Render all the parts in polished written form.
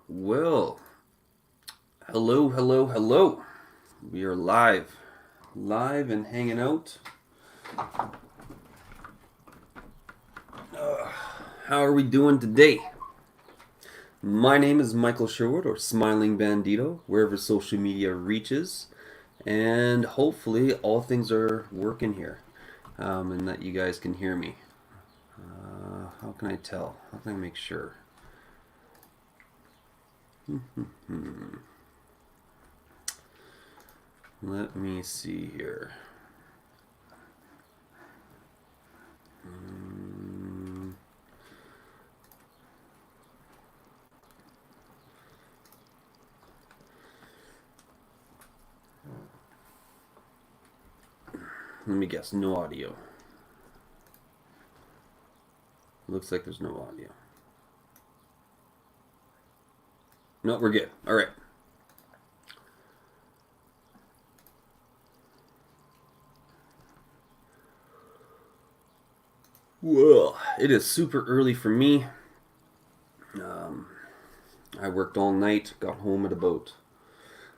Well, hello, hello, hello. We are live and hanging out. How are we doing today? My name is Michael Sherwood, or Smiling Bandito, wherever social media reaches, and hopefully all things are working here, and that you guys can hear me. How can I tell? How can I make sure? Let me see here. Let me guess, no audio. Looks like there's no audio. No, we're good. All right. Well, it is super early for me. I worked all night, got home at about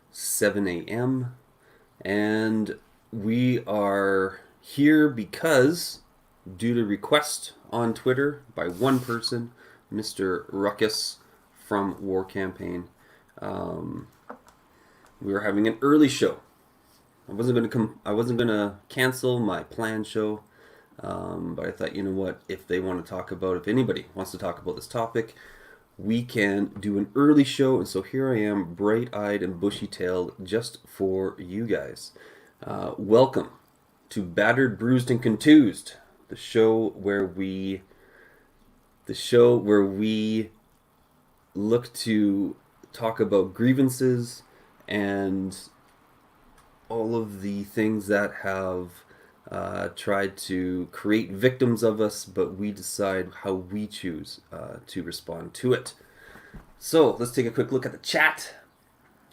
7 a.m. And we are here because, due to request on Twitter by one person, Mr. Ruckus from War Campaign, we were having an early show. I wasn't gonna cancel my planned show, but I thought, you know what? If anybody wants to talk about this topic, we can do an early show. And so here I am, bright-eyed and bushy-tailed, just for you guys. Welcome to Battered, Bruised, and Contused, the show where we look to talk about grievances and all of the things that have tried to create victims of us, but we decide how we choose to respond to it. So let's take a quick look at the chat.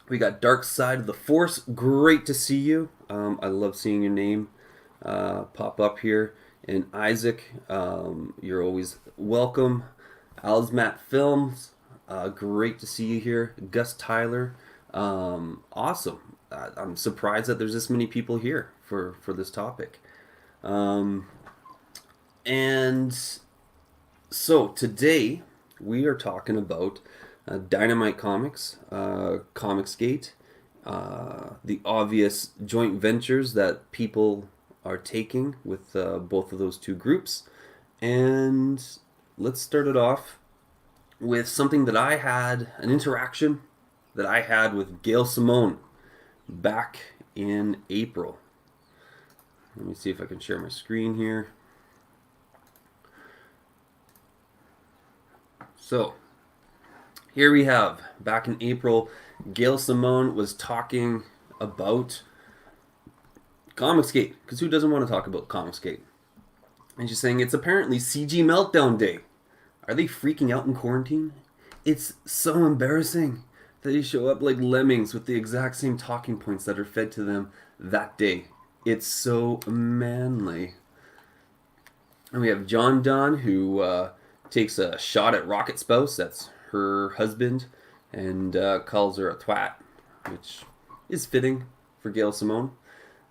We got Dark Side of the Force. Great to see you. I love seeing your name pop up here. And Isaac, you're always welcome. Alsmat Films, great to see you here. Gus Tyler, awesome. I'm surprised that there's this many people here for this topic. And so today we are talking about Dynamite Comics, Comicsgate, the obvious joint ventures that people are taking with both of those two groups. And let's start it off with something that I had, an interaction that I had with Gail Simone back in April. Let me see if I can share my screen here. So, here we have, back in April, Gail Simone was talking about Comicsgate, because who doesn't want to talk about Comicsgate? And she's saying, it's apparently CG Meltdown Day. Are they freaking out in quarantine? It's so embarrassing that they show up like lemmings with the exact same talking points that are fed to them that day. It's so manly. And we have John Donne, who takes a shot at Rocket Spouse, that's her husband, and calls her a twat, which is fitting for Gail Simone.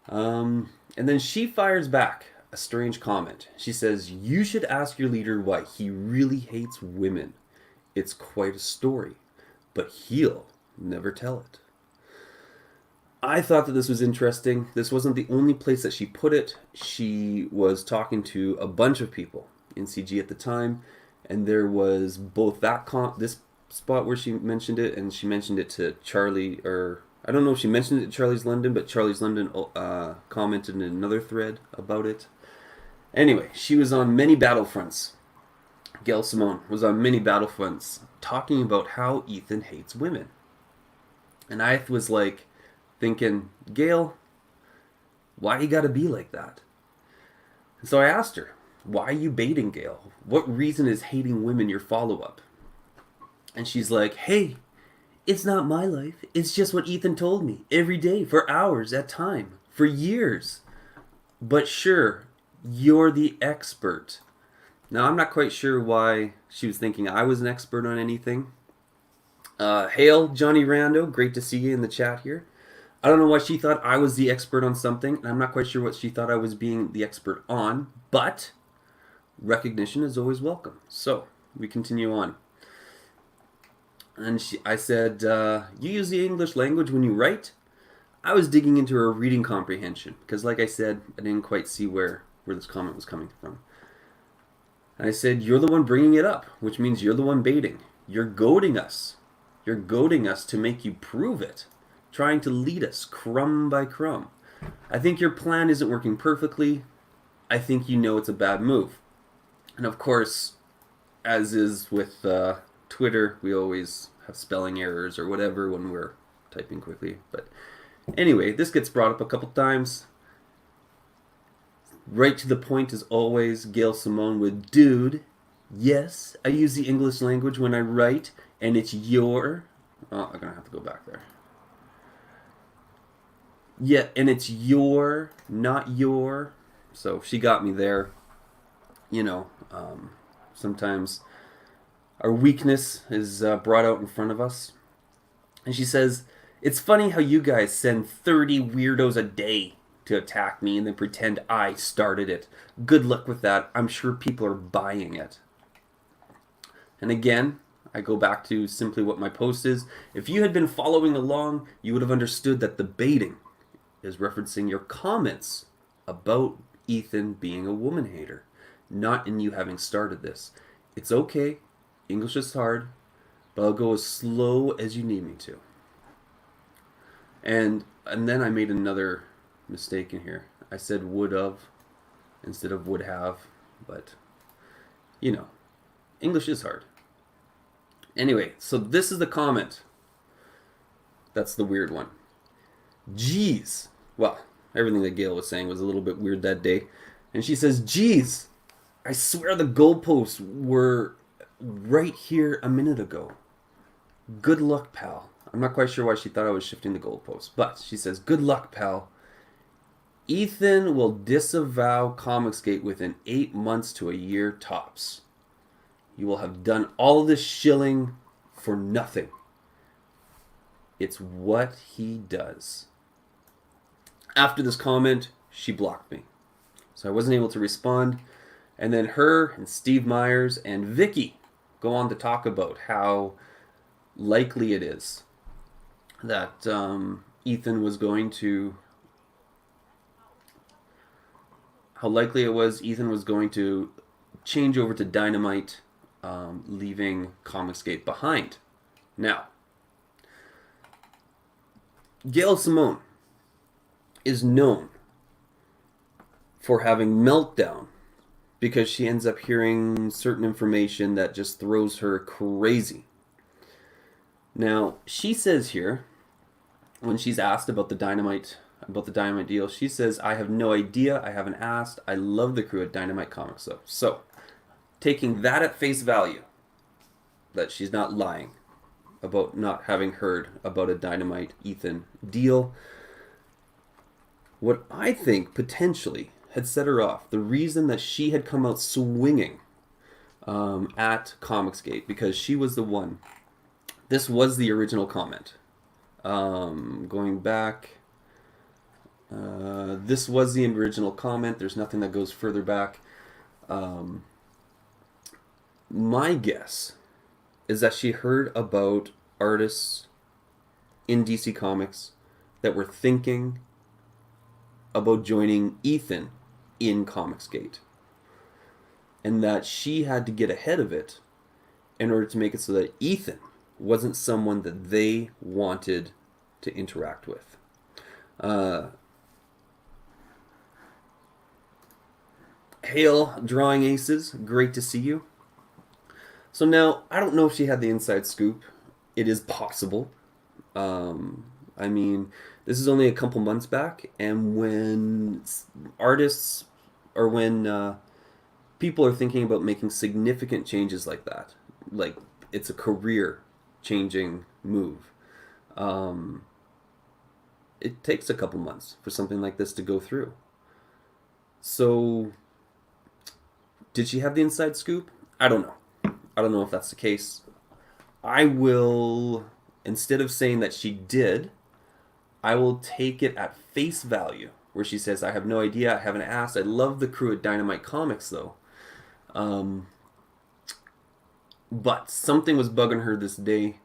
And then she fires back a strange comment. She says, you should ask your leader why he really hates women. It's quite a story, but he'll never tell it. I thought that this was interesting. This wasn't the only place that she put it. She was talking to a bunch of people in CG at the time, and there was both this spot where she mentioned it, and she mentioned it to Charlie, or I don't know if she mentioned it to Charlie's London, but Charlie's London commented in another thread about it. Anyway, she was on many battlefronts. Gail Simone was on many battlefronts talking about how Ethan hates women. And I was like thinking, Gail, why you gotta be like that? And so I asked her, why are you baiting Gail? What reason is hating women your follow-up? And she's like, hey, it's not my life. It's just what Ethan told me every day for hours at time, for years. But sure, you're the expert. Now, I'm not quite sure why she was thinking I was an expert on anything. Hail, Johnny Rando. Great to see you in the chat here. I don't know why she thought I was the expert on something, and I'm not quite sure what she thought I was being the expert on, but recognition is always welcome. So, we continue on. And I said, you use the English language when you write? I was digging into her reading comprehension, because like I said, I didn't quite see where this comment was coming from. And I said, you're the one bringing it up, which means you're the one baiting. You're goading us. You're goading us to make you prove it, trying to lead us crumb by crumb. I think your plan isn't working perfectly. I think you know it's a bad move. And of course, as is with Twitter, we always have spelling errors or whatever when we're typing quickly. But anyway, this gets brought up a couple times. Right to the point as always, Gail Simone with, dude, yes, I use the English language when I write, and it's your... Oh, I'm going to have to go back there. Yeah, and it's your, not your. So she got me there. You know, sometimes our weakness is brought out in front of us. And she says, it's funny how you guys send 30 weirdos a day to attack me and then pretend I started it. Good luck with that. I'm sure people are buying it. And again, I go back to simply what my post is. If you had been following along, you would have understood that the baiting is referencing your comments about Ethan being a woman hater, not in you having started this. It's okay. English is hard, but I'll go as slow as you need me to. And then I made another mistake in here. I said would have instead of would have, but you know, English is hard. Anyway, so this is the comment. That's the weird one. Geez. Well, everything that Gail was saying was a little bit weird that day. And she says, geez, I swear the goalposts were right here a minute ago. Good luck, pal. I'm not quite sure why she thought I was shifting the goalposts, but she says, good luck, pal. Ethan will disavow Comicsgate within 8 months to a year tops. You will have done all of this shilling for nothing. It's what he does. After this comment, she blocked me. So I wasn't able to respond. And then her and Steve Myers and Vicky go on to talk about how likely it is that Ethan was going to... How likely it was Ethan was going to change over to Dynamite, leaving Comicsgate behind. Now, Gail Simone is known for having meltdown because she ends up hearing certain information that just throws her crazy. Now, she says here, when she's asked about the Dynamite deal, she says, I have no idea, I haven't asked, I love the crew at Dynamite Comics though. So, taking that at face value, that she's not lying about not having heard about a Dynamite Ethan deal, what I think potentially had set her off, the reason that she had come out swinging at Comicsgate, because she was the one. This was the original comment. Going back, this was the original comment. There's nothing that goes further back. My guess is that she heard about artists in DC Comics that were thinking about joining Ethan in Comicsgate, and that she had to get ahead of it in order to make it so that Ethan wasn't someone that they wanted to interact with. Hail, Drawing Aces, great to see you. So now, I don't know if she had the inside scoop. It is possible. I mean, this is only a couple months back, and when artists, or when people are thinking about making significant changes like that, like it's a career-changing move, it takes a couple months for something like this to go through. So, did she have the inside scoop? I don't know. I don't know if that's the case. I will, instead of saying that she did, I will take it at face value, where she says, I have no idea, I haven't asked. I love the crew at Dynamite Comics, though. But something was bugging her this day.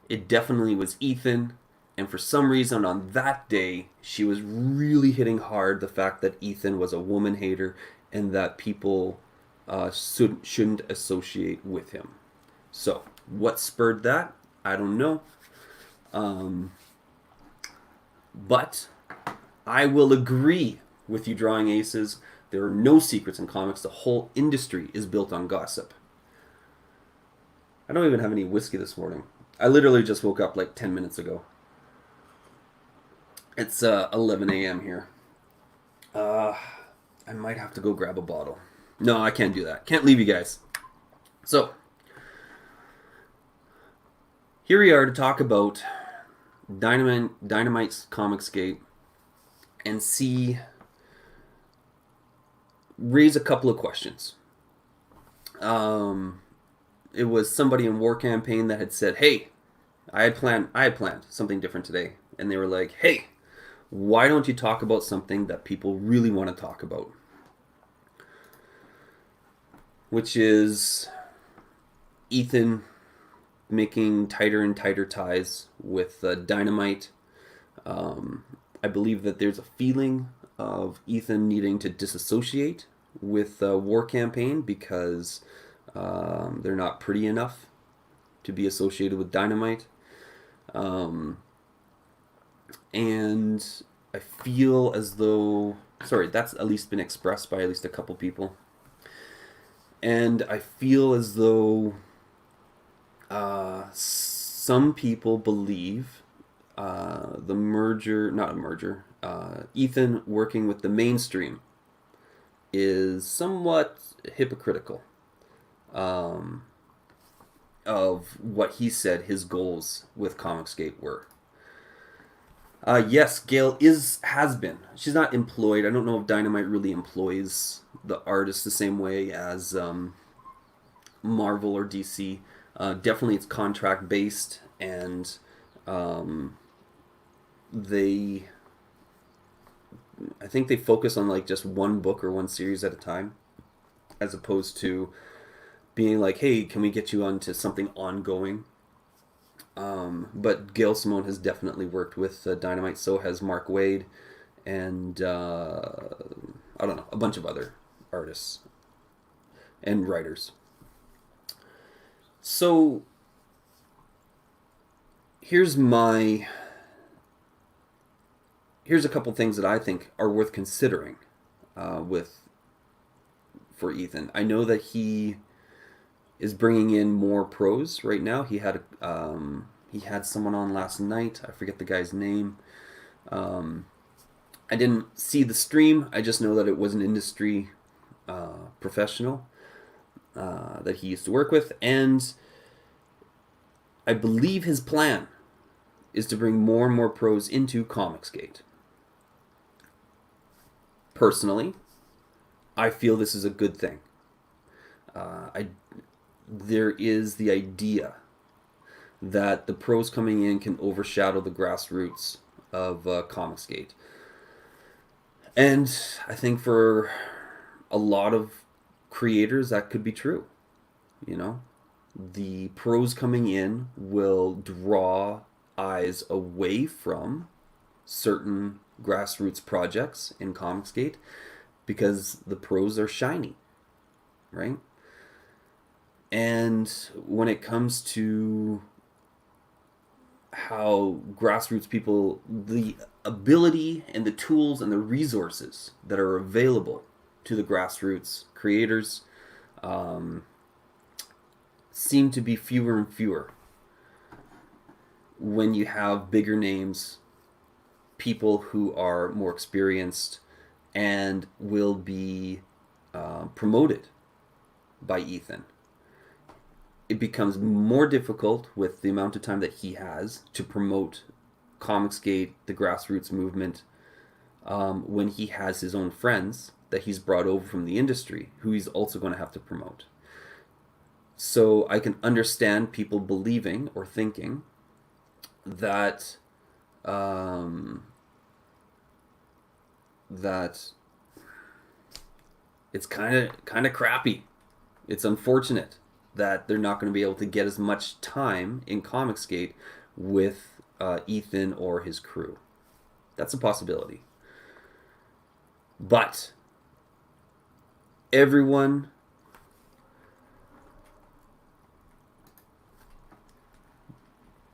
It definitely was Ethan. And for some reason on that day, she was really hitting hard the fact that Ethan was a woman hater and that people shouldn't associate with him. So, what spurred that? I don't know. But I will agree with you, Drawing Aces. There are no secrets in comics. The whole industry is built on gossip. I don't even have any whiskey this morning. I literally just woke up like 10 minutes ago. It's 11 a.m. here. I might have to go grab a bottle. No, I can't do that. Can't leave you guys. So, here we are to talk about Dynamite's Comicsgate and raise a couple of questions. It was somebody in War Campaign that had said, hey, I had planned something different today. And they were like, hey, why don't you talk about something that people really want to talk about? Which is Ethan making tighter and tighter ties with Dynamite. I believe that there's a feeling of Ethan needing to disassociate with War Campaign because they're not pretty enough to be associated with Dynamite. And I feel as though... Sorry, that's at least been expressed by at least a couple people. And I feel as though some people believe Ethan working with the mainstream is somewhat hypocritical of what he said his goals with Comicsgate were. Yes, Gail has been. She's not employed. I don't know if Dynamite really employs the artists the same way as Marvel or DC. Definitely it's contract based, and I think they focus on like just one book or one series at a time, as opposed to being like, hey, can we get you onto something ongoing? But Gail Simone has definitely worked with Dynamite. So has Mark Waid, and I don't know, a bunch of other artists and writers. So here's a couple things that I think are worth considering for Ethan. I know that he is bringing in more pros right now. He had someone on last night. I forget the guy's name. I didn't see the stream. I just know that it was an industry professional that he used to work with, and I believe his plan is to bring more and more pros into Comicsgate. Personally, I feel this is a good thing. There is the idea that the pros coming in can overshadow the grassroots of Comicsgate. And I think for a lot of creators that could be true. You know, the pros coming in will draw eyes away from certain grassroots projects in Comicsgate because the pros are shiny, right? And when it comes to how grassroots people, the ability and the tools and the resources that are available to the grassroots creators seem to be fewer and fewer when you have bigger names, people who are more experienced and will be promoted by Ethan. It becomes more difficult with the amount of time that he has to promote Comicsgate, the grassroots movement, when he has his own friends that he's brought over from the industry who he's also going to have to promote. So I can understand people believing or thinking that um, that it's kind of crappy. It's unfortunate that they're not going to be able to get as much time in Comicsgate with Ethan or his crew. That's a possibility. But everyone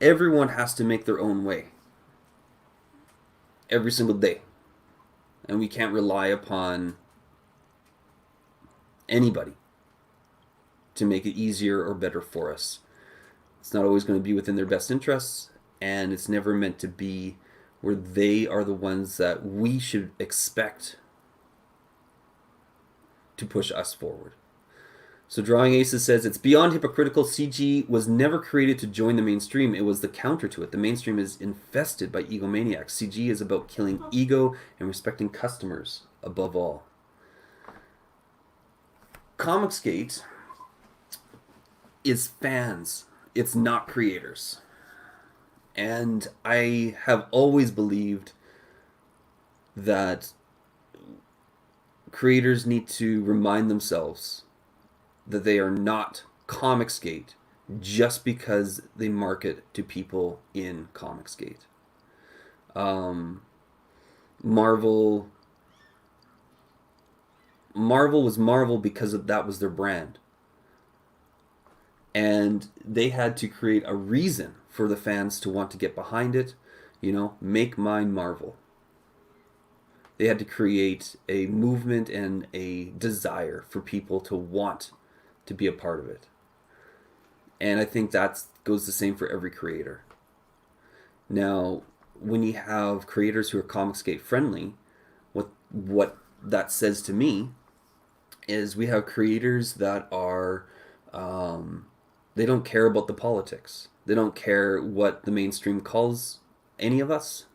everyone has to make their own way every single day. And we can't rely upon anybody to make it easier or better for us. It's not always going to be within their best interests, and it's never meant to be where they are the ones that we should expect to push us forward. So Drawing Aces says, it's beyond hypocritical. CG was never created to join the mainstream. It was the counter to it. The mainstream is infested by egomaniacs. CG is about killing ego and respecting customers above all. Comicsgate is fans. It's not creators. And I have always believed that creators need to remind themselves that they are not Comicsgate just because they market to people in Comicsgate. Marvel was Marvel because that was their brand. And they had to create a reason for the fans to want to get behind it. You know, make mine Marvel. They had to create a movement and a desire for people to want to be a part of it. And I think that goes the same for every creator. Now, when you have creators who are Comicsgate friendly, what that says to me is we have creators that are they don't care about the politics. They don't care what the mainstream calls any of us.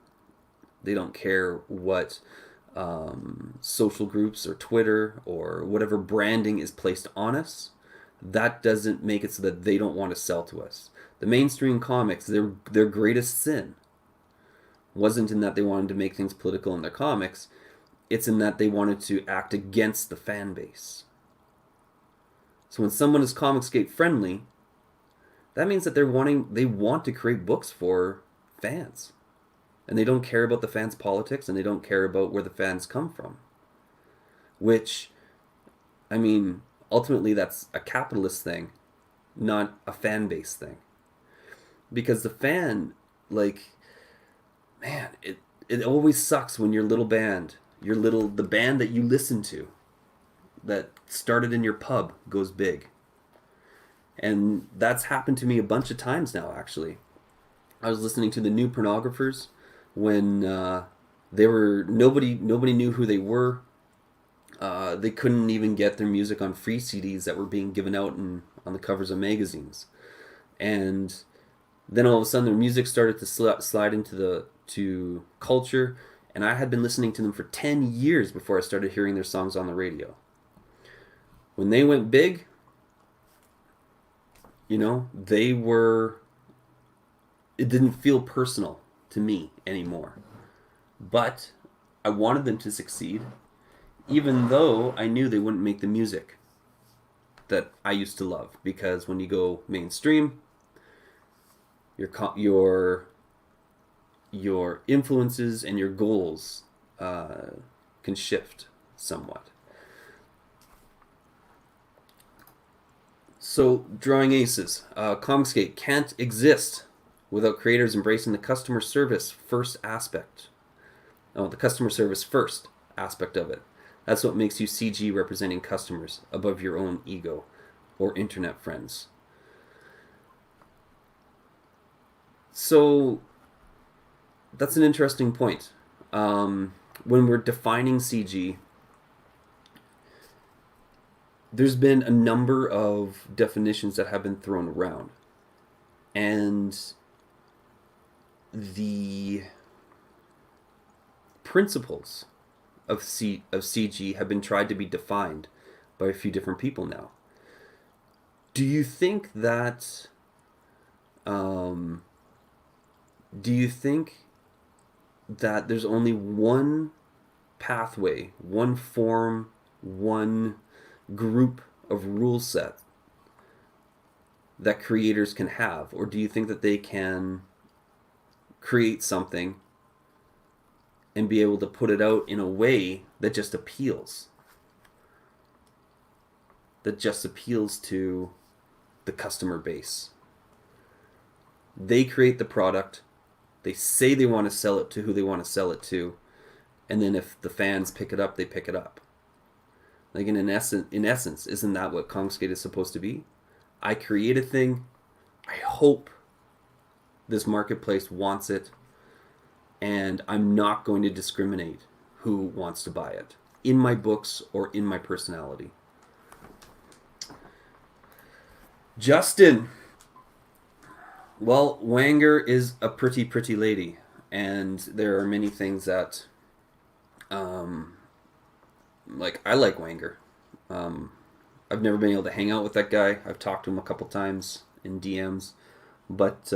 They don't care what social groups or Twitter or whatever branding is placed on us. That doesn't make it so that they don't want to sell to us. The mainstream comics, their greatest sin wasn't in that they wanted to make things political in their comics. It's in that they wanted to act against the fan base. So when someone is Comicsgate friendly, that means that they want to create books for fans. And they don't care about the fans' politics, and they don't care about where the fans come from. Which, I mean, ultimately that's a capitalist thing, not a fan base thing. Because the fan, like, man, it always sucks when your little band, the band that you listen to, that started in your pub, goes big. And that's happened to me a bunch of times now, actually. I was listening to the New Pornographers when they were nobody knew who they were. They couldn't even get their music on free CDs that were being given out on the covers of magazines. And then all of a sudden their music started to slide into to culture, and I had been listening to them for 10 years before I started hearing their songs on the radio. When they went big, you know, it didn't feel personal to me anymore. But I wanted them to succeed, even though I knew they wouldn't make the music that I used to love. Because when you go mainstream, your influences and your goals can shift somewhat. So, Drawing Aces. Comicsgate can't exist without creators embracing the customer service first aspect. Oh, the customer service first aspect of it. That's what makes you CG representing customers above your own ego or internet friends. So, that's an interesting point. When we're defining CG, there's been a number of definitions that have been thrown around. And the principles of CG have been tried to be defined by a few different people now. Do you think that do you think that there's only one pathway, one form, one group of rule set that creators can have? Or do you think that they can create something and be able to put it out in a way that just appeals? That just appeals to the customer base. They create the product. They say they want to sell it to who they want to sell it to. And then if the fans pick it up, they pick it up. Like in essence, isn't that what Comicsgate is supposed to be? I create a thing. I hope this marketplace wants it. And I'm not going to discriminate who wants to buy it in my books or in my personality. Justin. Well, Wanger is a pretty lady. And there are many things that, like, I like Wanger. I've never been able to hang out with that guy. I've talked to him a couple times in DMs. But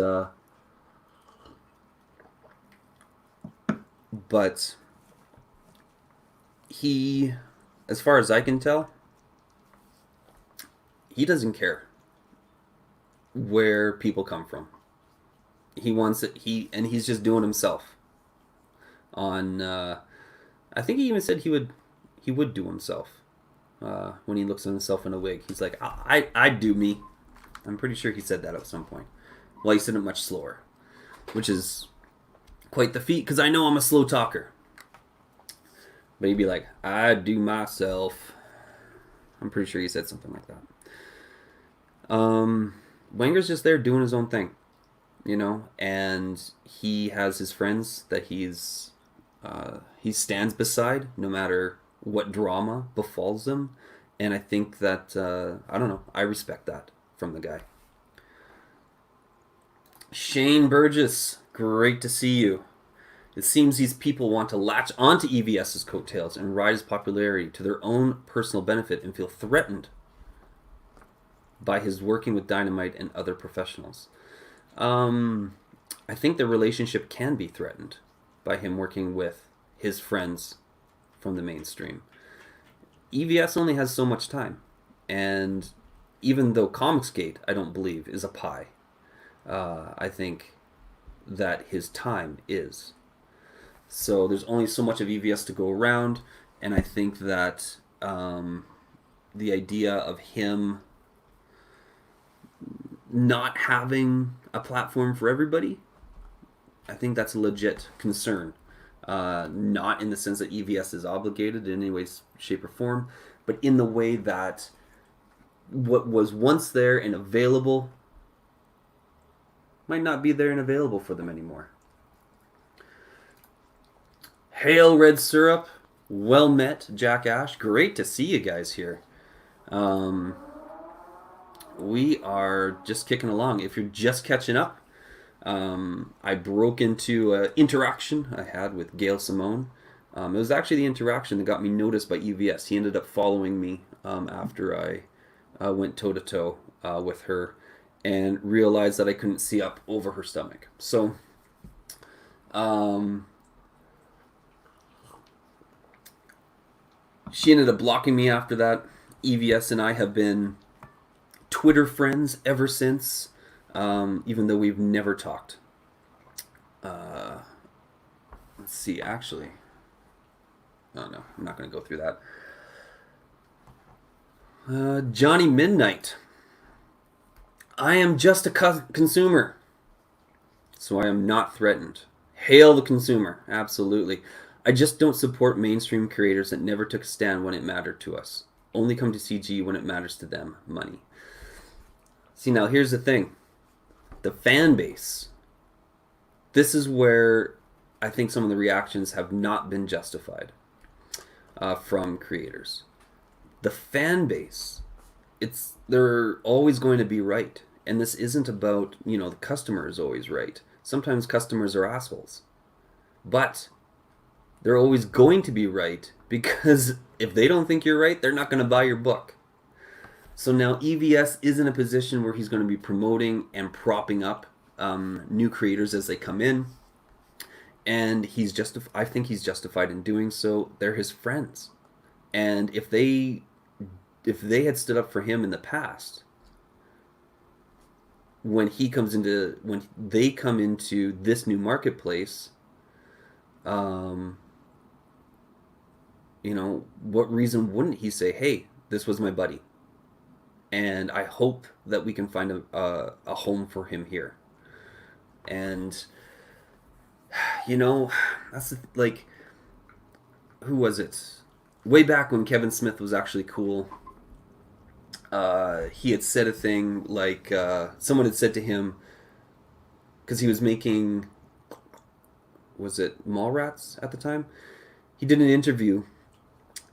he, as far as I can tell, he doesn't care where people come from. He wants it. He's just doing himself. On, I think he even said he would do himself. When he looks at himself in a wig, he's like, I do me. I'm pretty sure he said that at some point. Well, he said it much slower, which is quite the feat, because I know I'm a slow talker. But he'd be like, I do myself. I'm pretty sure he said something like that. Wanger's just there doing his own thing, you know, and he has his friends that he stands beside no matter what drama befalls them, and I think that, I don't know, I respect that from the guy. Shane Burgess, great to see you. It seems these people want to latch onto EVS's coattails and ride his popularity to their own personal benefit and feel threatened by his working with Dynamite and other professionals. I think the relationship can be threatened by him working with his friends from the mainstream. EVS only has so much time, and even though Comicsgate, I don't believe, is a pie, I think that his time is. So there's only so much of EVS to go around, and I think that the idea of him not having a platform for everybody, I think that's a legit concern. Not in the sense that EVS is obligated in any way, shape, or form, but in the way that what was once there and available might not be there and available for them anymore. Hail Red Syrup. Well met, Jack Ash. Great to see you guys here. We are just kicking along. If you're just catching up, I broke into an interaction I had with Gail Simone. It was actually the interaction that got me noticed by EVS. He ended up following me after I went toe-to-toe with her and realized that I couldn't see up over her stomach. So, she ended up blocking me after that. EVS and I have been Twitter friends ever since, even though we've never talked. Let's see, actually. Oh no, I'm not going to go through that. Johnny Midnight. I am just a consumer, so I am not threatened. Hail the consumer, absolutely. I just don't support mainstream creators that never took a stand when it mattered to us. Only come to CG when it matters to them, money. See, now here's the thing. The fan base. This is where I think some of the reactions have not been justified from creators. The fan base, they're always going to be right. And this isn't about, the customer is always right. Sometimes customers are assholes. But they're always going to be right, because if they don't think you're right, they're not going to buy your book. So now EVS is in a position where he's going to be promoting and propping up new creators as they come in, and I think he's justified in doing so. They're his friends, and if they had stood up for him in the past, when they come into this new marketplace, what reason wouldn't he say, "Hey, this was my buddy, and I hope that we can find a home for him here." And that's like, who was it? Way back when Kevin Smith was actually cool, he had said a thing like, someone had said to him, because he was making, was it Mallrats at the time? He did an interview,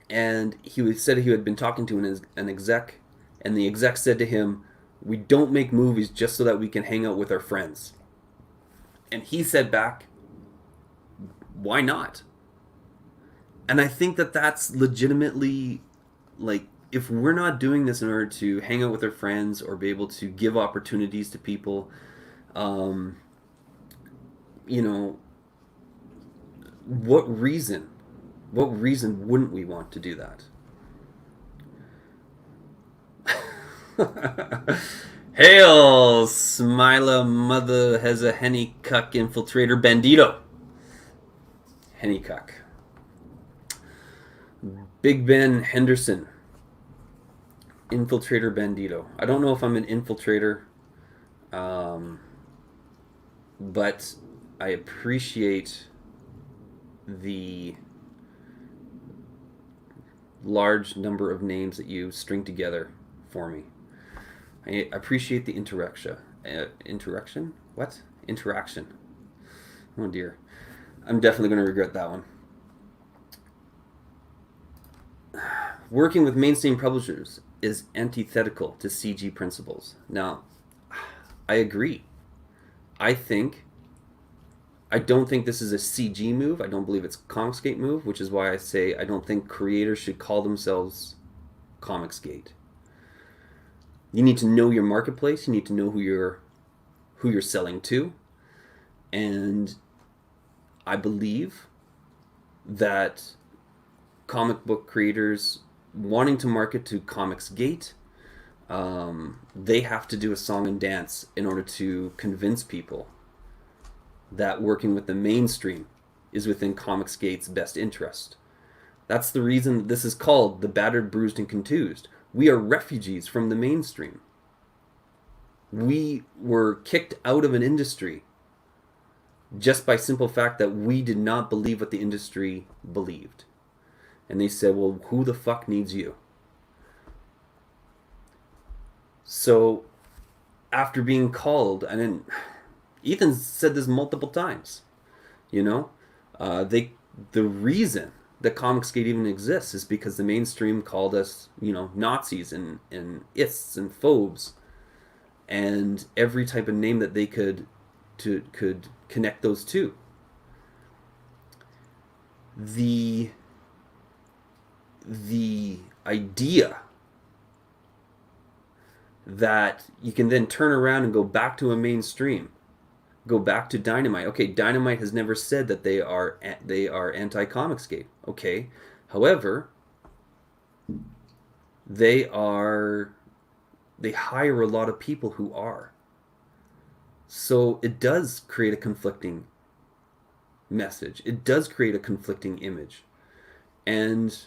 and he said he had been talking to an exec, and the exec said to him, "We don't make movies just so that we can hang out with our friends." And he said back, "Why not?" And I think that that's legitimately, like, if we're not doing this in order to hang out with our friends or be able to give opportunities to people, what reason wouldn't we want to do that? Hail, Smila mother has a henny cuck infiltrator bandito. Henny cuck. Big Ben Henderson. Infiltrator bandito. I don't know if I'm an infiltrator, but I appreciate the large number of names that you string together for me. I appreciate the interaction. Interaction? What? Interaction. Oh dear. I'm definitely going to regret that one. Working with mainstream publishers is antithetical to CG principles. Now, I agree. I don't think this is a CG move. I don't believe it's a Comicsgate move, which is why I say I don't think creators should call themselves Comicsgate. You need to know your marketplace. You need to know who you're selling to, and I believe that comic book creators wanting to market to Comicsgate, they have to do a song and dance in order to convince people that working with the mainstream is within Comicsgate's best interest. That's the reason that this is called the Battered, Bruised, and Contused. We are refugees from the mainstream. We were kicked out of an industry just by simple fact that we did not believe what the industry believed. And they said, well, who the fuck needs you? So, after being called, and Ethan said this multiple times, the reason that Comicsgate even exists is because the mainstream called us, Nazis and ists and phobes, and every type of name that they could connect those to. The idea that you can then turn around and go back to a mainstream, go back to Dynamite. Okay, Dynamite has never said that they are anti-Comicsgate. Okay, however, they hire a lot of people who are. So it does create a conflicting message. It does create a conflicting image. And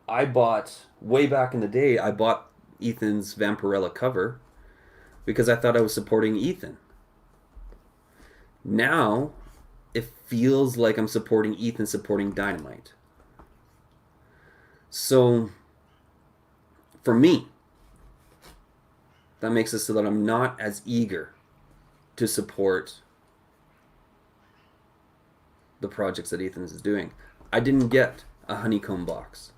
I bought, way back in the day, I bought Ethan's Vampirella cover because I thought I was supporting Ethan. Now, it feels like I'm supporting Ethan supporting Dynamite. So, for me, that makes it so that I'm not as eager to support the projects that Ethan is doing. I didn't get a honeycomb box.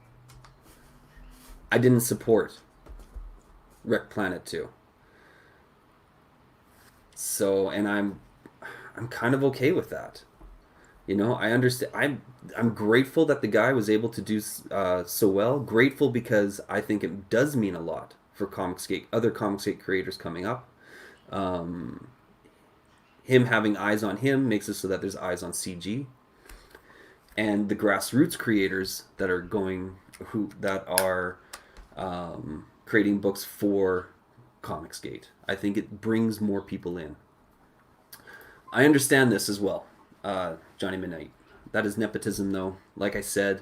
I didn't support Wreck Planet 2. So, and I'm kind of okay with that. You know, I understand. I'm grateful that the guy was able to do so well. Grateful because I think it does mean a lot for Comicsgate, other Comicsgate creators coming up. Um, him having eyes on him makes it so that there's eyes on CG, and the grassroots creators that are creating books for Comicsgate. I think it brings more people in. I understand this as well, Johnny Midnight. That is nepotism, though. Like I said,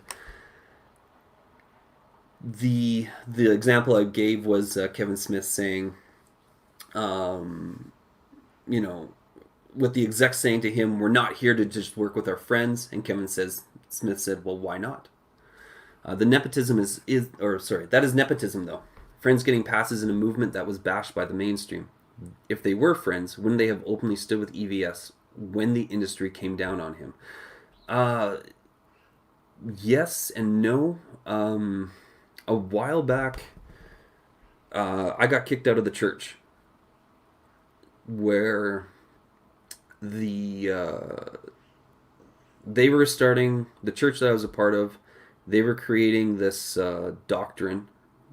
the example I gave was Kevin Smith saying, you know, with the exec saying to him, "We're not here to just work with our friends," and Smith said, "Well, why not?" The nepotism that is nepotism, though. Friends getting passes in a movement that was bashed by the mainstream. If they were friends, wouldn't they have openly stood with EVS when the industry came down on him? Yes and no. A while back, I got kicked out of the church where they were starting the church that I was a part of. They were creating this doctrine.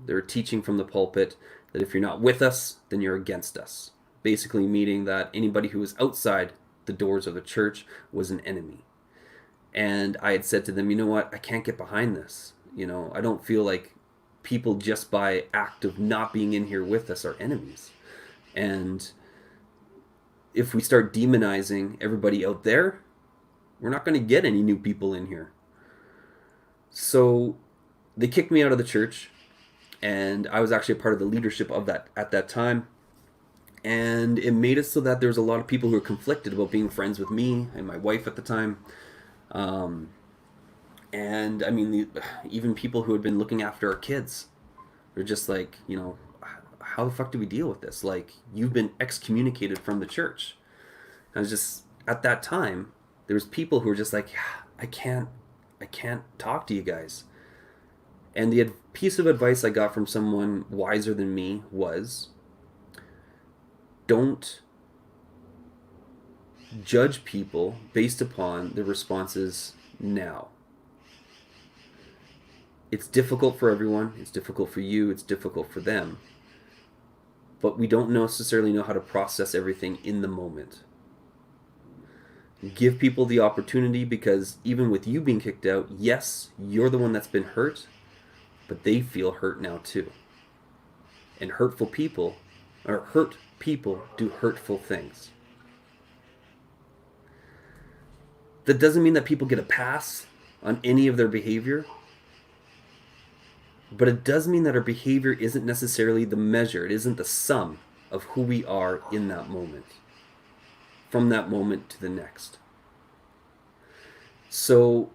They were teaching from the pulpit that if you're not with us, then you're against us. Basically meaning that anybody who was outside the doors of the church was an enemy. And I had said to them, you know what, I can't get behind this. You know, I don't feel like people just by act of not being in here with us are enemies. And if we start demonizing everybody out there, we're not going to get any new people in here. So they kicked me out of the church, and I was actually a part of the leadership of that at that time. And it made it so that there was a lot of people who were conflicted about being friends with me and my wife at the time. And I mean, even people who had been looking after our kids were just like, you know, how the fuck do we deal with this? Like, you've been excommunicated from the church. And I was just, at that time, there was people who were just like, I can't talk to you guys. And the piece of advice I got from someone wiser than me was, don't judge people based upon their responses now. It's difficult for everyone. It's difficult for you. It's difficult for them. But we don't necessarily know how to process everything in the moment. Give people the opportunity, because even with you being kicked out, yes, you're the one that's been hurt, but they feel hurt now too. And hurt people do hurtful things. That doesn't mean that people get a pass on any of their behavior, but it does mean that our behavior isn't necessarily the measure. It isn't the sum of who we are in that moment, from that moment to the next. So,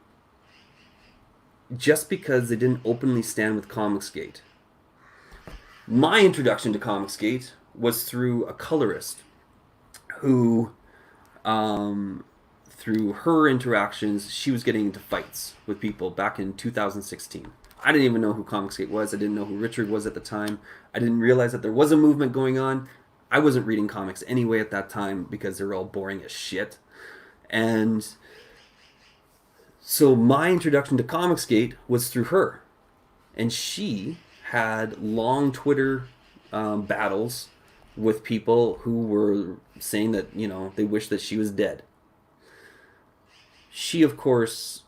just because they didn't openly stand with Comicsgate, my introduction to Comicsgate was through a colorist who, through her interactions, she was getting into fights with people back in 2016. I didn't even know who Comicsgate was. I didn't know who Richard was at the time. I didn't realize that there was a movement going on. I wasn't reading comics anyway at that time because they were all boring as shit. And so my introduction to Comicsgate was through her. And she had long Twitter battles with people who were saying that, you know, they wish that she was dead. She, of course,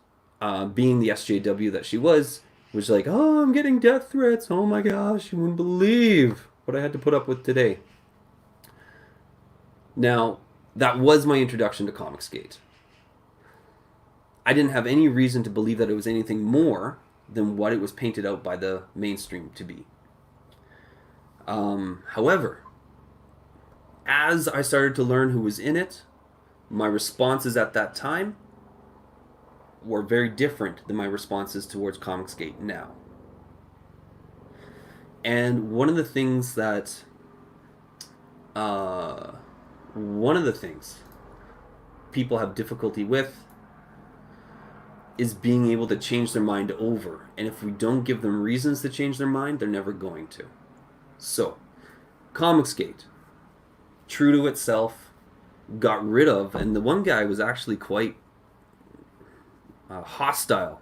being the SJW that she was like, oh, I'm getting death threats. Oh my gosh, you wouldn't believe what I had to put up with today. Now, that was my introduction to Comicsgate. I didn't have any reason to believe that it was anything more than what it was painted out by the mainstream to be. However, as I started to learn who was in it, my responses at that time were very different than my responses towards Comicsgate now. And one of the things people have difficulty with is being able to change their mind over. And if we don't give them reasons to change their mind, they're never going to. So, Comicsgate, true to itself, got rid of, and the one guy was actually quite hostile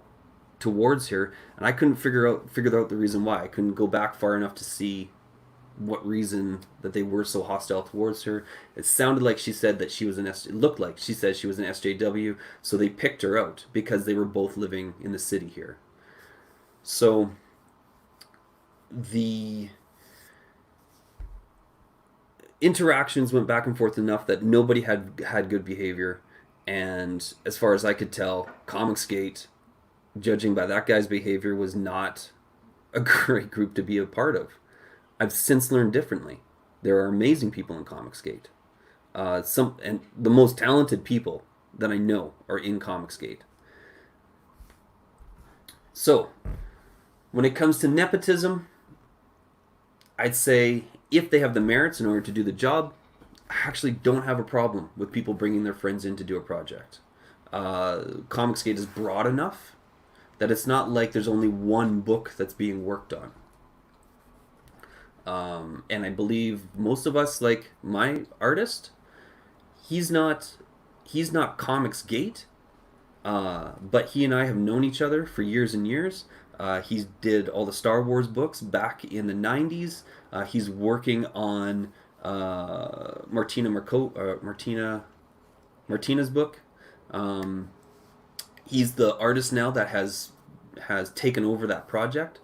towards her, and I couldn't figure out the reason why. I couldn't go back far enough to see what reason that they were so hostile towards her. It sounded like she said that she was it looked like she said she was an SJW, so they picked her out because they were both living in the city here. So the interactions went back and forth enough that nobody had good behavior, and as far as I could tell, Comicsgate, judging by that guy's behavior, was not a great group to be a part of. I've since learned differently. There are amazing people in Comicsgate. And the most talented people that I know are in Comicsgate. So, when it comes to nepotism, I'd say if they have the merits in order to do the job, I actually don't have a problem with people bringing their friends in to do a project. Comicsgate is broad enough that it's not like there's only one book that's being worked on. And I believe most of us, like my artist, he's not Comicsgate, but he and I have known each other for years and years. He did all the Star Wars books back in the 90s. He's working on Martina's book. He's the artist now that has taken over that project.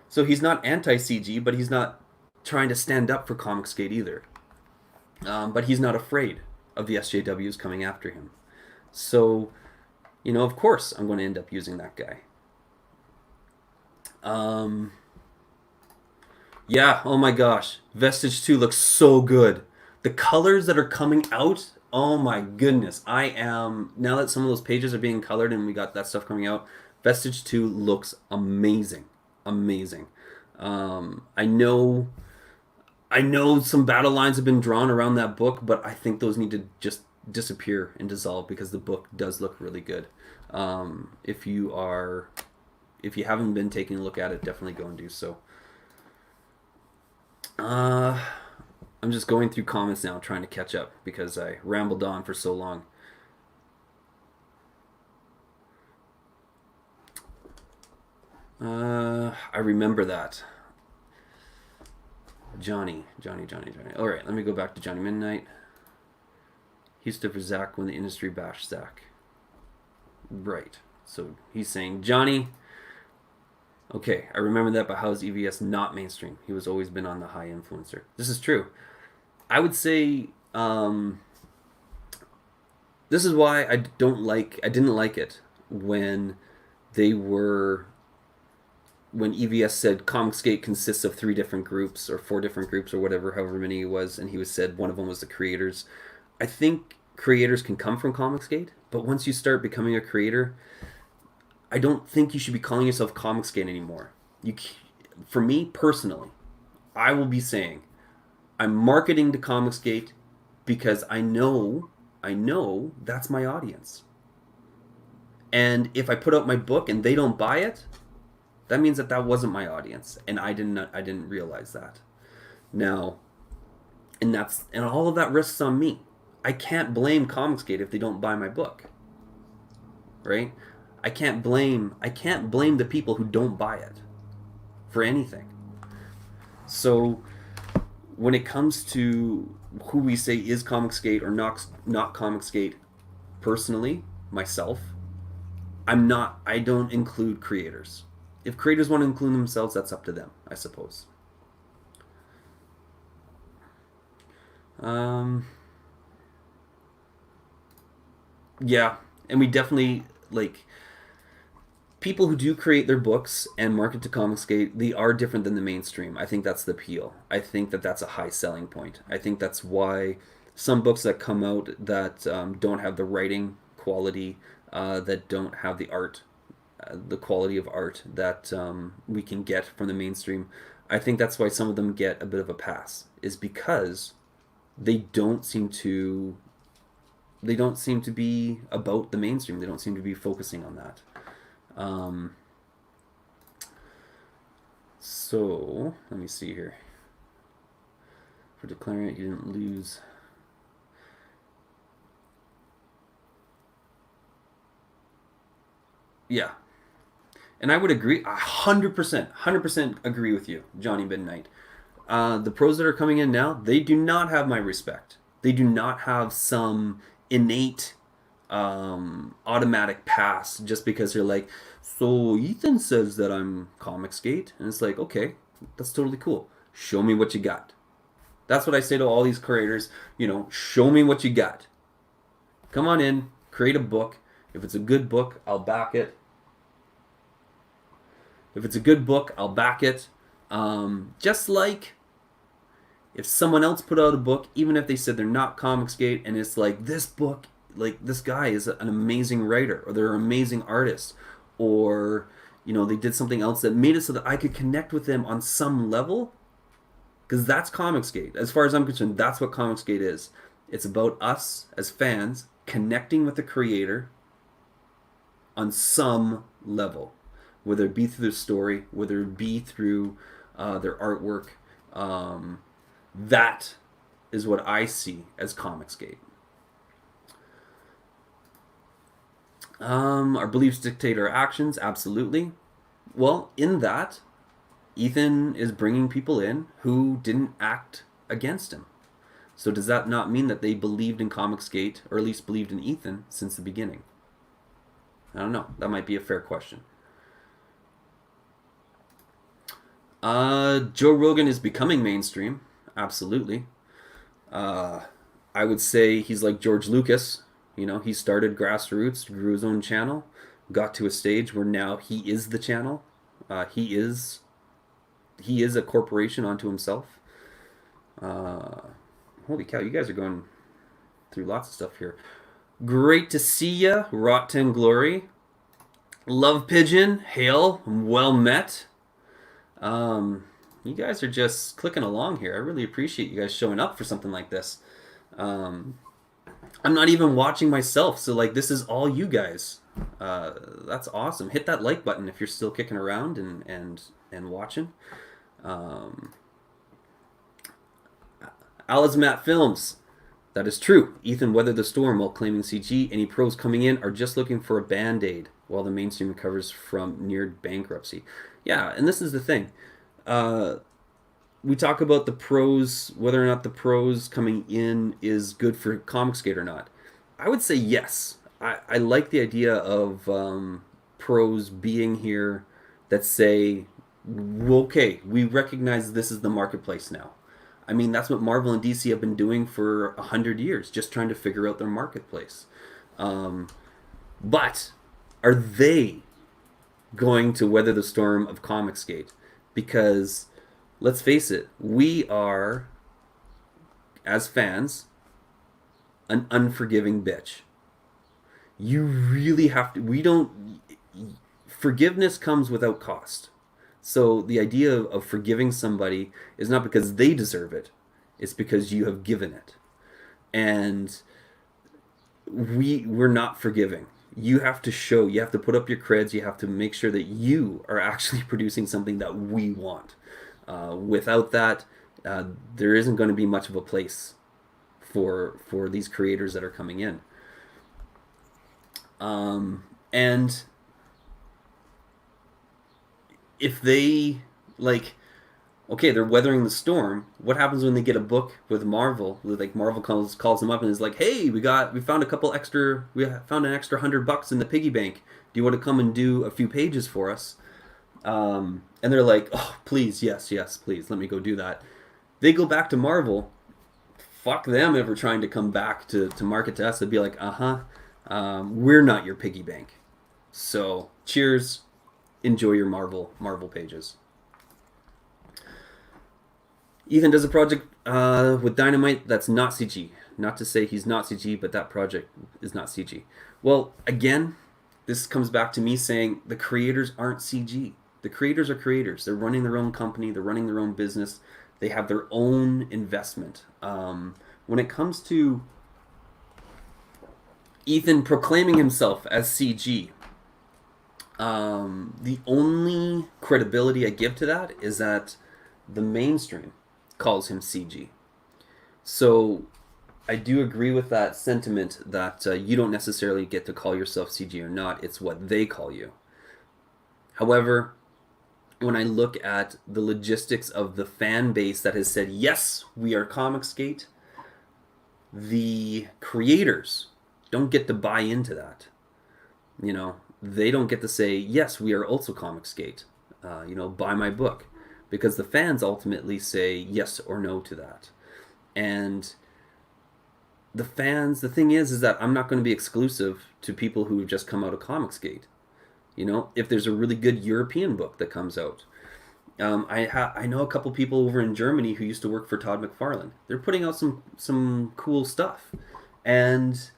So he's not anti-CG, but he's not trying to stand up for Comicsgate either. But he's not afraid of the SJWs coming after him. So, of course I'm going to end up using that guy. Yeah, oh my gosh. Vestige 2 looks so good. The colors that are coming out, oh my goodness. Now that some of those pages are being colored and we got that stuff coming out, Vestige 2 looks amazing. Amazing. I know some battle lines have been drawn around that book, but I think those need to just disappear and dissolve because the book does look really good. If you haven't been taking a look at it, definitely go and do so. I'm just going through comments now, trying to catch up because I rambled on for so long. I remember that. Johnny. All right, let me go back to Johnny Midnight. He stood for Zach when the industry bashed Zach. Right. So he's saying, Johnny, okay, I remember that, but how is EVS not mainstream? He was always been on the high influencer. This is true. I would say this is why I didn't like it when EVS said Comicsgate consists of 3 different groups or 4 different groups or whatever, however many it was, and he said one of them was the creators. I think creators can come from Comicsgate, but once you start becoming a creator, I don't think you should be calling yourself Comicsgate anymore. For me personally, I will be saying I'm marketing to Comicsgate because I know that's my audience. And if I put out my book and they don't buy it, that means that wasn't my audience, and I didn't realize that. Now, and all of that rests on me. I can't blame Comicsgate if they don't buy my book. Right? I can't blame the people who don't buy it for anything. So when it comes to who we say is Comicsgate or not Comicsgate, personally, myself, I don't include creators. If creators want to include themselves, that's up to them, I suppose. Yeah, and we definitely, people who do create their books and market to Comicsgate, they are different than the mainstream. I think that's the appeal. I think that's a high selling point. I think that's why some books that come out that don't have the writing quality, that don't have the art, the quality of art that we can get from the mainstream, I think that's why some of them get a bit of a pass, is because they don't seem to be about the mainstream. They don't seem to be focusing on that. So let me see here. For declaring it, you didn't lose. Yeah. And I would agree, 100% agree with you, Johnny Midnight. The pros that are coming in now, they do not have my respect. They do not have some innate automatic pass just because they're like, so Ethan says that I'm Comicsgate. And it's like, okay, that's totally cool. Show me what you got. That's what I say to all these creators. Show me what you got. Come on in, create a book. If it's a good book, I'll back it. If it's a good book, I'll back it. Just like if someone else put out a book, even if they said they're not Comicsgate, and it's like, this book, like, this guy is an amazing writer, or they're an amazing artist, or, they did something else that made it so that I could connect with them on some level, because that's Comicsgate. As far as I'm concerned, that's what Comicsgate is. It's about us, as fans, connecting with the creator on some level. Whether it be through their story, whether it be through their artwork. That is what I see as Comicsgate. Our beliefs dictate our actions, absolutely. Well, in that, Ethan is bringing people in who didn't act against him. So does that not mean that they believed in Comicsgate, or at least believed in Ethan, since the beginning? I don't know. That might be a fair question. Joe Rogan is becoming mainstream. Absolutely. I would say he's like George Lucas. He started grassroots, grew his own channel, got to a stage where now he is the channel. He is a corporation unto himself. Holy cow, you guys are going through lots of stuff here. Great to see ya, Rotten Glory. Love Pigeon, hail, well met. You guys are just clicking along here. I really appreciate you guys showing up for something like this. I'm not even watching myself, so like this is all you guys. That's awesome. Hit that like button if you're still kicking around and watching. Alizmat Films. That is true. Ethan weathered the storm while claiming CG. Any pros coming in are just looking for a band-aid while the mainstream recovers from near bankruptcy. Yeah, and this is the thing. We talk about the pros, whether or not the pros coming in is good for Comicsgate or not. I would say yes. I like the idea of pros being here that say, okay, we recognize this is the marketplace now. I mean, that's what Marvel and DC have been doing for 100 years, just trying to figure out their marketplace. But are they going to weather the storm of Comicsgate? Because, let's face it, we are, as fans, an unforgiving bitch. You really have to... Forgiveness comes without cost. So the idea of forgiving somebody is not because they deserve it. It's because you have given it. And we're not forgiving. You have to show, you have to put up your creds, you have to make sure that you are actually producing something that we want. Without that, there isn't going to be much of a place for these creators that are coming in. And if they, like, okay, they're weathering the storm, what happens when they get a book with Marvel? Like, Marvel calls them up and is like, hey, we found an extra $100 in the piggy bank. Do you want to come and do a few pages for us? And they're like, oh, please, yes, please, let me go do that. They go back to Marvel. Fuck them ever trying to come back to market to us. They'd be like, we're not your piggy bank. So, cheers. Enjoy your Marvel pages. Ethan does a project with Dynamite that's not CG. Not to say he's not CG, but that project is not CG. Well, again, this comes back to me saying the creators aren't CG. The creators are creators. They're running their own company. They're running their own business. They have their own investment. When it comes to Ethan proclaiming himself as CG, the only credibility I give to that is that the mainstream calls him CG. So I do agree with that sentiment that you don't necessarily get to call yourself CG or not. It's what they call you. However, when I look at the logistics of the fan base that has said, yes, we are Comicsgate, the creators don't get to buy into that. You know, they don't get to say, yes, we are also Comicsgate. Buy my book. Because the fans ultimately say yes or no to that. And the fans, the thing is that I'm not going to be exclusive to people who have just come out of Comicsgate. You know, if there's a really good European book that comes out. I know a couple people over in Germany who used to work for Todd McFarlane. They're putting out some cool stuff. And,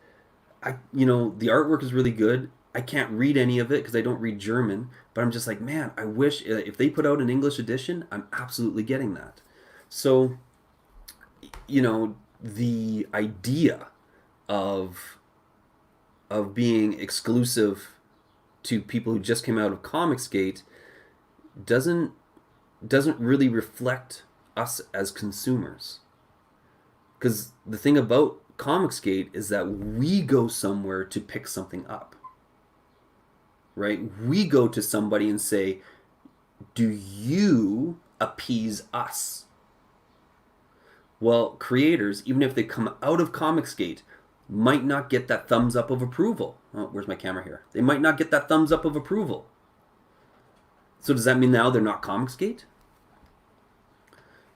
the artwork is really good. I can't read any of it because I don't read German. But I'm just like, man, I wish if they put out an English edition, I'm absolutely getting that. So, the idea of being exclusive to people who just came out of Comicsgate doesn't really reflect us as consumers. Because the thing about Comicsgate is that we go somewhere to pick something up. Right? We go to somebody and say, do you appease us? Well, creators, even if they come out of Comicsgate, might not get that thumbs up of approval. Oh, where's my camera here? They might not get that thumbs up of approval. So does that mean now they're not Comicsgate?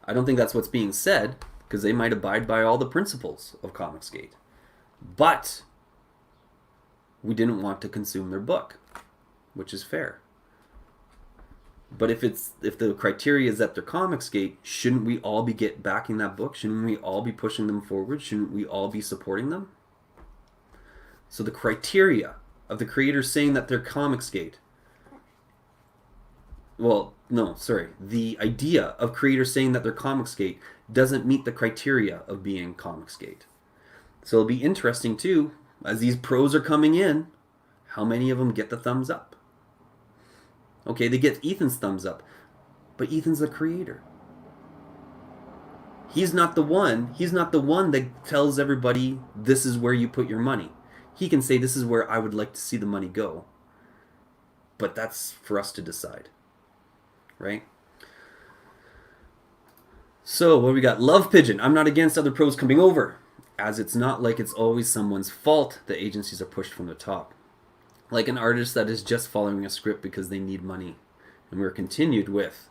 I don't think that's what's being said, because they might abide by all the principles of Comicsgate. But we didn't want to consume their book, which is fair. But if the criteria is that they're Comicsgate, shouldn't we all be backing that book? Shouldn't we all be pushing them forward? Shouldn't we all be supporting them? So the criteria of the creators saying that they're Comicsgate. Well, no, sorry. The idea of creators saying that they're Comicsgate doesn't meet the criteria of being Comicsgate. So it'll be interesting too, as these pros are coming in, how many of them get the thumbs up? Okay, they get Ethan's thumbs up, but Ethan's the creator. He's not the one that tells everybody this is where you put your money. He can say this is where I would like to see the money go. But that's for us to decide. Right? So, what do we got? Love Pigeon. I'm not against other pros coming over, as it's not like it's always someone's fault that agencies are pushed from the top. Like an artist that is just following a script because they need money. And we're continued with.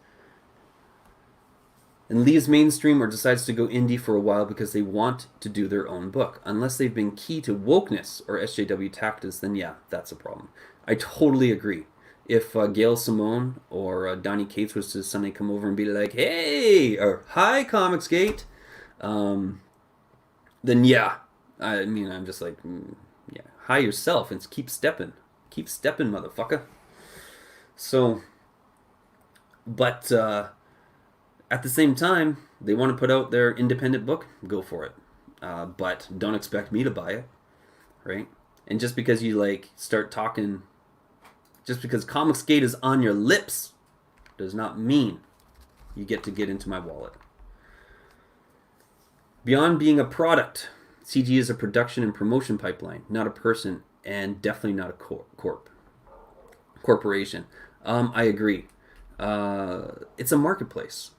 And leaves mainstream or decides to go indie for a while because they want to do their own book. Unless they've been key to wokeness or SJW tactics, then yeah, that's a problem. I totally agree. If Gail Simone or DynaGate was to suddenly come over and be like, hey, or hi, Comicsgate, then yeah. I mean, I'm just like, yeah, hi yourself and keep stepping. Keep stepping, motherfucker. So, but at the same time, they want to put out their independent book, go for it. But don't expect me to buy it, right? And just because you start talking, just because Comicsgate is on your lips, does not mean you get to get into my wallet. Beyond being a product, CG is a production and promotion pipeline, not a person, and definitely not a corporation. I agree. It's a marketplace.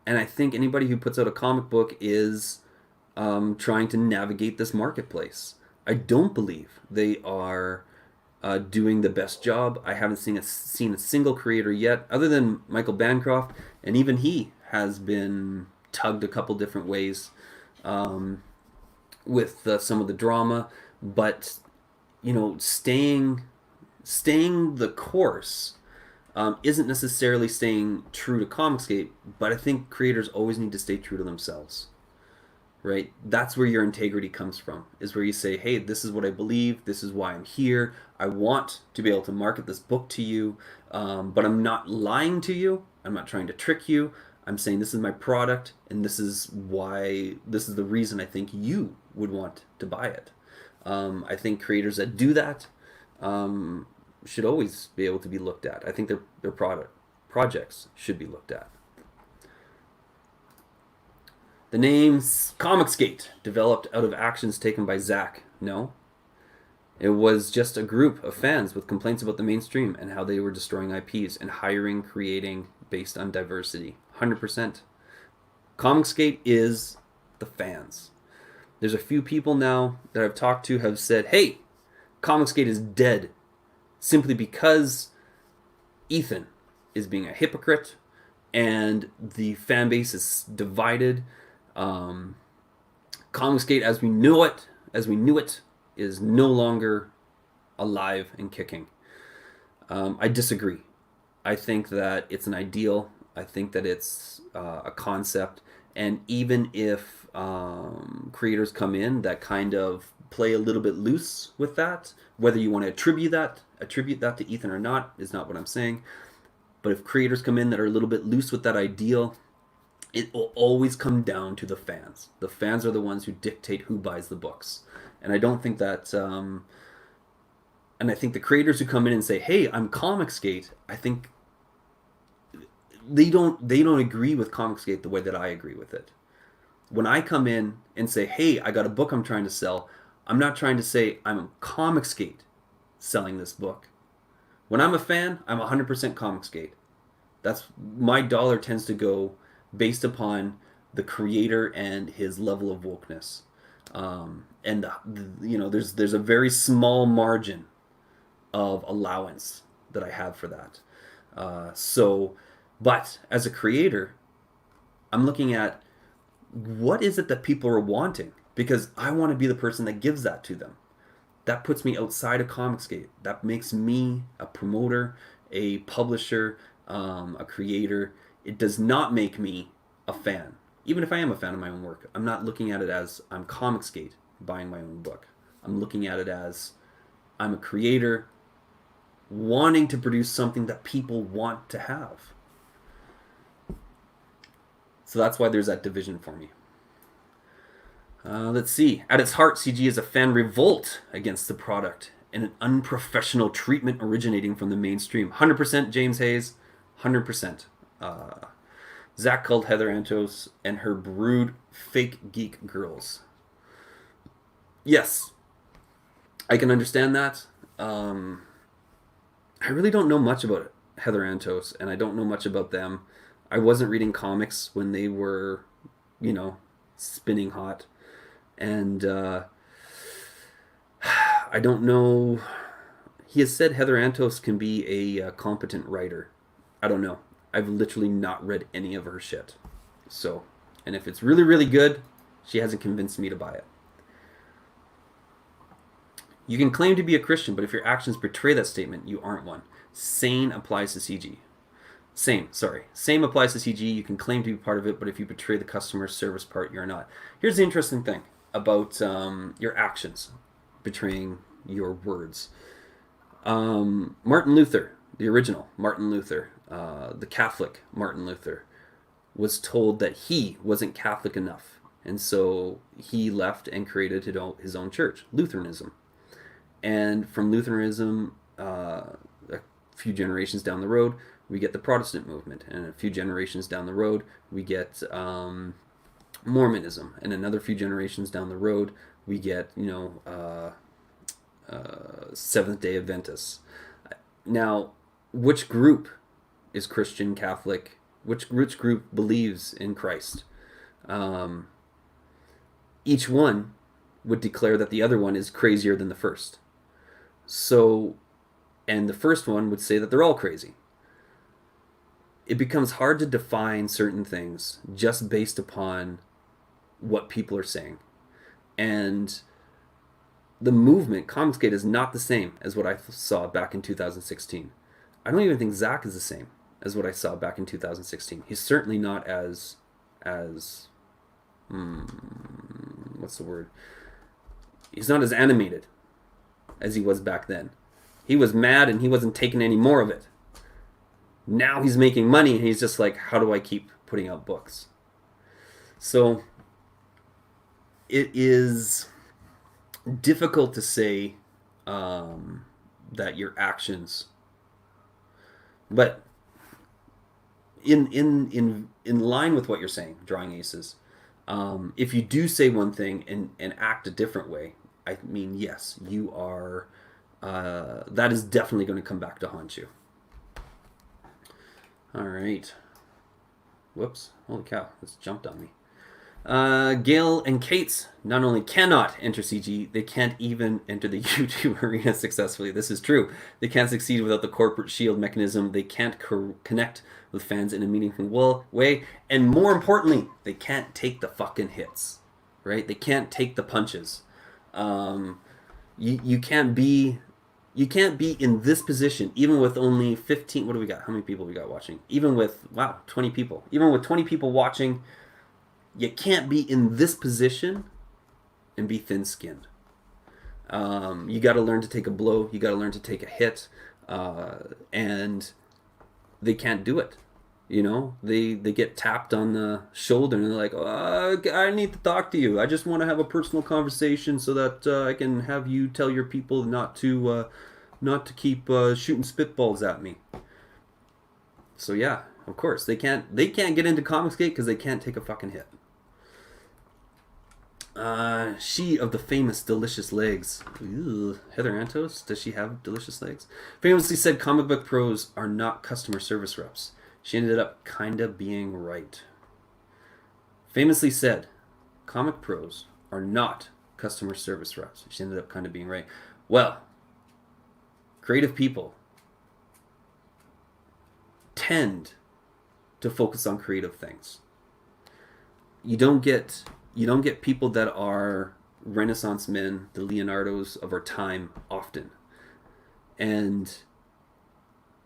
And I think anybody who puts out a comic book is trying to navigate this marketplace. I don't believe they are doing the best job. I haven't seen a single creator yet, other than Michael Bancroft, and even he has been tugged a couple different ways with some of the drama. But staying the course isn't necessarily staying true to Comicsgate, but I think creators always need to stay true to themselves. Right? That's where your integrity comes from, is where you say, hey, this is what I believe, this is why I'm here, I want to be able to market this book to you, but I'm not lying to you, I'm not trying to trick you, I'm saying this is my product, and this is the reason I think you would want to buy it. I think creators that do that should always be able to be looked at. I think their projects should be looked at. The name's Comicsgate, developed out of actions taken by Zach. No. It was just a group of fans with complaints about the mainstream and how they were destroying IPs and hiring, creating based on diversity. 100%. Comicsgate is the fans. There's a few people now that I've talked to have said, hey, Comicsgate is dead simply because Ethan is being a hypocrite and the fan base is divided. Comicsgate, as we knew it, is no longer alive and kicking. I disagree. I think that it's an ideal. I think that it's a concept. And even if creators come in that kind of play a little bit loose with that, whether you want to attribute that to Ethan or not is not what I'm saying. But if creators come in that are a little bit loose with that ideal, it will always come down to the fans. The fans are the ones who dictate who buys the books. And I don't think that... and I think the creators who come in and say, hey, I'm Comicsgate, I think they don't agree with Comicsgate the way that I agree with it. When I come in and say, hey, I got a book I'm trying to sell, I'm not trying to say I'm Comicsgate selling this book. When I'm a fan, I'm 100% Comicsgate. That's my dollar tends to go based upon the creator and his level of wokeness. There's a very small margin of allowance that I have for that. But as a creator, I'm looking at what is it that people are wanting, because I want to be the person that gives that to them. That puts me outside of Comicsgate. That makes me a promoter, a publisher, a creator. It does not make me a fan. Even if I am a fan of my own work, I'm not looking at it as I'm Comicsgate buying my own book. I'm looking at it as I'm a creator wanting to produce something that people want to have. So that's why there's that division for me. Let's see. At its heart, CG is a fan revolt against the product and an unprofessional treatment originating from the mainstream. 100% James Hayes. 100%. Zach called Heather Antos and her brood fake geek girls. Yes, I can understand that. I really don't know much about Heather Antos, and I don't know much about them. I wasn't reading comics when they were, spinning hot. And I don't know. He has said Heather Antos can be a competent writer. I don't know. I've literally not read any of her shit. So, and if it's really, really good, she hasn't convinced me to buy it. You can claim to be a Christian, but if your actions betray that statement, you aren't one. Same applies to CG. Same applies to CG. You can claim to be part of it, but if you betray the customer service part, you're not. Here's the interesting thing about your actions betraying your words. Martin Luther, the original Martin Luther, the Catholic Martin Luther, was told that he wasn't Catholic enough. And so he left and created his own church, Lutheranism. And from Lutheranism, a few generations down the road, we get the Protestant movement. And a few generations down the road, we get Mormonism. And another few generations down the road, we get, Seventh-day Adventists. Now, which group is Christian, Catholic? Which group believes in Christ? Each one would declare that the other one is crazier than the first. So, and the first one would say that they're all crazy. It becomes hard to define certain things just based upon what people are saying. And the movement, Comicsgate, is not the same as what I saw back in 2016. I don't even think Zach is the same as what I saw back in 2016. He's certainly not as what's the word? He's not as animated as he was back then. He was mad and he wasn't taking any more of it. Now he's making money and he's just like, how do I keep putting out books? So it is difficult to say that your actions, but in line with what you're saying, drawing aces, if you do say one thing and act a different way, I mean, yes, you are. That is definitely going to come back to haunt you. All right. Whoops! Holy cow! This jumped on me. Gail and Kate's not only cannot enter CG, they can't even enter the YouTube arena successfully. This is true. They can't succeed without the corporate shield mechanism. They can't connect with fans in a meaningful way. And more importantly, they can't take the fucking hits. Right? They can't take the punches. You can't be in this position, even with only 15... What do we got? How many people we got watching? Even with, 20 people. Even with 20 people watching... You can't be in this position and be thin-skinned. You got to learn to take a blow. You got to learn to take a hit. And they can't do it. You know, they get tapped on the shoulder and they're like, oh, I need to talk to you. I just want to have a personal conversation so that I can have you tell your people not to keep shooting spitballs at me. So yeah, of course they can't get into Comicsgate because they can't take a fucking hit. She of the famous delicious legs. Ew. Heather Antos, does she have delicious legs? Famously said comic book pros are not customer service reps. She ended up kinda being right. Famously said, comic pros are not customer service reps. She ended up kinda being right. Well, creative people tend to focus on creative things. You don't get people that are Renaissance men, the Leonardos of our time, often. And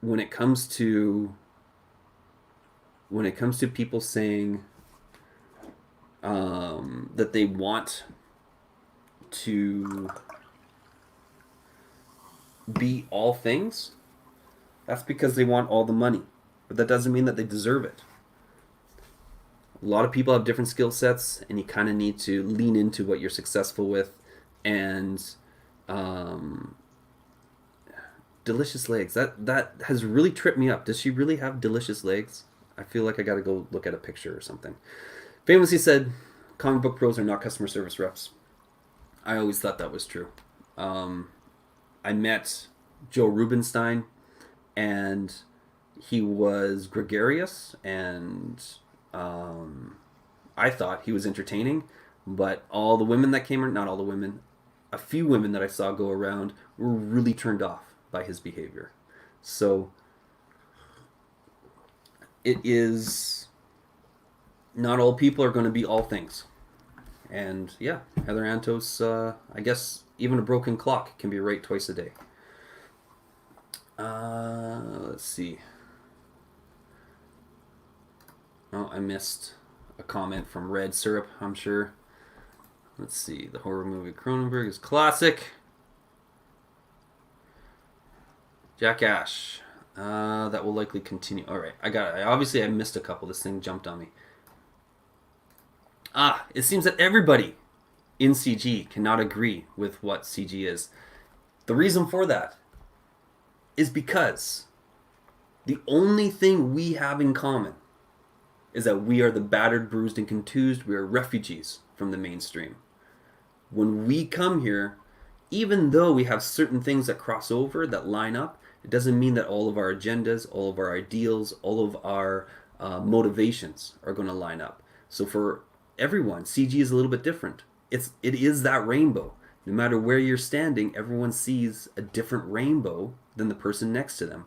when it comes to people saying that they want to be all things, that's because they want all the money. But that doesn't mean that they deserve it. A lot of people have different skill sets, and you kind of need to lean into what you're successful with. And delicious legs. That has really tripped me up. Does she really have delicious legs? I feel like I got to go look at a picture or something. Famously said, comic book pros are not customer service reps. I always thought that was true. I met Joe Rubinstein, and he was gregarious, and I thought he was entertaining, but all the women that came, not all the women, a few women that I saw go around were really turned off by his behavior. So it is, not all people are going to be all things. And yeah, Heather Antos, I guess even a broken clock can be right twice a day. Let's see. Oh, I missed a comment from Red Syrup, I'm sure. Let's see. The horror movie Cronenberg is classic. Jack Ash. That will likely continue. Alright, I got it. Obviously, I missed a couple. This thing jumped on me. It seems that everybody in CG cannot agree with what CG is. The reason for that is because the only thing we have in common is that we are the battered, bruised, and contused. We are refugees from the mainstream. When we come here, even though we have certain things that cross over, that line up, it doesn't mean that all of our agendas, all of our ideals, all of our motivations are going to line up. So for everyone, CG is a little bit different. It is that rainbow. No matter where you're standing, everyone sees a different rainbow than the person next to them.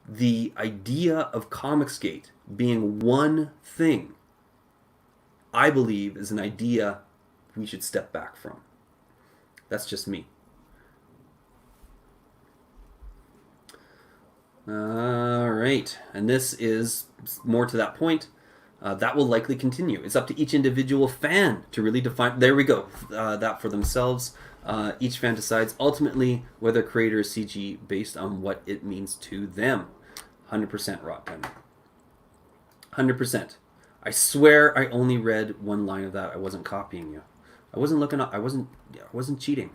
The idea of Comicsgate being one thing, I believe, is an idea we should step back from. That's just me. Alright, and this is more to that point. That will likely continue. It's up to each individual fan to really define, there we go, that for themselves. Each fan decides ultimately whether creator is CG based on what it means to them. 100% Rotten. 100%. I swear I only read one line of that. I wasn't copying you. I wasn't looking up. I wasn't cheating.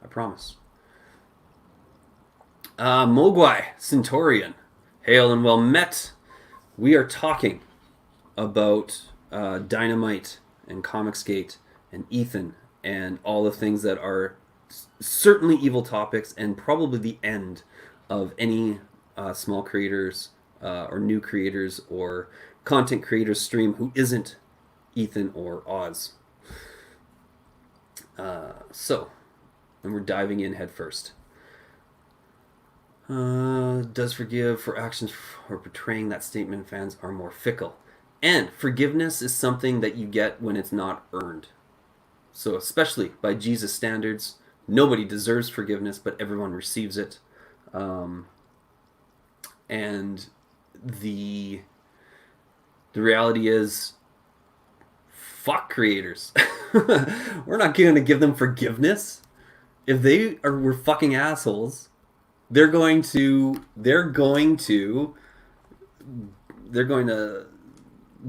I promise. Mogwai Centaurian. Hail and well met. We are talking about Dynamite and Comicsgate and Ethan and all the things that are certainly evil topics and probably the end of any small creators or new creators or content creators stream who isn't Ethan or Oz. And we're diving in head first. Does forgive for actions for portraying that statement fans are more fickle. And forgiveness is something that you get when it's not earned. So especially by Jesus standards, nobody deserves forgiveness, but everyone receives it. And the reality is, fuck creators. We're not going to give them forgiveness. If they were fucking assholes, they're going to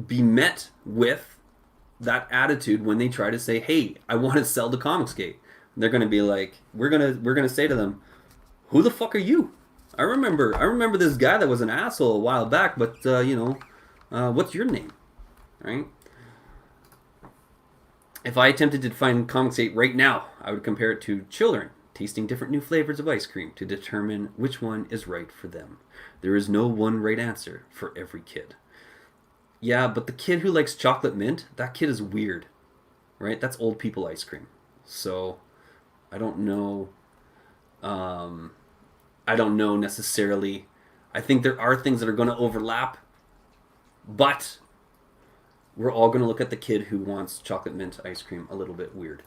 be met with that attitude when they try to say, "Hey, I want to sell to Comicsgate." They're going to be like, we're going to say to them, "Who the fuck are you? I remember this guy that was an asshole a while back, but what's your name?" Right? If I attempted to define Comicsgate right now, I would compare it to children tasting different new flavors of ice cream to determine which one is right for them. There is no one right answer for every kid. Yeah, but the kid who likes chocolate mint, that kid is weird, right? That's old people ice cream. So, I don't know. I don't know necessarily. I think there are things that are going to overlap, but we're all going to look at the kid who wants chocolate mint ice cream a little bit weird.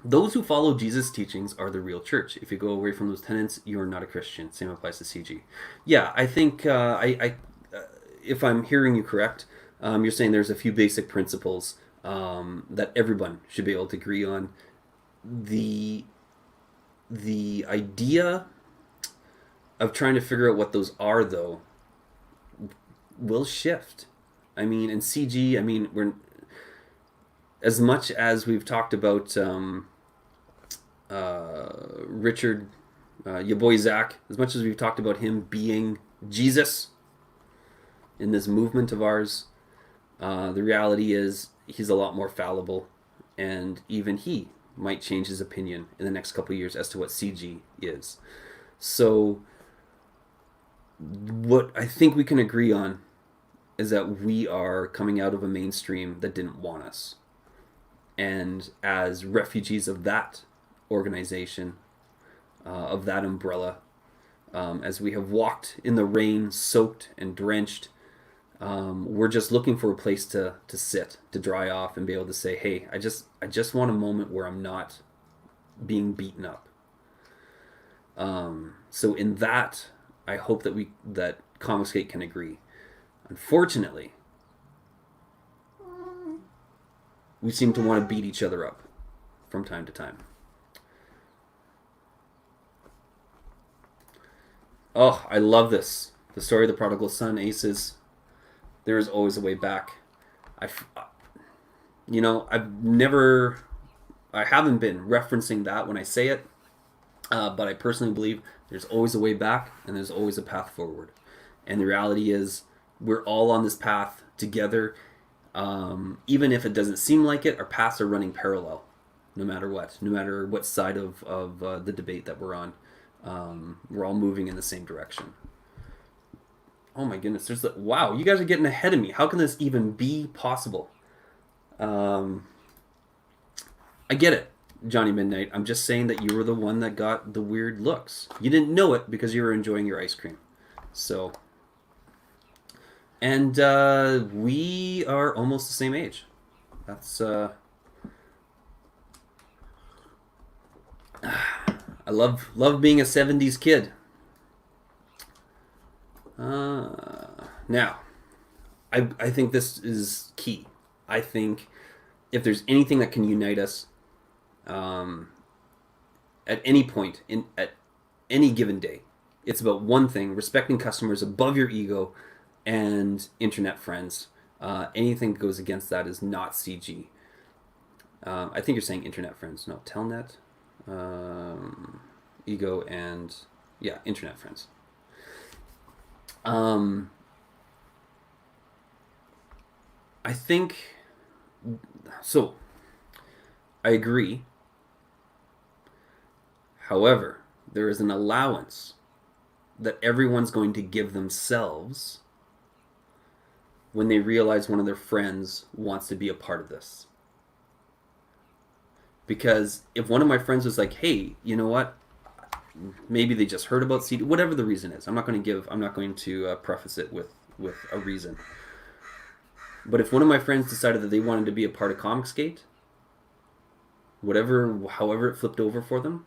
Those who follow Jesus' teachings are the real church. If you go away from those tenets, you are not a Christian. Same applies to CG. Yeah, I think if I'm hearing you correct, you're saying there's a few basic principles that everyone should be able to agree on. The idea of trying to figure out what those are, though, will shift. I mean, in CG, we're as much as we've talked about Richard, your boy Zach, as much as we've talked about him being Jesus in this movement of ours, the reality is he's a lot more fallible, and even he might change his opinion in the next couple of years as to what CG is. So, what I think we can agree on is that we are coming out of a mainstream that didn't want us. And as refugees of that organization, of that umbrella, as we have walked in the rain, soaked and drenched, we're just looking for a place to sit, to dry off, and be able to say, "Hey, I just want a moment where I'm not being beaten up." So in that, I hope that Comicsgate can agree. Unfortunately, we seem to want to beat each other up from time to time. Oh, I love this. The story of the prodigal son, Aces. There is always a way back. I haven't been referencing that when I say it, but I personally believe there's always a way back and there's always a path forward. And the reality is, we're all on this path together. Even if it doesn't seem like it, our paths are running parallel, no matter what side of the debate that we're on. We're all moving in the same direction. Oh my goodness, wow, you guys are getting ahead of me. How can this even be possible? I get it, Johnny Midnight. I'm just saying that you were the one that got the weird looks. You didn't know it because you were enjoying your ice cream. So... And we are almost the same age. That's I love being a 70s kid. Now, I think this is key. I think if there's anything that can unite us at any point at any given day, it's about one thing: respecting customers above your ego and internet friends. Anything that goes against that is not CG. I think you're saying internet friends. No, Telnet, ego, and yeah, internet friends. I think so. I agree. However, there is an allowance that everyone's going to give themselves when they realize one of their friends wants to be a part of this. Because if one of my friends was like, hey, you know what? Maybe they just heard about CD, whatever the reason is. I'm not going to preface it with a reason. But if one of my friends decided that they wanted to be a part of Comicsgate, however it flipped over for them,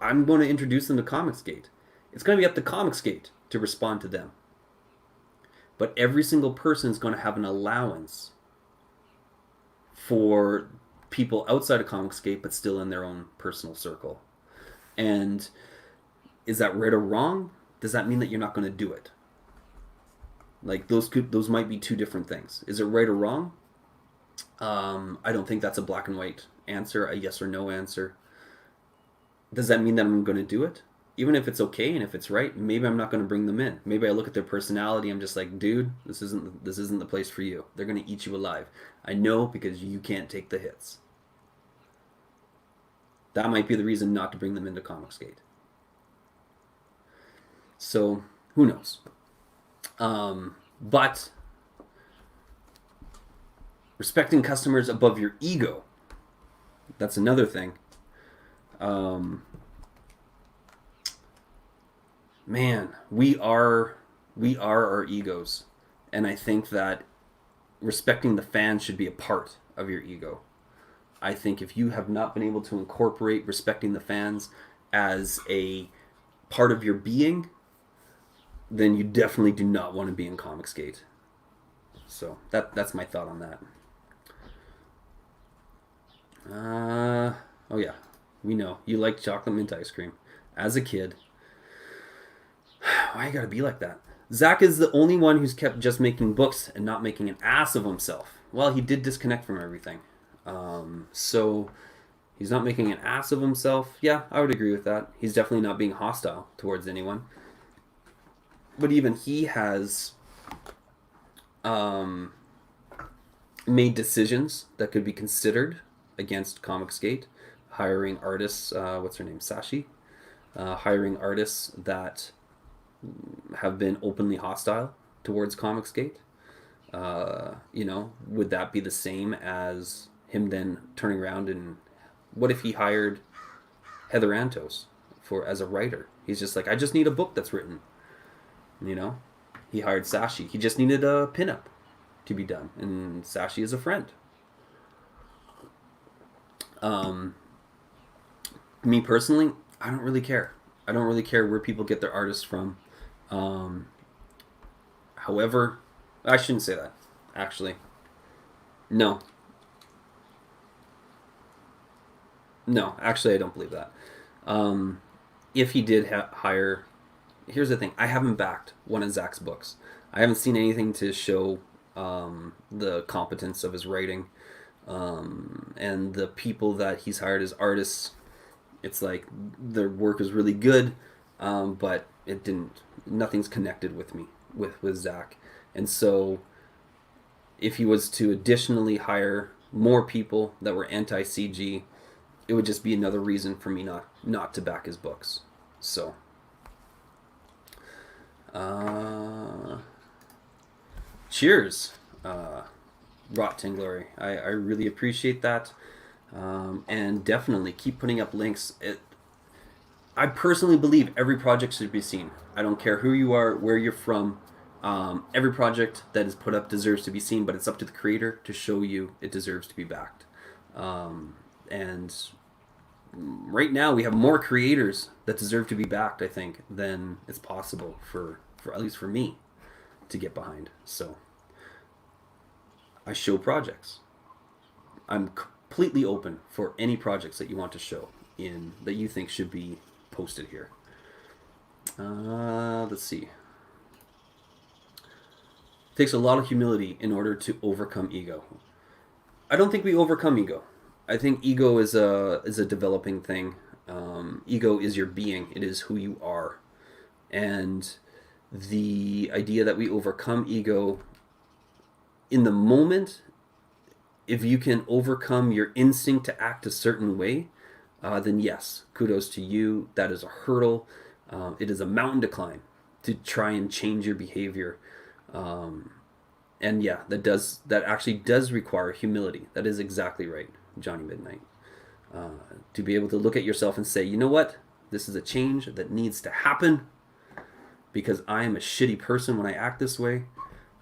I'm going to introduce them to Comicsgate. It's going to be up to Comicsgate to respond to them. But every single person is going to have an allowance for people outside of Comicsgate, but still in their own personal circle. And is that right or wrong? Does that mean that you're not going to do it? Like those might be two different things. Is it right or wrong? I don't think that's a black and white answer, a yes or no answer. Does that mean that I'm going to do it? Even if it's okay and if it's right, maybe I'm not going to bring them in. Maybe I look at their personality, I'm just like, dude, this isn't the place for you. They're going to eat you alive. I know, because you can't take the hits. That might be the reason not to bring them into Comicsgate. So, who knows? But respecting customers above your ego, that's another thing. Man, we are our egos, and I think that respecting the fans should be a part of your ego. I think if you have not been able to incorporate respecting the fans as a part of your being, then you definitely do not want to be in Comicsgate. So that's my thought on that. Oh yeah, we know you like chocolate mint ice cream. As a kid, why you gotta be like that? Zach is the only one who's kept just making books and not making an ass of himself. Well, he did disconnect from everything. So he's not making an ass of himself. Yeah, I would agree with that. He's definitely not being hostile towards anyone. But even he has made decisions that could be considered against Comicsgate. Hiring artists, what's her name, Sashi? Hiring artists that have been openly hostile towards Comicsgate. Would that be the same as him then turning around and what if he hired Heather Antos as a writer? He's just like, I just need a book that's written. He hired Sashi. He just needed a pinup to be done, and Sashi is a friend. Me personally, I don't really care. I don't really care where people get their artists from. However, I shouldn't say that, actually. No, actually, I don't believe that. If he did hire... Here's the thing. I haven't backed one of Zach's books. I haven't seen anything to show the competence of his writing. And the people that he's hired as artists, it's like their work is really good, but nothing's connected with me, with Zach. And so if he was to additionally hire more people that were anti-CG, it would just be another reason for me not to back his books. So, cheers, Rot Tinglory. I really appreciate that. And definitely keep putting up links. I personally believe every project should be seen. I don't care who you are, where you're from. Every project that is put up deserves to be seen, but it's up to the creator to show you it deserves to be backed. And right now we have more creators that deserve to be backed, I think, than it's possible for at least for me to get behind. So I show projects. I'm completely open for any projects that you want to show that you think should be posted here. Let's see. It takes a lot of humility in order to overcome ego. I don't think we overcome ego. I think ego is a developing thing. Ego is your being. It is who you are. And the idea that we overcome ego in the moment if you can overcome your instinct to act a certain way, then yes, kudos to you. That is a hurdle. It is a mountain to climb to try and change your behavior. And yeah, that actually does require humility. That is exactly right, Johnny Midnight. To be able to look at yourself and say, you know what? This is a change that needs to happen because I am a shitty person when I act this way.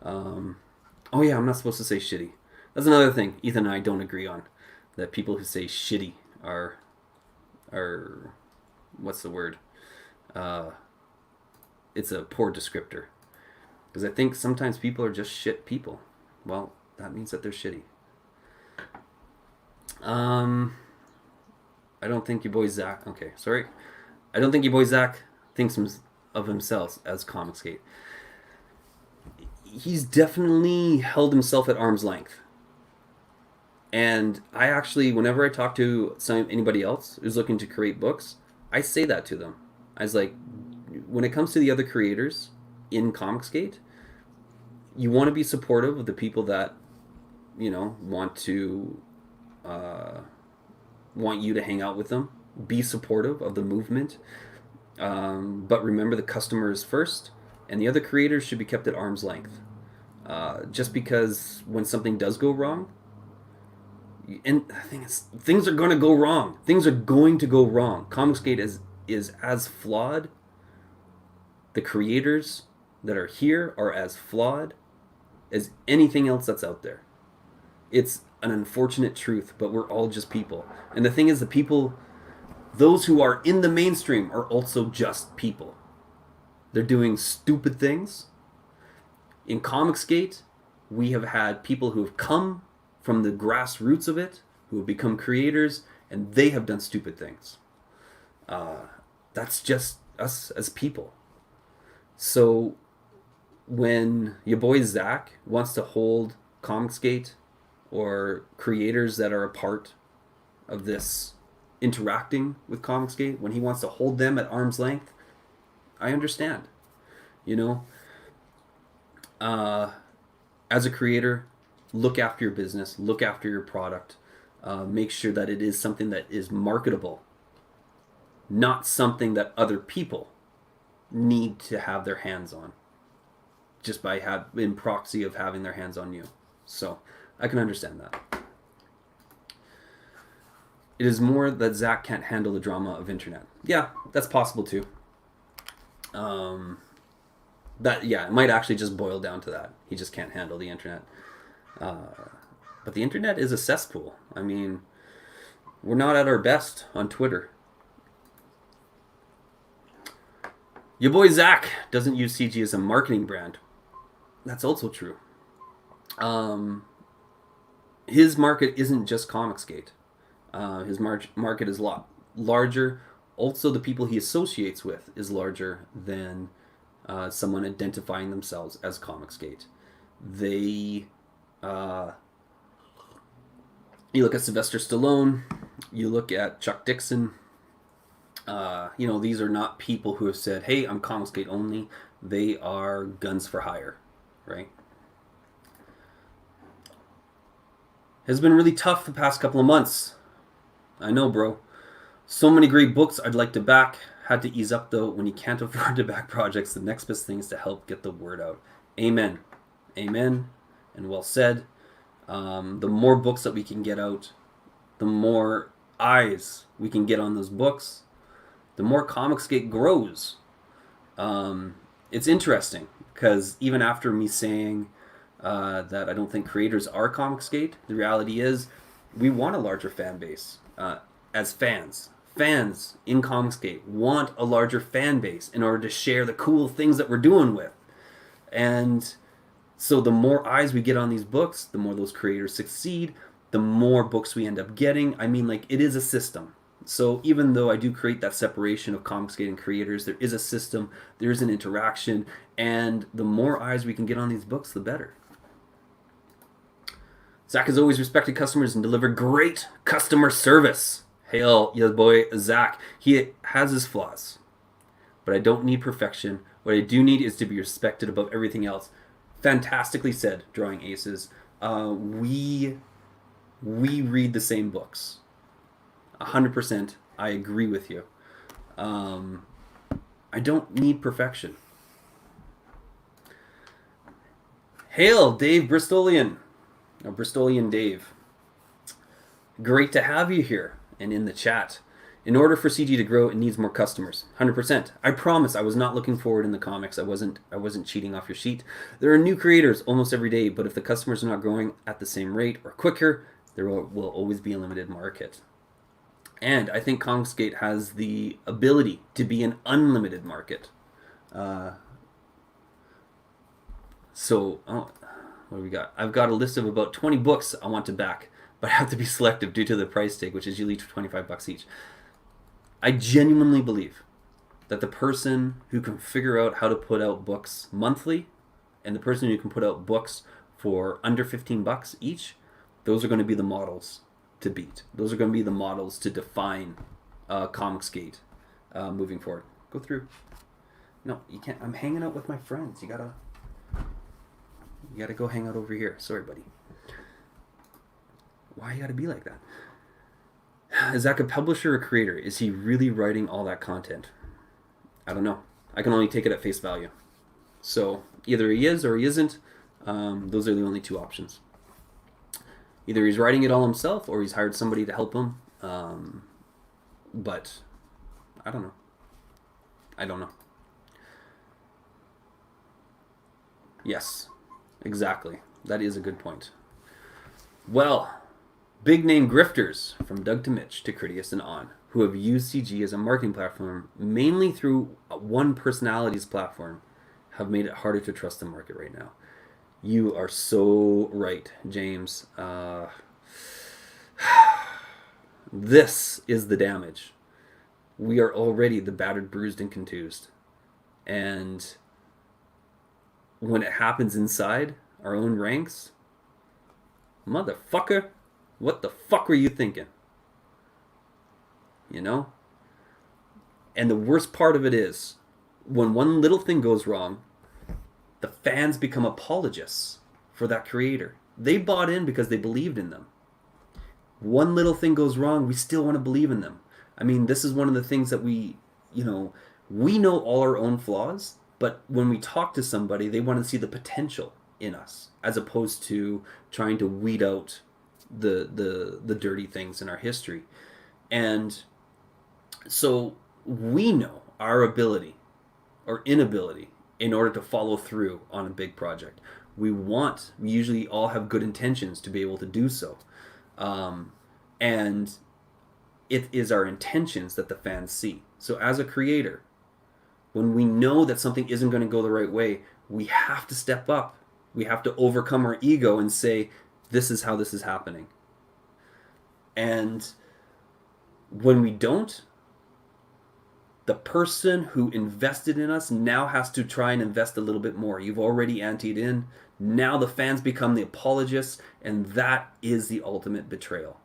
Oh yeah, I'm not supposed to say shitty. That's another thing Ethan and I don't agree on. That people who say shitty are what's the word? It's a poor descriptor. Because I think sometimes people are just shit people. Well, that means that they're shitty. I don't think your boy Zach... Okay, sorry. I don't think your boy Zach thinks of himself as Comicsgate. He's definitely held himself at arm's length. And I actually, whenever I talk to anybody else who's looking to create books, I say that to them. I was like, when it comes to the other creators in Comicsgate, you want to be supportive of the people that, want you to hang out with them. Be supportive of the movement. But remember the customer is first, and the other creators should be kept at arm's length. Just because when something does go wrong, and the thing is, things are going to go wrong. Things are going to go wrong. Comicsgate is as flawed. The creators that are here are as flawed as anything else that's out there. It's an unfortunate truth, but we're all just people. And the thing is, those who are in the mainstream are also just people. They're doing stupid things. In Comicsgate, we have had people who have come from the grassroots of it, who have become creators, and they have done stupid things. That's just us as people. So when your boy Zach wants to hold Comicsgate or creators that are a part of this interacting with Comicsgate, when he wants to hold them at arm's length, I understand. As a creator, look after your business, look after your product, make sure that it is something that is marketable, not something that other people need to have their hands on, just in proxy of having their hands on you. So I can understand that. It is more that Zach can't handle the drama of internet. Yeah, that's possible too. It might actually just boil down to that. He just can't handle the internet. But the internet is a cesspool. I mean, we're not at our best on Twitter. Your boy Zach doesn't use CG as a marketing brand. That's also true. His market isn't just Comicsgate. His market is a lot larger. Also, the people he associates with is larger than someone identifying themselves as Comicsgate. You look at Sylvester Stallone, you look at Chuck Dixon. These are not people who have said, hey, I'm Comicsgate only. They are guns for hire, right? Has been really tough the past couple of months. I know, bro. So many great books I'd like to back. Had to ease up, though. When you can't afford to back projects, the next best thing is to help get the word out. Amen. Amen. And well said. The more books that we can get out, the more eyes we can get on those books, the more Comicsgate grows. It's interesting, because even after me saying that I don't think creators are Comicsgate, the reality is we want a larger fan base as fans. Fans in Comicsgate want a larger fan base in order to share the cool things that we're doing with. And so the more eyes we get on these books, the more those creators succeed, the more books we end up getting. I mean, it is a system. So even though I do create that separation of Comicsgate and creators, there is a system, there is an interaction, and the more eyes we can get on these books, the better. Zach has always respected customers and delivered great customer service. Hail, your boy Zach. He has his flaws, but I don't need perfection. What I do need is to be respected above everything else. Fantastically said, Drawing Aces. We we read the same books. 100%, I agree with you. I don't need perfection. Hail, Dave Bristolian. Or Bristolian Dave. Great to have you here and in the chat. In order for CG to grow, it needs more customers. 100%. I promise I was not looking forward in the comics. I wasn't cheating off your sheet. There are new creators almost every day, but if the customers are not growing at the same rate or quicker, there will always be a limited market. And I think Comicsgate has the ability to be an unlimited market. What do we got? I've got a list of about 20 books I want to back, but I have to be selective due to the price tag, which is usually $25 each. I genuinely believe that the person who can figure out how to put out books monthly and the person who can put out books for under $15 each, those are going to be the models to beat. Those are going to be the models to define Comicsgate moving forward. Go through. No, you can't. I'm hanging out with my friends. You gotta go hang out over here. Sorry, buddy. Why you gotta be like that? Is Zach a publisher or creator? Is he really writing all that content? I don't know. I can only take it at face value. So either he is or he isn't. Those are the only two options. Either he's writing it all himself or he's hired somebody to help him. But I don't know. I don't know. Yes, exactly. That is a good point. Well, big name grifters from Doug to Mitch to Critias and on, who have used CG as a marketing platform mainly through one personality's platform, have made it harder to trust the market right now. You are so right, James. This is the damage. We are already the battered, bruised, and contused. And when it happens inside our own ranks, motherfucker, what the fuck were you thinking? You know? And the worst part of it is, when one little thing goes wrong, the fans become apologists for that creator. They bought in because they believed in them. One little thing goes wrong, we still want to believe in them. I mean, this is one of the things that we know all our own flaws, but when we talk to somebody, they want to see the potential in us, as opposed to trying to weed out the dirty things in our history. And so we know our ability or inability in order to follow through on a big project. We usually all have good intentions to be able to do so. And it is our intentions that the fans see. So as a creator, when we know that something isn't going to go the right way, we have to step up. We have to overcome our ego and say, this is how this is happening. And when we don't, the person who invested in us now has to try and invest a little bit more. You've already anteed in. Now the fans become the apologists, and that is the ultimate betrayal.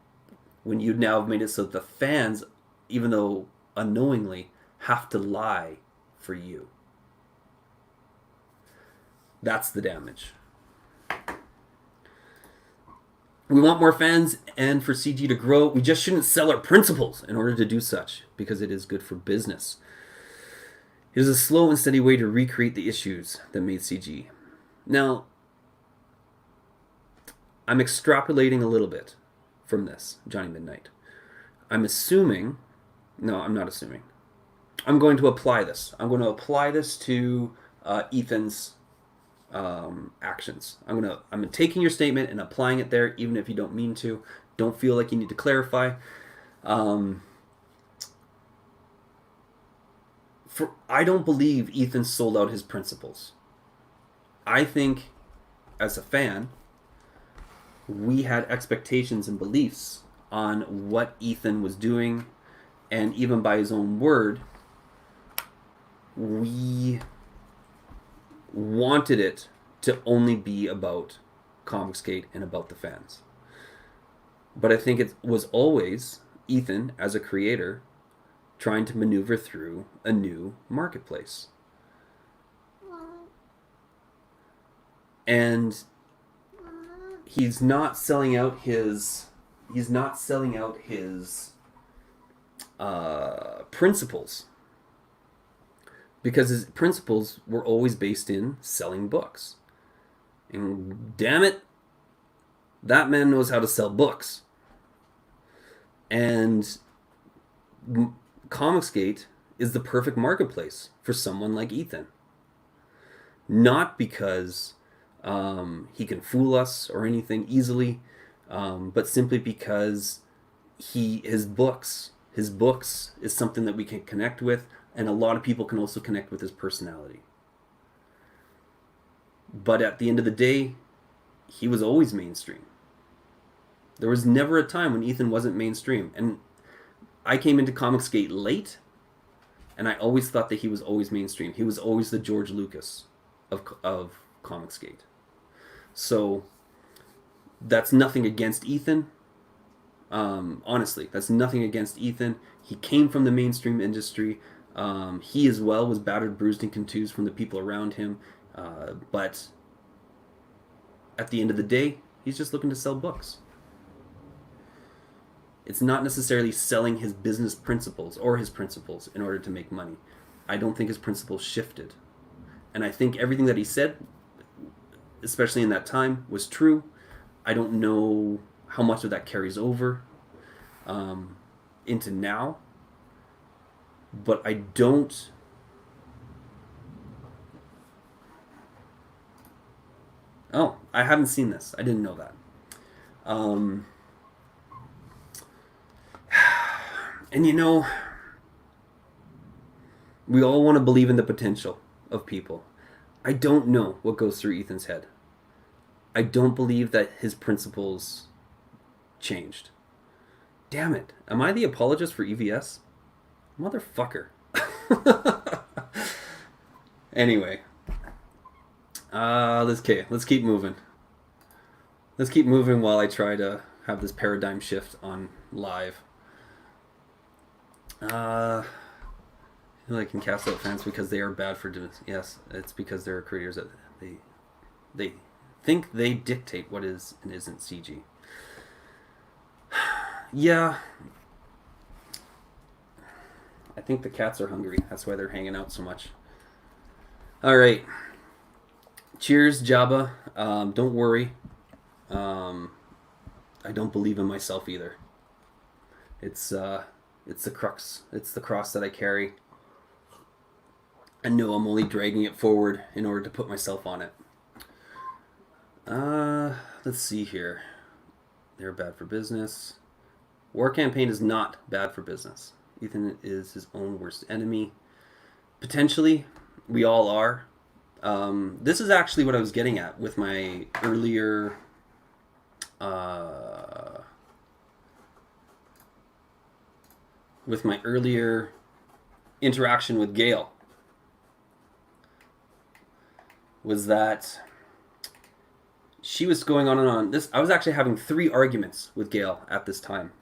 When you now have made it so that the fans, even though unknowingly, have to lie for you. That's the damage. We want more fans and for CG to grow. We just shouldn't sell our principles in order to do such, because it is good for business. It is a slow and steady way to recreate the issues that made CG. Now, I'm extrapolating a little bit from this, Johnny Midnight. I'm assuming, no, I'm not assuming. I'm going to apply this. I'm going to apply this to Ethan's actions. I'm taking your statement and applying it there, even if you don't mean to. Don't feel like you need to clarify. I don't believe Ethan sold out his principles. I think, as a fan, we had expectations and beliefs on what Ethan was doing, and even by his own word, we wanted it to only be about Comicsgate and about the fans. But I think it was always Ethan, as a creator, trying to maneuver through a new marketplace. And he's not selling out his he's not selling out his principles, because his principles were always based in selling books. And damn it, that man knows how to sell books. And Comicsgate is the perfect marketplace for someone like Ethan. Not because he can fool us or anything easily, but simply because his books is something that we can connect with, and a lot of people can also connect with his personality. But at the end of the day, he was always mainstream. There was never a time when Ethan wasn't mainstream. And I came into Comicsgate late, and I always thought that he was always mainstream. He was always the George Lucas of Comicsgate. So that's nothing against Ethan. Honestly, that's nothing against Ethan. He came from the mainstream industry. He as well was battered, bruised, and contused from the people around him. But at the end of the day, he's just looking to sell books. It's not necessarily selling his business principles or his principles in order to make money. I don't think his principles shifted. And I think everything that he said, especially in that time, was true. I don't know how much of that carries over into now. But I don't... Oh, I haven't seen this. I didn't know that. And you know, we all want to believe in the potential of people. I don't know what goes through Ethan's head. I don't believe that his principles changed. Damn it. Am I the apologist for EVS? Motherfucker. Anyway. Let's keep moving. Let's keep moving while I try to have this paradigm shift on live. I can cast out fans because they are bad for doing. Yes, it's because they're creators that they think they dictate what is and isn't CG. Yeah. I think the cats are hungry. That's why they're hanging out so much. All right. Cheers, Jabba. Don't worry. I don't believe in myself either. It's the crux. It's the cross that I carry. I know I'm only dragging it forward in order to put myself on it. Let's see here. They're bad for business. War Campaign is not bad for business. Ethan is his own worst enemy. Potentially, we all are. This is actually what I was getting at with my earlier interaction with Gail. Was that she was going on and on. I was actually having 3 arguments with Gail at this time.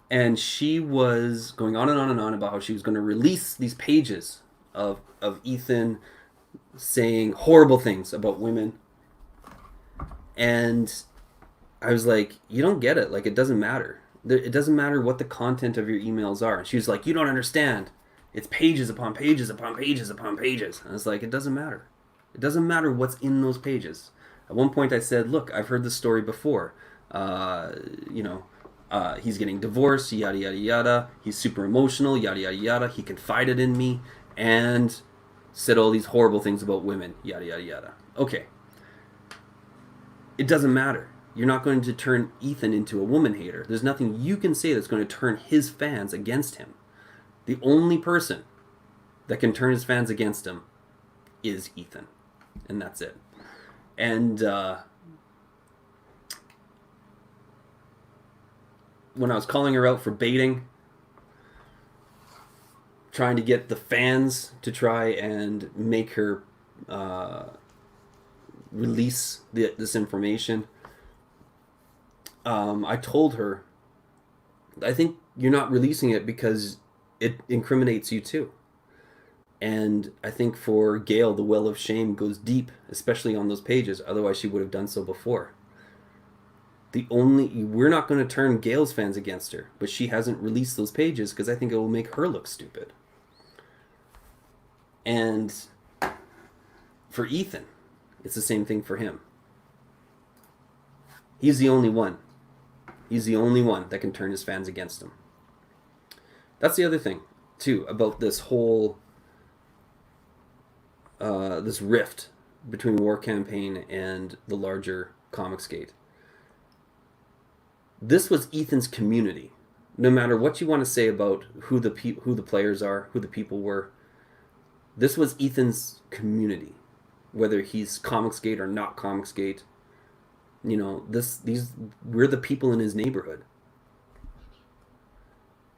And she was going on and on and on about how she was going to release these pages of Ethan saying horrible things about women. And I was like, you don't get it. Like, it doesn't matter. It doesn't matter what the content of your emails are. And she was like, you don't understand. It's pages upon pages upon pages upon pages. And I was like, it doesn't matter. It doesn't matter what's in those pages. At one point I said, look, I've heard this story before. He's getting divorced, yada, yada, yada. He's super emotional, yada, yada, yada. He confided in me and said all these horrible things about women, yada, yada, yada. Okay. It doesn't matter. You're not going to turn Ethan into a woman hater. There's nothing you can say that's going to turn his fans against him. The only person that can turn his fans against him is Ethan. And that's it. And when I was calling her out for baiting, trying to get the fans to try and make her release this information, I told her, I think you're not releasing it because it incriminates you too. And I think for Gail, the well of shame goes deep, especially on those pages. Otherwise, she would have done so before. We're not going to turn Gale's fans against her, but she hasn't released those pages because I think it will make her look stupid. And for Ethan, it's the same thing for him. He's the only one. He's the only one that can turn his fans against him. That's the other thing, too, about this whole this rift between War Campaign and the larger Comicsgate. This was Ethan's community. No matter what you want to say about who the players are, who the people were, this was Ethan's community. Whether he's Comicsgate or not Comicsgate, you know, we're the people in his neighborhood.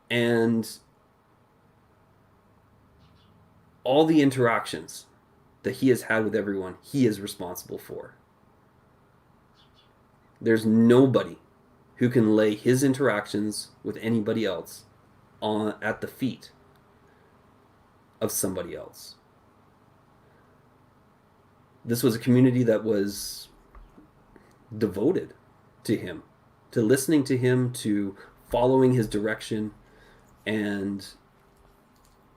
And all the interactions that he has had with everyone, he is responsible for. There's nobody who can lay his interactions with anybody else at the feet of somebody else. This was a community that was devoted to him, to listening to him, to following his direction, and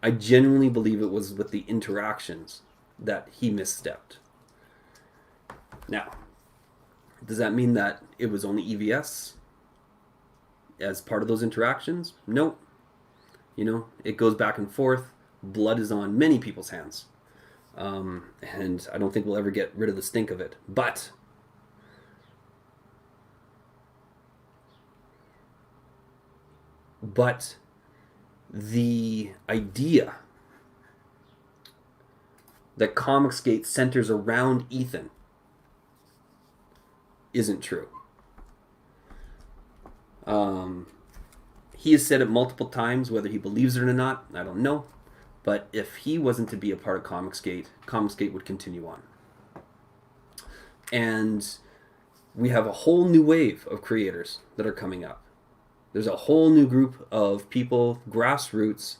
I genuinely believe it was with the interactions that he misstepped. Now, does that mean that it was only EVS as part of those interactions? Nope. You know, it goes back and forth. Blood is on many people's hands. And I don't think we'll ever get rid of the stink of it. But the idea that Comicsgate centers around Ethan isn't true. He has said it multiple times, whether he believes it or not, I don't know. But if he wasn't to be a part of Comicsgate, Comicsgate would continue on. And we have a whole new wave of creators that are coming up. There's a whole new group of people, grassroots,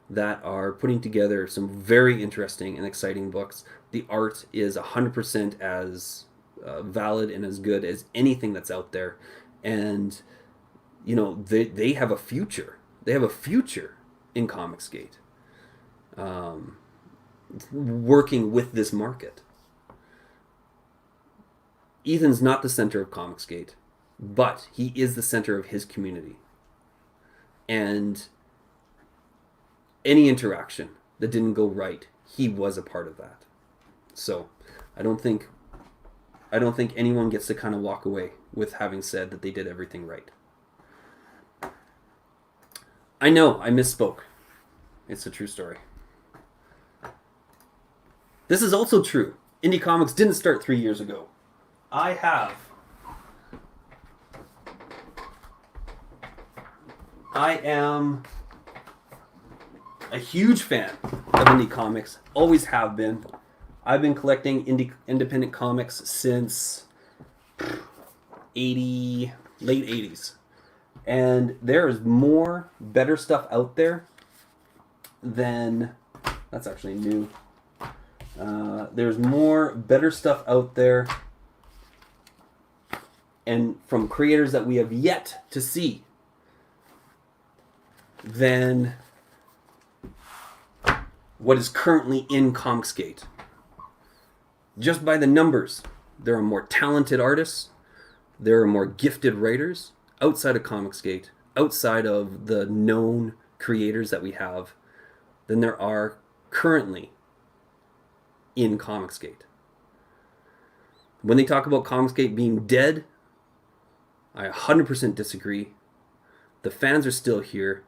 that are putting together some very interesting and exciting books. The art is 100% as valid and as good as anything that's out there. And, you know, they have a future. They have a future in Comicsgate. Working with this market. Ethan's not the center of Comicsgate, but he is the center of his community. And any interaction that didn't go right, he was a part of that. So I don't think anyone gets to kind of walk away with having said that they did everything right. I know, I misspoke. It's a true story. This is also true. Indie Comics didn't start 3 years ago. I am a huge fan of indie comics. Always have been. I've been collecting independent comics since late 80s. And there is more better stuff out there than... That's actually new. There's more better stuff out there and from creators that we have yet to see than what is currently in Comicsgate. Just by the numbers, there are more talented artists, there are more gifted writers outside of Comicsgate, outside of the known creators that we have, than there are currently in Comicsgate. When they talk about Comicsgate being dead, I 100% disagree. The fans are still here.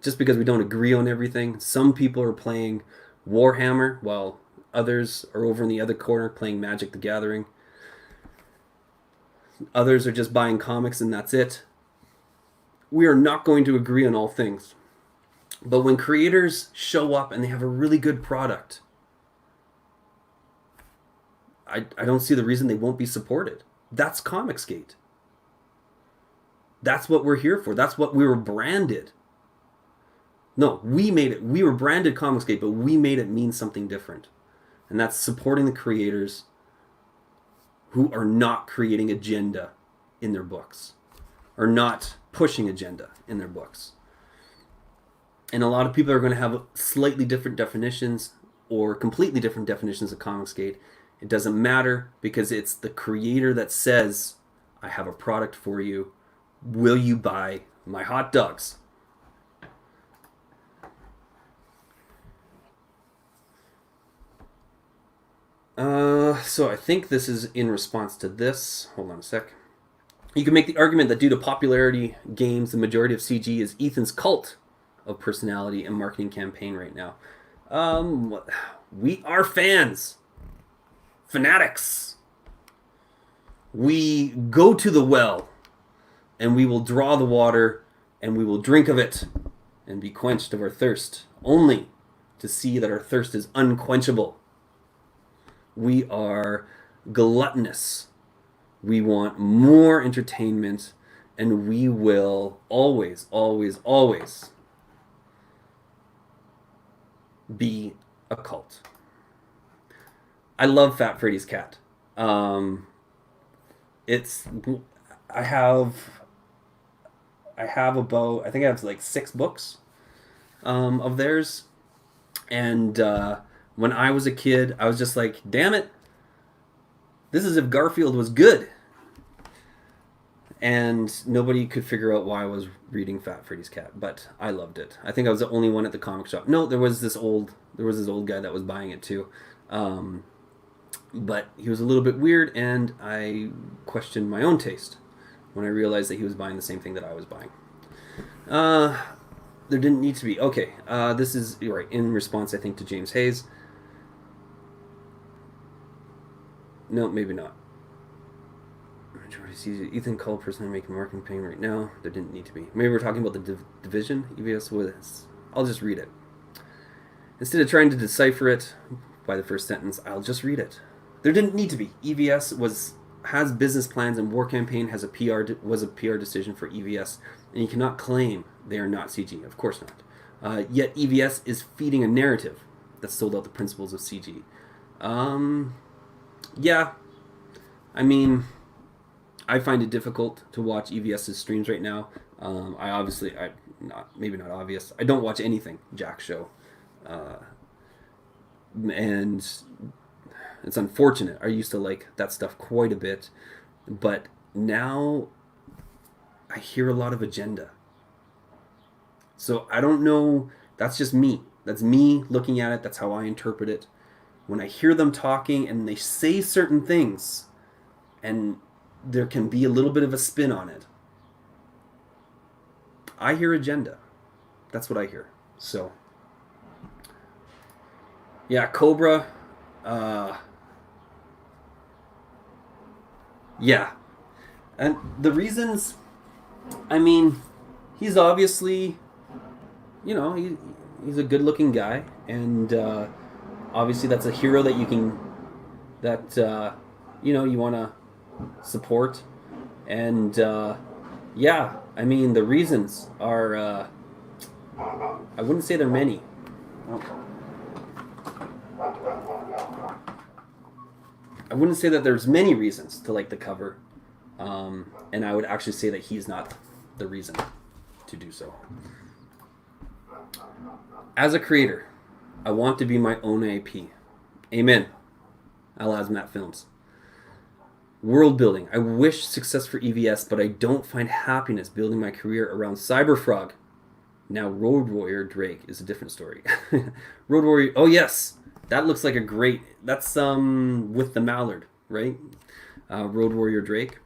Just because we don't agree on everything. Some people are playing Warhammer while others are over in the other corner playing Magic the Gathering. Others are just buying comics and that's it. We are not going to agree on all things. But when creators show up and they have a really good product, I don't see the reason they won't be supported. That's Comicsgate. That's what we're here for. That's what we were branded. No, we made it. We were branded Comicsgate, but we made it mean something different. And that's supporting the creators who are not creating agenda in their books, or not pushing agenda in their books. And a lot of people are going to have slightly different definitions or completely different definitions of Comicsgate. It doesn't matter, because it's the creator that says, I have a product for you. Will you buy my hot dogs? So I think this is in response to this. Hold on a sec. You can make the argument that due to popularity games, the majority of CG is Ethan's cult of personality and marketing campaign right now. We are fans. Fanatics. We go to the well, and we will draw the water, and we will drink of it, and be quenched of our thirst, only to see that our thirst is unquenchable. We are gluttonous. We want more entertainment, and we will always, always, always be a cult. I love Fat Freddy's Cat. I have about, I think I have like 6 books of theirs, and when I was a kid, I was just like, damn it, this is if Garfield was good. And nobody could figure out why I was reading Fat Freddy's Cat, but I loved it. I think I was the only one at the comic shop. No, there was this old guy that was buying it too. But he was a little bit weird, and I questioned my own taste when I realized that he was buying the same thing that I was buying. There didn't need to be. Okay, this is right in response, I think, to James Hayes. No, maybe not. Majority sees Ethan Cull personally making marketing campaign right now. There didn't need to be. Maybe we're talking about the division. EVS was. I'll just read it. Instead of trying to decipher it by the first sentence, I'll just read it. There didn't need to be. EVS has business plans, and War Campaign was a PR decision for EVS, and you cannot claim they are not CG. Of course not. Yet EVS is feeding a narrative that sold out the principles of CG. Yeah, I mean, I find it difficult to watch EVS's streams right now. Maybe not obvious. I don't watch anything Jack show, and it's unfortunate. I used to like that stuff quite a bit, but now I hear a lot of agenda. So I don't know. That's just me. That's me looking at it. That's how I interpret it. When I hear them talking and they say certain things, and there can be a little bit of a spin on it, I hear agenda. That's what I hear. So, yeah, Cobra. Yeah. And the reasons, I mean, he's obviously, he's a good-looking guy, and obviously that's a hero that you want to support. And yeah, I mean, the reasons are, I wouldn't say they're many. I wouldn't say that there's many reasons to like the cover, and I would actually say that he's not the reason to do so. As a creator, I want to be my own IP. Amen. Matt Films. World building. I wish success for EVS, but I don't find happiness building my career around Cyberfrog. Now, Road Warrior Drake is a different story. Road Warrior. Oh yes, that looks like a great. That's with the Mallard, right? Road Warrior Drake.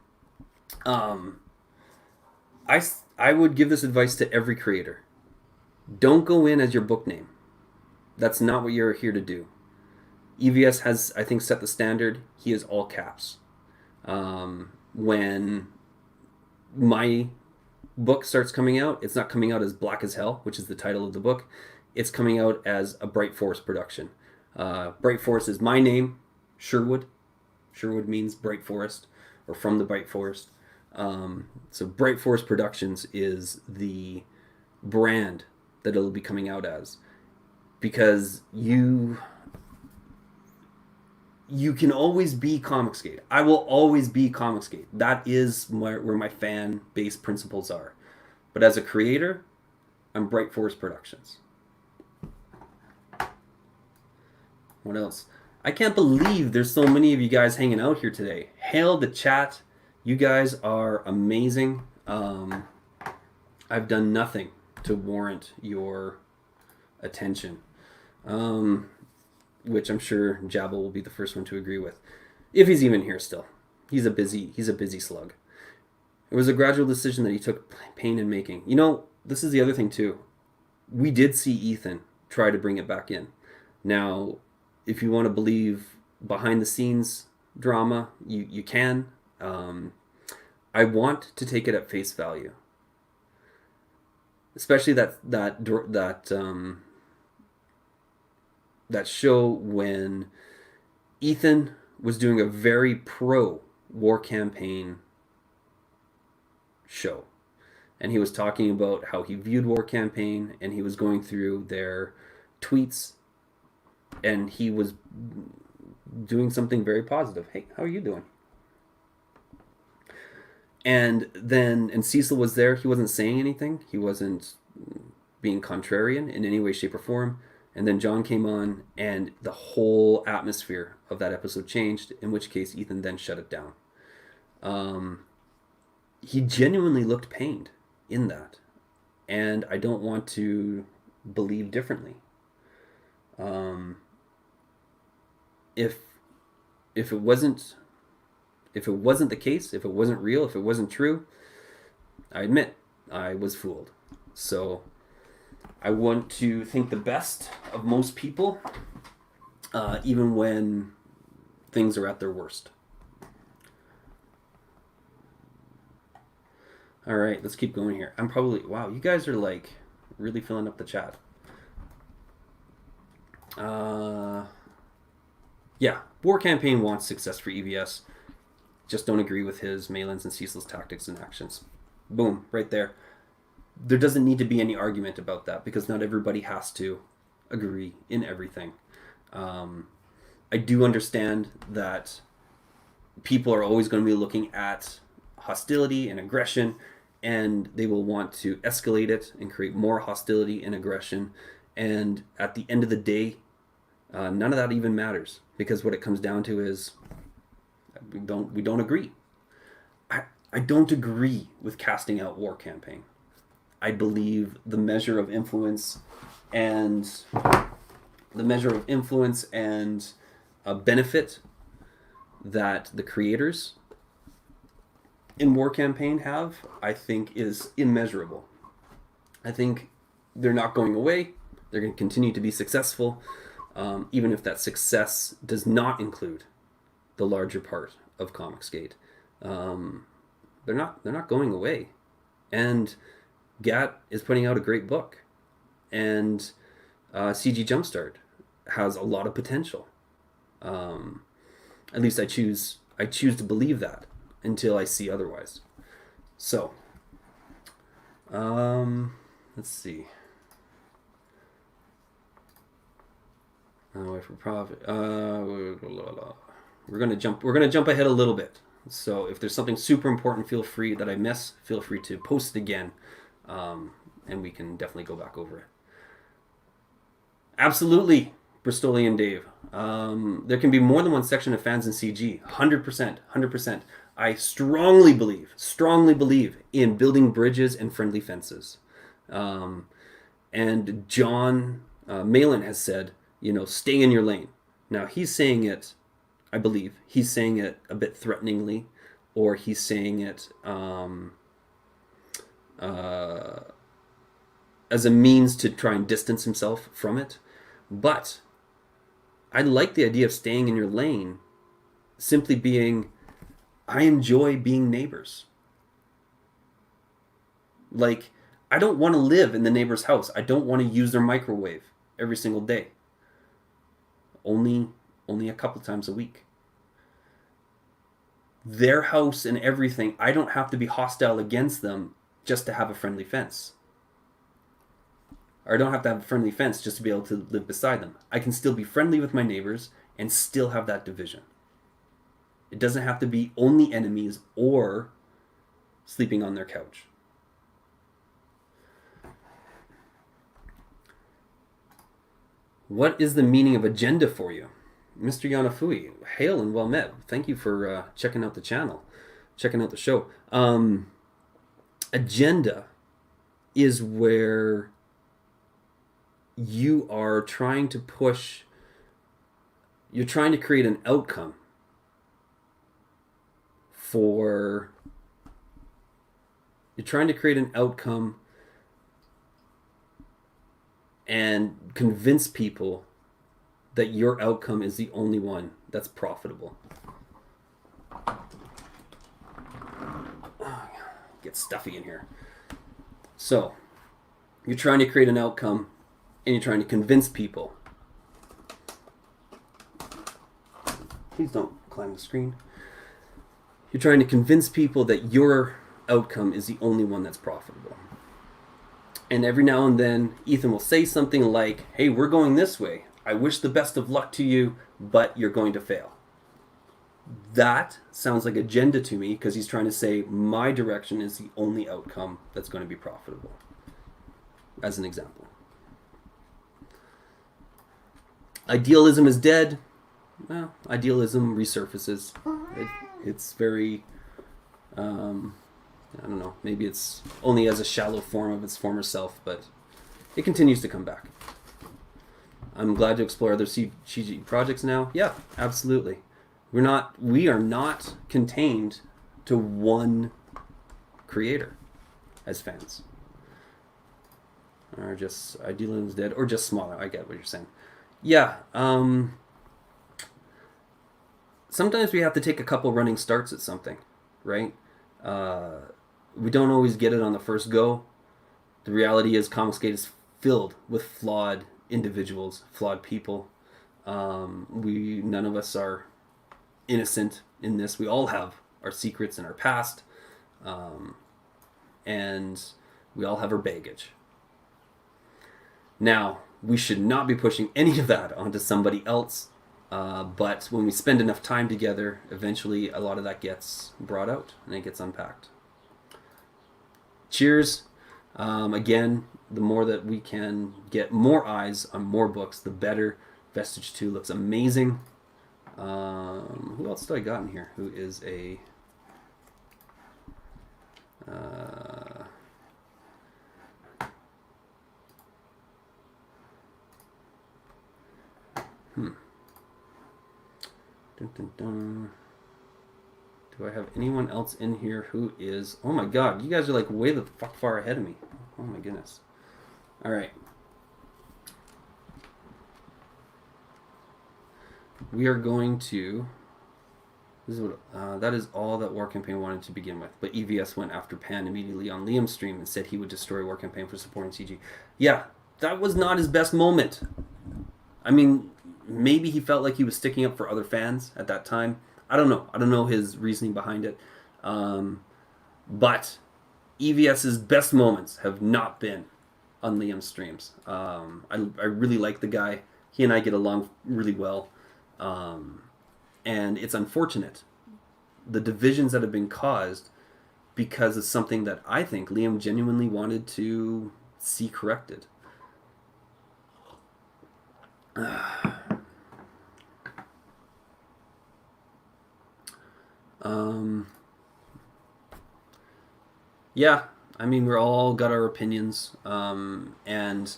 I would give this advice to every creator. Don't go in as your book name. That's not what you're here to do. EVS has, I think, set the standard. He is all caps. When my book starts coming out, it's not coming out as Black as Hell, which is the title of the book. It's coming out as a Bright Forest production. Bright Forest is my name, Sherwood. Sherwood means Bright Forest, or from the Bright Forest. So Bright Forest Productions is the brand that it'll be coming out as. Because you can always be Comicsgate. I will always be Comicsgate. That is where my fan base principles are. But as a creator, I'm Bright Force Productions. What else? I can't believe there's so many of you guys hanging out here today. Hail the chat. You guys are amazing. I've done nothing to warrant your attention. Which I'm sure Jabba will be the first one to agree with. If he's even here still. He's a busy slug. It was a gradual decision that he took pain in making. You know, this is the other thing too. We did see Ethan try to bring it back in. Now, if you want to believe behind the scenes drama, you can. I want to take it at face value. Especially that show when Ethan was doing a very pro war campaign show, and he was talking about how he viewed war campaign, and he was going through their tweets, and he was doing something very positive. Hey, how are you doing? And Cecil was there. He wasn't saying anything. He wasn't being contrarian in any way, shape, or form. And then John came on, and the whole atmosphere of that episode changed, in which case Ethan then shut it down. He genuinely looked pained in that. And I don't want to believe differently. If it wasn't the case, if it wasn't real, if it wasn't true, I admit I was fooled. So I want to think the best of most people, even when things are at their worst. All right, let's keep going here. Wow, you guys are like really filling up the chat. Yeah, war campaign wants success for EVS. Just don't agree with his, Malin's, and Cecil's tactics and actions. Boom, right there. There doesn't need to be any argument about that because not everybody has to agree in everything. I do understand that people are always going to be looking at hostility and aggression, and they will want to escalate it and create more hostility and aggression. And at the end of the day, none of that even matters, because what it comes down to is we don't agree. I don't agree with casting out war campaign. I believe the measure of influence and a benefit that the creators in war campaign have, I think, is immeasurable. I think they're not going away. They're going to continue to be successful, even if that success does not include the larger part of Comicsgate. They're not going away. And Gat is putting out a great book, and CG Jumpstart has a lot of potential. At least I choose to believe that until I see otherwise. So, let's see. Wait for profit. We're gonna jump ahead a little bit. So if there's something super important, feel free to post it again, and we can definitely go back over it. Absolutely, Bristolian Dave. There can be more than one section of fans in CG. 100%. I strongly believe in building bridges and friendly fences. And John Malin has said, stay in your lane. Now he's saying it, I believe, he's saying it a bit threateningly, or he's saying it as a means to try and distance himself from it. But I like the idea of staying in your lane simply being, I enjoy being neighbors. Like, I don't want to live in the neighbor's house. I don't want to use their microwave every single day. Only a couple times a week. Their house and everything, I don't have to be hostile against them just to have a friendly fence. Or I don't have to have a friendly fence just to be able to live beside them. I can still be friendly with my neighbors and still have that division. It doesn't have to be only enemies or sleeping on their couch. What is the meaning of agenda for you? Mr. Yanafui, hail and well met. Thank you for checking out the channel, checking out the show. Agenda is where you are trying to push, you're trying to create an outcome for, you're trying to create an outcome and convince people that your outcome is the only one that's profitable. Get stuffy in here. So, you're trying to create an outcome and you're trying to convince people. Please don't climb the screen. You're trying to convince people that your outcome is the only one that's profitable. And every now and then, Ethan will say something like, hey, we're going this way. I wish the best of luck to you, but you're going to fail. That sounds like agenda to me because he's trying to say my direction is the only outcome that's going to be profitable. As an example. Idealism is dead. Well, idealism resurfaces. It's very, I don't know, maybe it's only as a shallow form of its former self, but it continues to come back. I'm glad to explore other CG projects now. Yeah, absolutely. We are not contained to one creator as fans. Or just idealism is dead, or just smaller. I get what you're saying. Yeah, sometimes we have to take a couple running starts at something, right? We don't always get it on the first go. The reality is Comicsgate is filled with flawed individuals, flawed people. None of us are innocent in this. We all have our secrets and our past. And we all have our baggage. Now, we should not be pushing any of that onto somebody else. But when we spend enough time together, eventually a lot of that gets brought out and it gets unpacked. Cheers. Again, the more that we can get more eyes on more books, the better. Vestige 2 looks amazing. Who else do I got in here? Who is a... Dun, dun, dun. Do I have anyone else in here who is... Oh my god, you guys are like way the fuck far ahead of me. Oh my goodness. Alright. We are going to... This is what, that is all that War Campaign wanted to begin with. But EVS went after Pan immediately on Liam's stream and said he would destroy War Campaign for supporting CG. Yeah, that was not his best moment. I mean, maybe he felt like he was sticking up for other fans at that time. I don't know. I don't know his reasoning behind it. But EVS's best moments have not been on Liam's streams. I really like the guy. He and I get along really well. And it's unfortunate, the divisions that have been caused because of something that I think Liam genuinely wanted to see corrected. Yeah, I mean, we're all got our opinions, and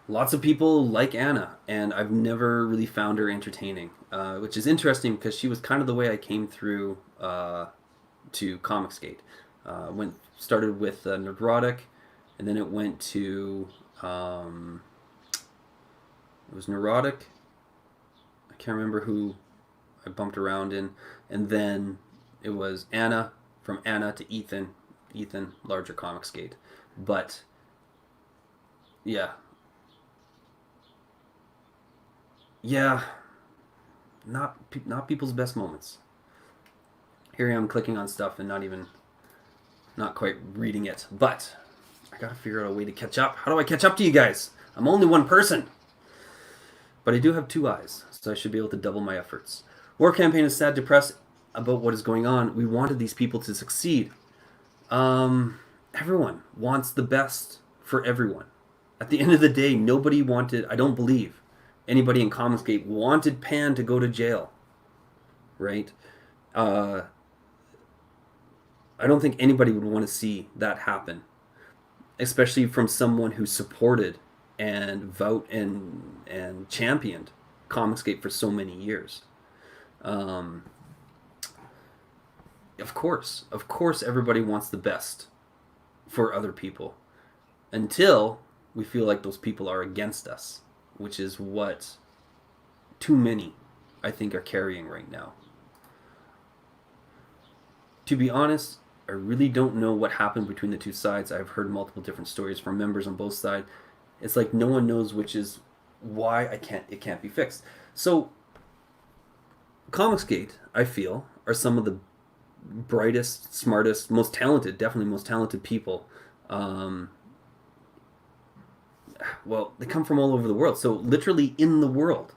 lots of people like Anna, and I've never really found her entertaining, which is interesting because she was kind of the way I came through to Comicsgate. Started with Neurotic, and then it went to it was Neurotic. I can't remember who I bumped around in, and then it was Anna, from Anna to Ethan, larger Comicsgate, but yeah. Yeah, not people's best moments. Here I am clicking on stuff and not quite reading it. But I gotta figure out a way to catch up. How do I catch up to you guys? I'm only one person. But I do have two eyes. so I should be able to double my efforts. War Campaign is sad, depressed about what is going on. We wanted these people to succeed. Everyone wants the best for everyone. At the end of the day, nobody wanted, I don't believe, anybody in Comicsgate wanted Pan to go to jail. Right? I don't think anybody would want to see that happen. Especially from someone who supported and vouched and championed Comicsgate for so many years. Of course, everybody wants the best for other people until we feel like those people are against us, which is what too many, I think, are carrying right now. To be honest, I really don't know what happened between the two sides. I've heard multiple different stories from members on both sides. It's like no one knows which is why it can't be fixed. So Comicsgate, I feel, are some of the brightest, smartest, most talented people. Well, they come from all over the world. So literally in the world,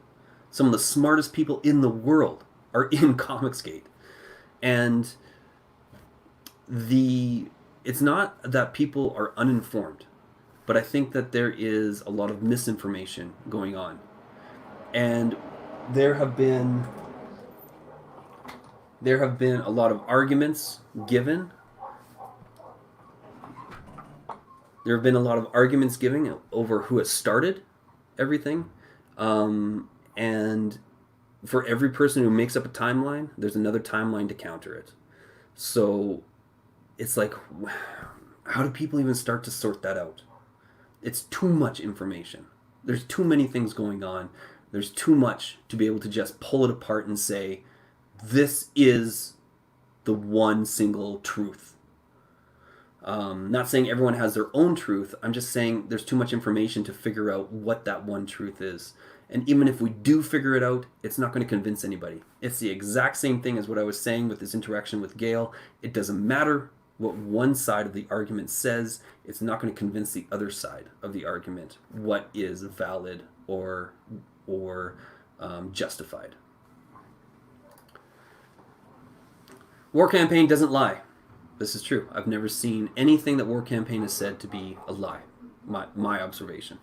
some of the smartest people in the world are in Comicsgate. And it's not that people are uninformed, but I think that there is a lot of misinformation going on. And there have been a lot of arguments given. There have been a lot of arguments given over who has started everything. And for every person who makes up a timeline, there's another timeline to counter it. So it's like, how do people even start to sort that out? It's too much information. There's too many things going on. There's too much to be able to just pull it apart and say, this is the one single truth. Not saying everyone has their own truth. I'm just saying there's too much information to figure out what that one truth is. And even if we do figure it out, it's not going to convince anybody. It's the exact same thing as what I was saying with this interaction with Gail. It doesn't matter what one side of the argument says. It's not going to convince the other side of the argument what is valid or justified. War Campaign doesn't lie. This is true. I've never seen anything that War Campaign has said to be a lie. My observation.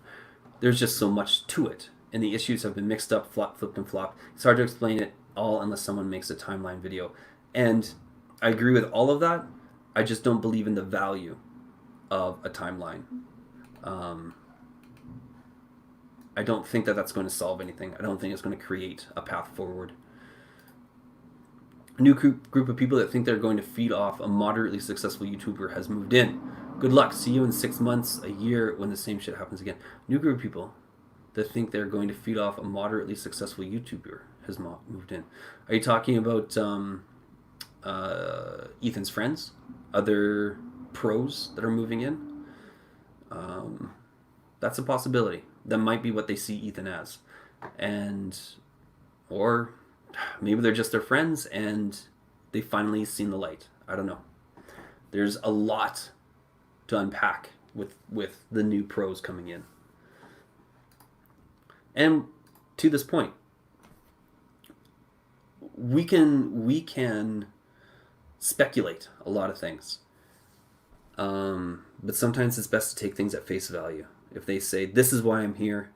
There's just so much to it. And the issues have been mixed up, flipped and flopped. It's hard to explain it all unless someone makes a timeline video. And I agree with all of that. I just don't believe in the value of a timeline. I don't think that that's going to solve anything. I don't think it's going to create a path forward. A new group of people that think they're going to feed off a moderately successful YouTuber has moved in. Good luck. See you in 6 months, a year, when the same shit happens again. New group of people that think they're going to feed off a moderately successful YouTuber has moved in. Are you talking about Ethan's friends? Other pros that are moving in? That's a possibility. That might be what they see Ethan as. Or maybe they're just their friends and they finally seen the light. I don't know. There's a lot to unpack with the new pros coming in. And to this point, we can speculate a lot of things. But sometimes it's best to take things at face value. If they say, this is why I'm here,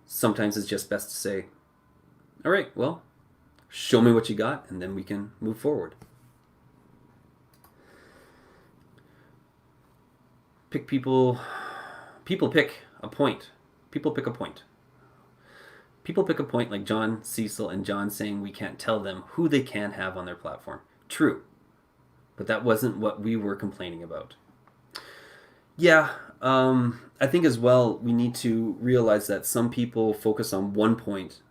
sometimes it's just best to say, all right, well, show me what you got, and then we can move forward. People pick a point. People pick a point. People pick a point like John, Cecil, and John saying we can't tell them who they can have on their platform. True. But that wasn't what we were complaining about. Yeah, I think as well we need to realize that some people focus on one point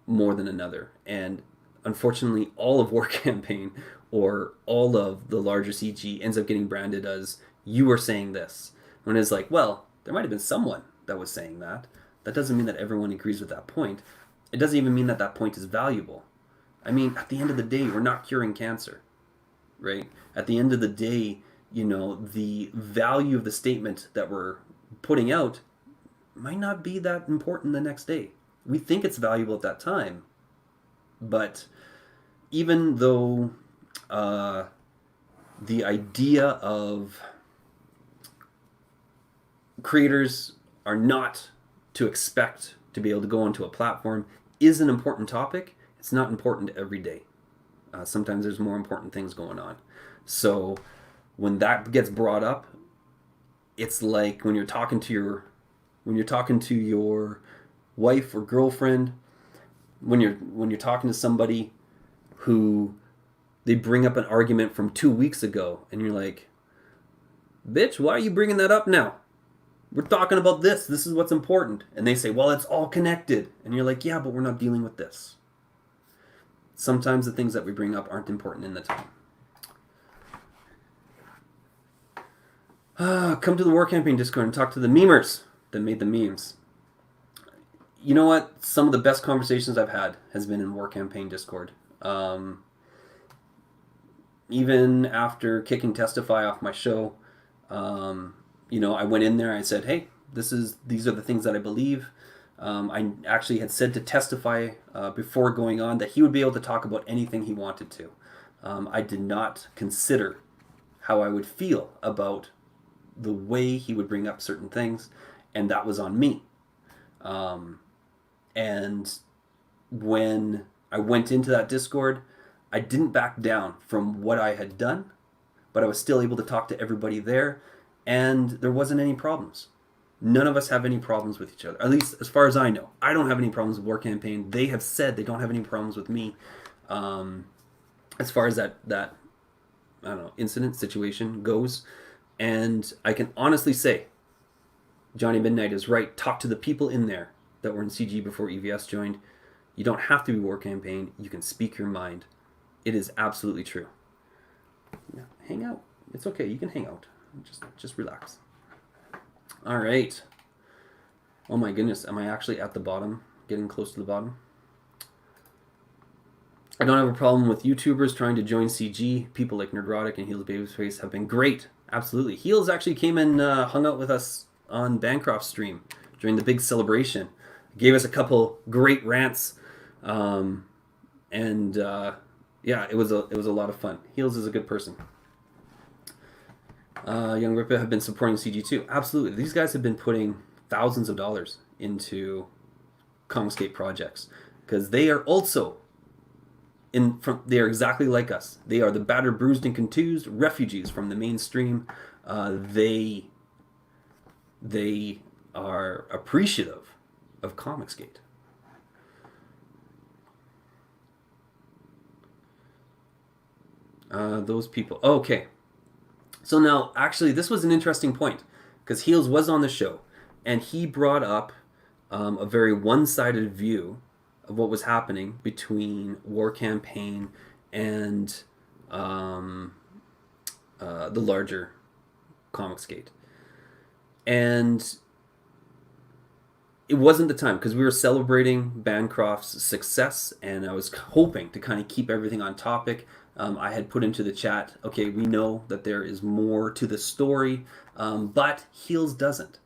more than another. And unfortunately, all of War Campaign or all of the larger CG ends up getting branded as, you were saying this. When it's like, well, there might have been someone that was saying that. That doesn't mean that everyone agrees with that point. It doesn't even mean that that point is valuable. I mean, at the end of the day, we're not curing cancer, right? At the end of the day, you know, the value of the statement that we're putting out might not be that important the next day. We think it's valuable at that time, But even though the idea of creators are not to expect to be able to go onto a platform is an important topic, it's not important every day. Sometimes there's more important things going on. So when that gets brought up, it's like when you're talking to your wife or girlfriend, when you're talking to somebody who they bring up an argument from 2 weeks ago, and you're like, bitch, why are you bringing that up now? We're talking about this. This is what's important. And they say, well, it's all connected. And you're like, yeah, but we're not dealing with this. Sometimes the things that we bring up aren't important in the time. Come to the War Campaign Discord and talk to the memers that made the memes. You know what? Some of the best conversations I've had has been in War Campaign Discord. Even after kicking Testify off my show, I went in there. I said, "Hey, these are the things that I believe." I actually had said to Testify before going on that he would be able to talk about anything he wanted to. I did not consider how I would feel about the way he would bring up certain things, and that was on me. And when I went into that Discord, I didn't back down from what I had done, but I was still able to talk to everybody there, and there wasn't any problems. None of us have any problems with each other, at least as far as I know. I don't have any problems with War Campaign. They have said they don't have any problems with me. As far as that I don't know, incident situation goes. And I can honestly say, Johnny Midnight is right. Talk to the people in there that were in CG before EVS joined. You don't have to be War Campaign. You can speak your mind. It is absolutely true. Yeah, hang out. It's okay. You can hang out. Just relax. All right. Oh my goodness. Am I actually at the bottom? Getting close to the bottom? I don't have a problem with YouTubers trying to join CG. People like Nerdrotic and Heels Babyface have been great. Absolutely. Heels actually came and hung out with us on Bancroft's stream during the big celebration. Gave us a couple great rants. Yeah, it was a lot of fun. Heels is a good person. Young Rippa have been supporting CG too. Absolutely. These guys have been putting thousands of dollars into Comicsgate projects because they are also they are exactly like us. They are the battered, bruised, and contused refugees from the mainstream. They are appreciative of Comicsgate. Those people. Okay. So now, actually, this was an interesting point because Heels was on the show, and he brought up a very one-sided view of what was happening between War Campaign and the larger Comicsgate. And it wasn't the time because we were celebrating Bancroft's success, and I was hoping to kind of keep everything on topic. I had put into the chat, okay, we know that there is more to the story, but Heels doesn't.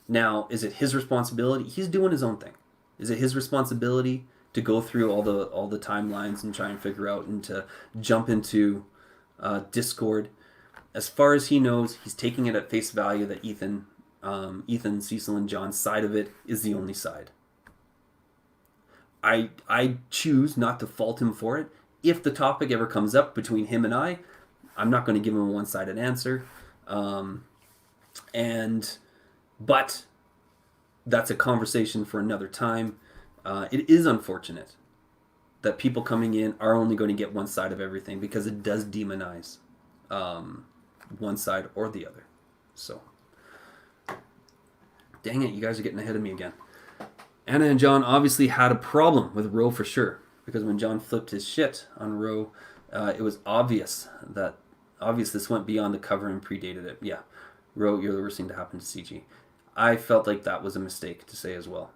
Now, is it his responsibility? He's doing his own thing. Is it his responsibility to go through all the timelines and try and figure out and to jump into Discord? As far as he knows, he's taking it at face value that Ethan, Cecil, and John's side of it is the only side. I choose not to fault him for it. If the topic ever comes up between him and I'm not going to give him a one-sided answer. But that's a conversation for another time. It is unfortunate that people coming in are only going to get one side of everything because it does demonize one side or the other. So, dang it, you guys are getting ahead of me again. Anna and John obviously had a problem with Roe for sure, because when John flipped his shit on Roe, it was obvious this went beyond the cover and predated it. Yeah, Roe, you're the worst thing to happen to CG. I felt like that was a mistake to say as well.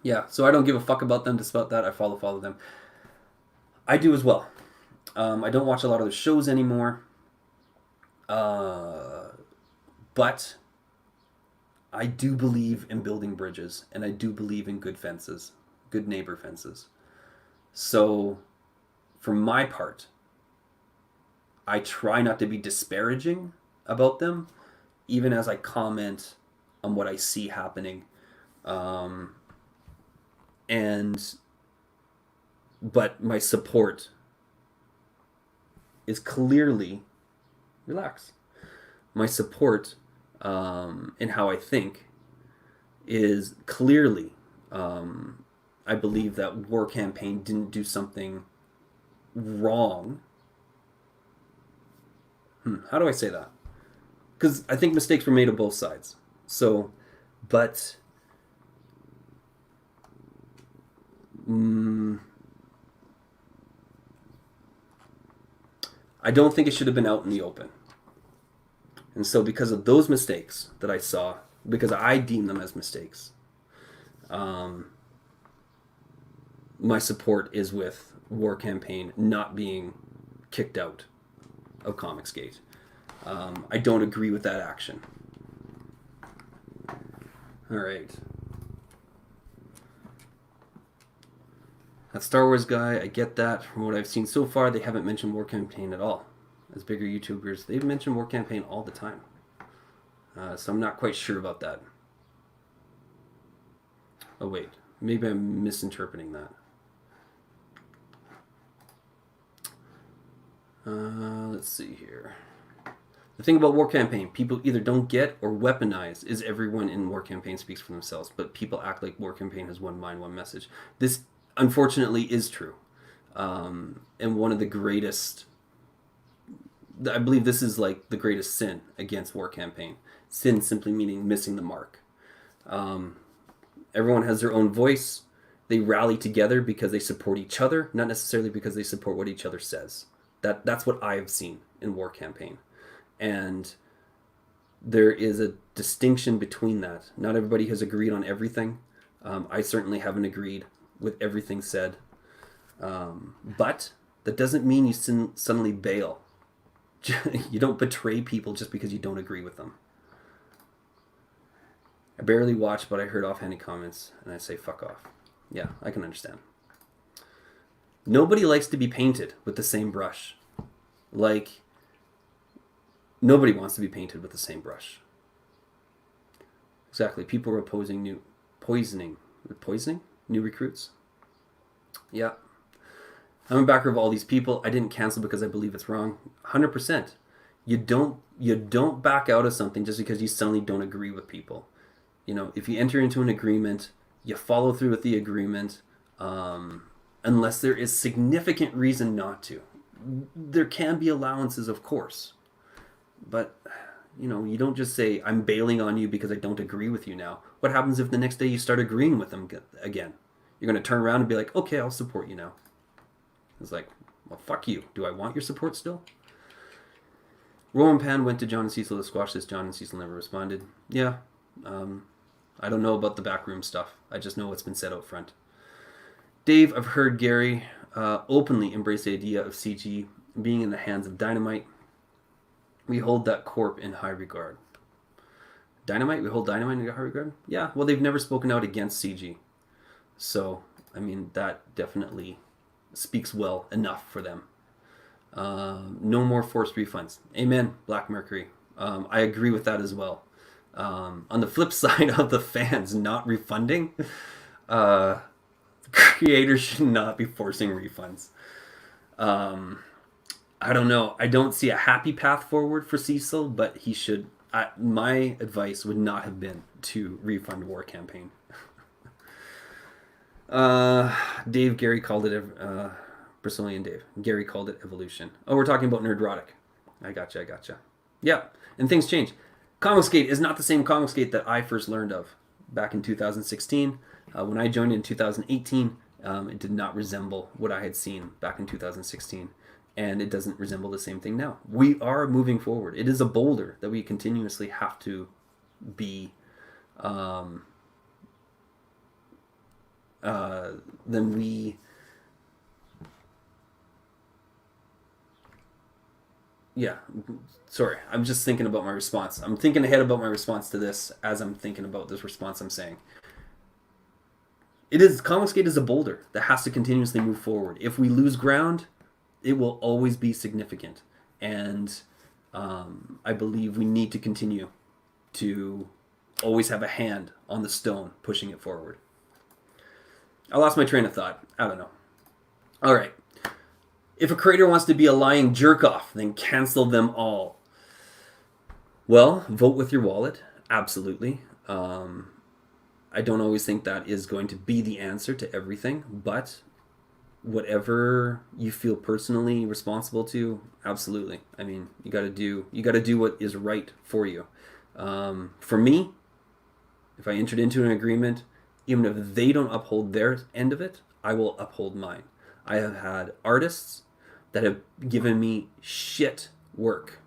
Yeah, so I don't give a fuck about them despite that. I follow them. I do as well. I don't watch a lot of the shows anymore. But I do believe in building bridges, and I do believe in good fences, good neighbor fences. So, for my part, I try not to be disparaging about them, even as I comment on what I see happening. And but my support is clearly relax. My support in how I think is clearly I believe that War Campaign didn't do something wrong. How do I say that? Because I think mistakes were made on both sides. So, but I don't think it should have been out in the open. And so because of those mistakes that I saw, because I deem them as mistakes, my support is with War Campaign not being kicked out of Comicsgate. I don't agree with that action. All right. That Star Wars guy, I get that. From what I've seen so far, they haven't mentioned War Campaign at all. As bigger YouTubers, they've mentioned War Campaign all the time. So I'm not quite sure about that. Oh wait, maybe I'm misinterpreting that. Let's see here. The thing about War Campaign, people either don't get or weaponize is everyone in War Campaign speaks for themselves, but people act like War Campaign has one mind, one message. This, unfortunately, is true. And one of the greatest... I believe this is like the greatest sin against War Campaign. Sin simply meaning missing the mark. Everyone has their own voice. They rally together because they support each other, not necessarily because they support what each other says. That's what I've seen in War Campaign. And there is a distinction between that. Not everybody has agreed on everything. I certainly haven't agreed with everything said. But that doesn't mean you suddenly bail. You don't betray people just because you don't agree with them. I barely watch, but I heard offhanded comments, and I say fuck off. Yeah, I can understand. Nobody likes to be painted with the same brush. Like, nobody wants to be painted with the same brush. Exactly. People are opposing poisoning new recruits. Yeah. I'm a backer of all these people. I didn't cancel because I believe it's wrong. 100%. You don't back out of something just because you suddenly don't agree with people. You know, if you enter into an agreement, you follow through with the agreement, unless there is significant reason not to. There can be allowances, of course. But, you know, you don't just say, I'm bailing on you because I don't agree with you now. What happens if the next day you start agreeing with them again? You're going to turn around and be like, okay, I'll support you now. It's like, well, fuck you. Do I want your support still? Roman Pan went to John and Cecil to squash this. John and Cecil never responded. Yeah. I don't know about the backroom stuff. I just know what's been said out front. Dave, I've heard Gary openly embrace the idea of CG being in the hands of Dynamite. We hold that corp in high regard. Dynamite? We hold Dynamite in high regard? Yeah, well, they've never spoken out against CG. So, I mean, that definitely speaks well enough for them. No more forced refunds. Amen, Black Mercury. I agree with that as well. On the flip side of the fans not refunding, creators should not be forcing refunds. I don't know. I don't see a happy path forward for Cecil, but he should. My advice would not have been to refund War Campaign. Dave, Gary called it Brazilian Dave. Gary called it evolution. Oh, we're talking about Nerdrotic. I gotcha. Yeah, and things change. Comicsgate is not the same Comicsgate that I first learned of back in 2016. When I joined in 2018, it did not resemble what I had seen back in 2016. And it doesn't resemble the same thing now. We are moving forward. It is a boulder that we continuously have to be then we Yeah, sorry. I'm just thinking about my response. I'm thinking ahead about my response to this as I'm thinking about this response I'm saying. It is Comicsgate is a boulder that has to continuously move forward. If we lose ground, it will always be significant, and I believe we need to continue to always have a hand on the stone pushing it forward. I lost my train of thought. I don't know. All right. If a creator wants to be a lying jerk off, then cancel them all. Well, vote with your wallet. Absolutely. I don't always think that is going to be the answer to everything, but whatever you feel personally responsible to, absolutely. I mean, you got to do what is right for you. For me, if I entered into an agreement, even if they don't uphold their end of it, I will uphold mine. I have had artists that have given me shit work.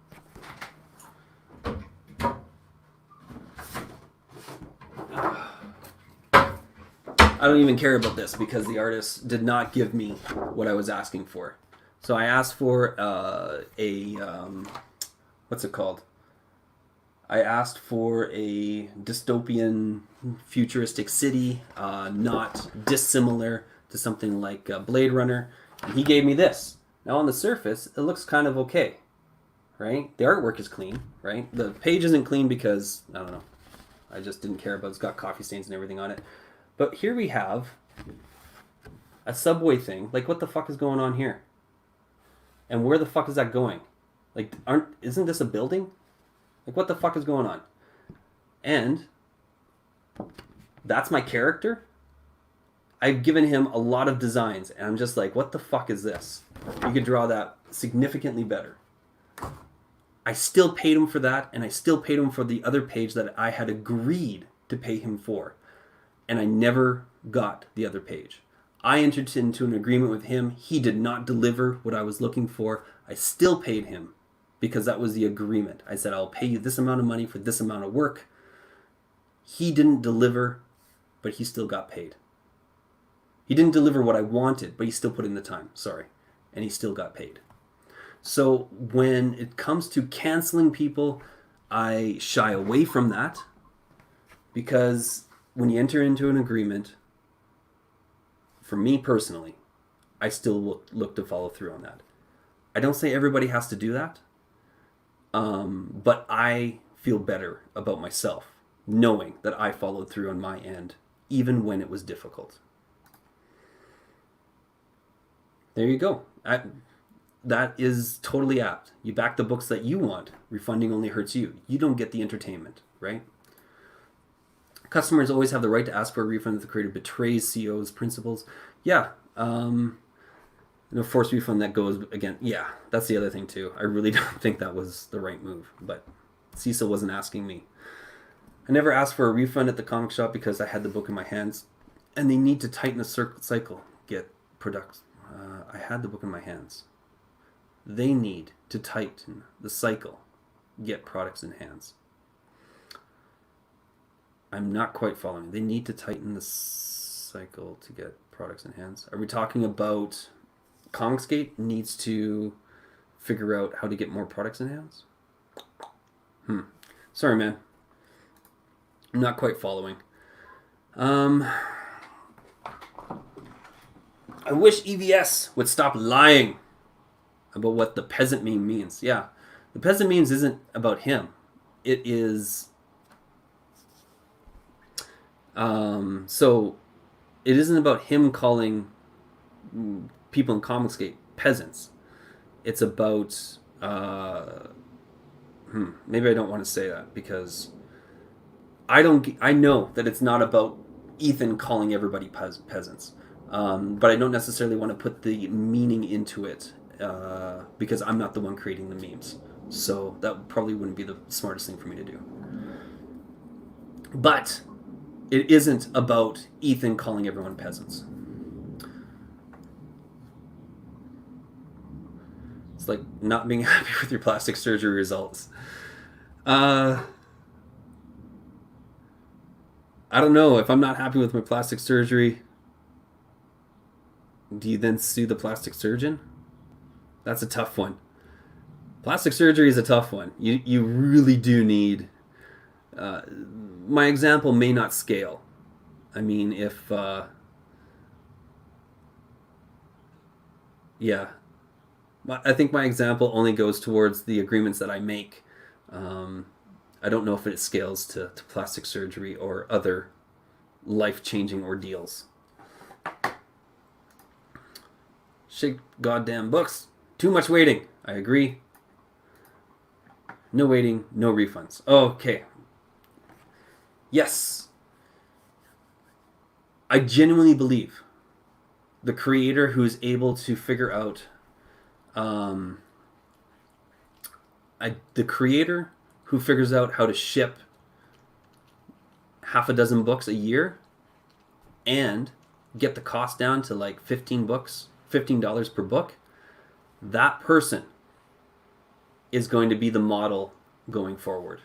I don't even care about this because the artist did not give me what I was asking for. So I asked for what's it called? I asked for a dystopian futuristic city, not dissimilar to something like Blade Runner. And he gave me this. Now on the surface, it looks kind of okay, right? The artwork is clean, right? The page isn't clean because, I don't know, I just didn't care about it. It's got coffee stains and everything on it. But here we have a subway thing. Like, what the fuck is going on here? And where the fuck is that going? Like, isn't this a building? Like, what the fuck is going on? And that's my character. I've given him a lot of designs, and I'm just like, what the fuck is this? You could draw that significantly better. I still paid him for that, and I still paid him for the other page that I had agreed to pay him for. And I never got the other page. I entered into an agreement with him. He did not deliver what I was looking for. I still paid him because that was the agreement. I said, I'll pay you this amount of money for this amount of work. He didn't deliver, but he still got paid. He didn't deliver what I wanted, but he still put in the time. Sorry. And he still got paid. So when it comes to canceling people, I shy away from that because when you enter into an agreement, for me personally, I still look to follow through on that. I don't say everybody has to do that, but I feel better about myself knowing that I followed through on my end, even when it was difficult. There you go. That is totally apt. You back the books that you want. Refunding only hurts you. You don't get the entertainment, right? Customers always have the right to ask for a refund if the creator betrays CO's principles. Yeah. No forced refund that goes again. Yeah, that's the other thing too. I really don't think that was the right move, but Cecil wasn't asking me. I never asked for a refund at the comic shop because I had the book in my hands, and they need to tighten the cycle. Get products. I had the book in my hands. They need to tighten the cycle. Get products in hands. I'm not quite following. They need to tighten the cycle to get products in hands. Are we talking about Comicsgate needs to figure out how to get more products in hands? Sorry, man. I'm not quite following. I wish EVS would stop lying about what the peasant meme means. Yeah, the peasant memes isn't about him. It is... So it isn't about him calling people in Comicsgate peasants. It's about maybe I don't want to say that because I know that it's not about Ethan calling everybody peasants, but I don't necessarily want to put the meaning into it because I'm not the one creating the memes. So that probably wouldn't be the smartest thing for me to do. But it isn't about Ethan calling everyone peasants. It's like not being happy with your plastic surgery results. I don't know. If I'm not happy with my plastic surgery, do you then sue the plastic surgeon? That's a tough one. Plastic surgery is a tough one. You really do need. My example may not scale. I mean, if yeah, I think my example only goes towards the agreements that I make. I don't know if it scales to plastic surgery or other life-changing ordeals. Shit, goddamn books. Too much waiting. I agree. No waiting, no refunds. Okay. Yes. I genuinely believe the creator who is able to figure out the creator who figures out how to ship half a dozen books a year and get the cost down to like $15 per book, that person is going to be the model going forward.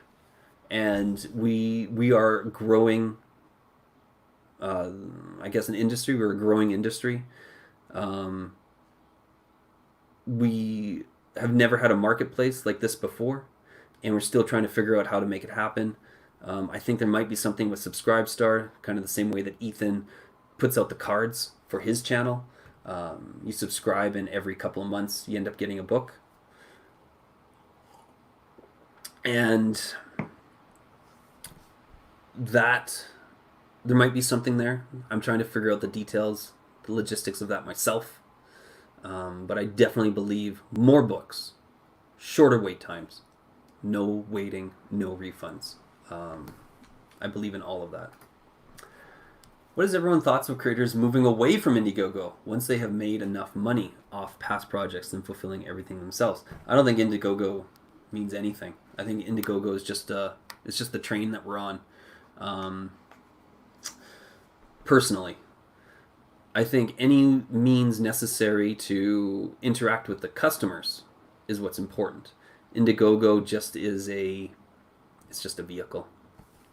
And we are growing, I guess, an industry. We're a growing industry. We have never had a marketplace like this before, and we're still trying to figure out how to make it happen. I think there might be something with Subscribestar, kind of the same way that Ethan puts out the cards for his channel. You subscribe, and every couple of months you end up getting a book. And that, there might be something there. I'm trying to figure out the details, the logistics of that myself. But I definitely believe more books, shorter wait times, no waiting, no refunds. I believe in all of that. What is everyone's thoughts of creators moving away from Indiegogo once they have made enough money off past projects and fulfilling everything themselves? I don't think Indiegogo means anything. I think Indiegogo is just it's just the train that we're on. Personally, I think any means necessary to interact with the customers is what's important. Indiegogo just is it's just a vehicle.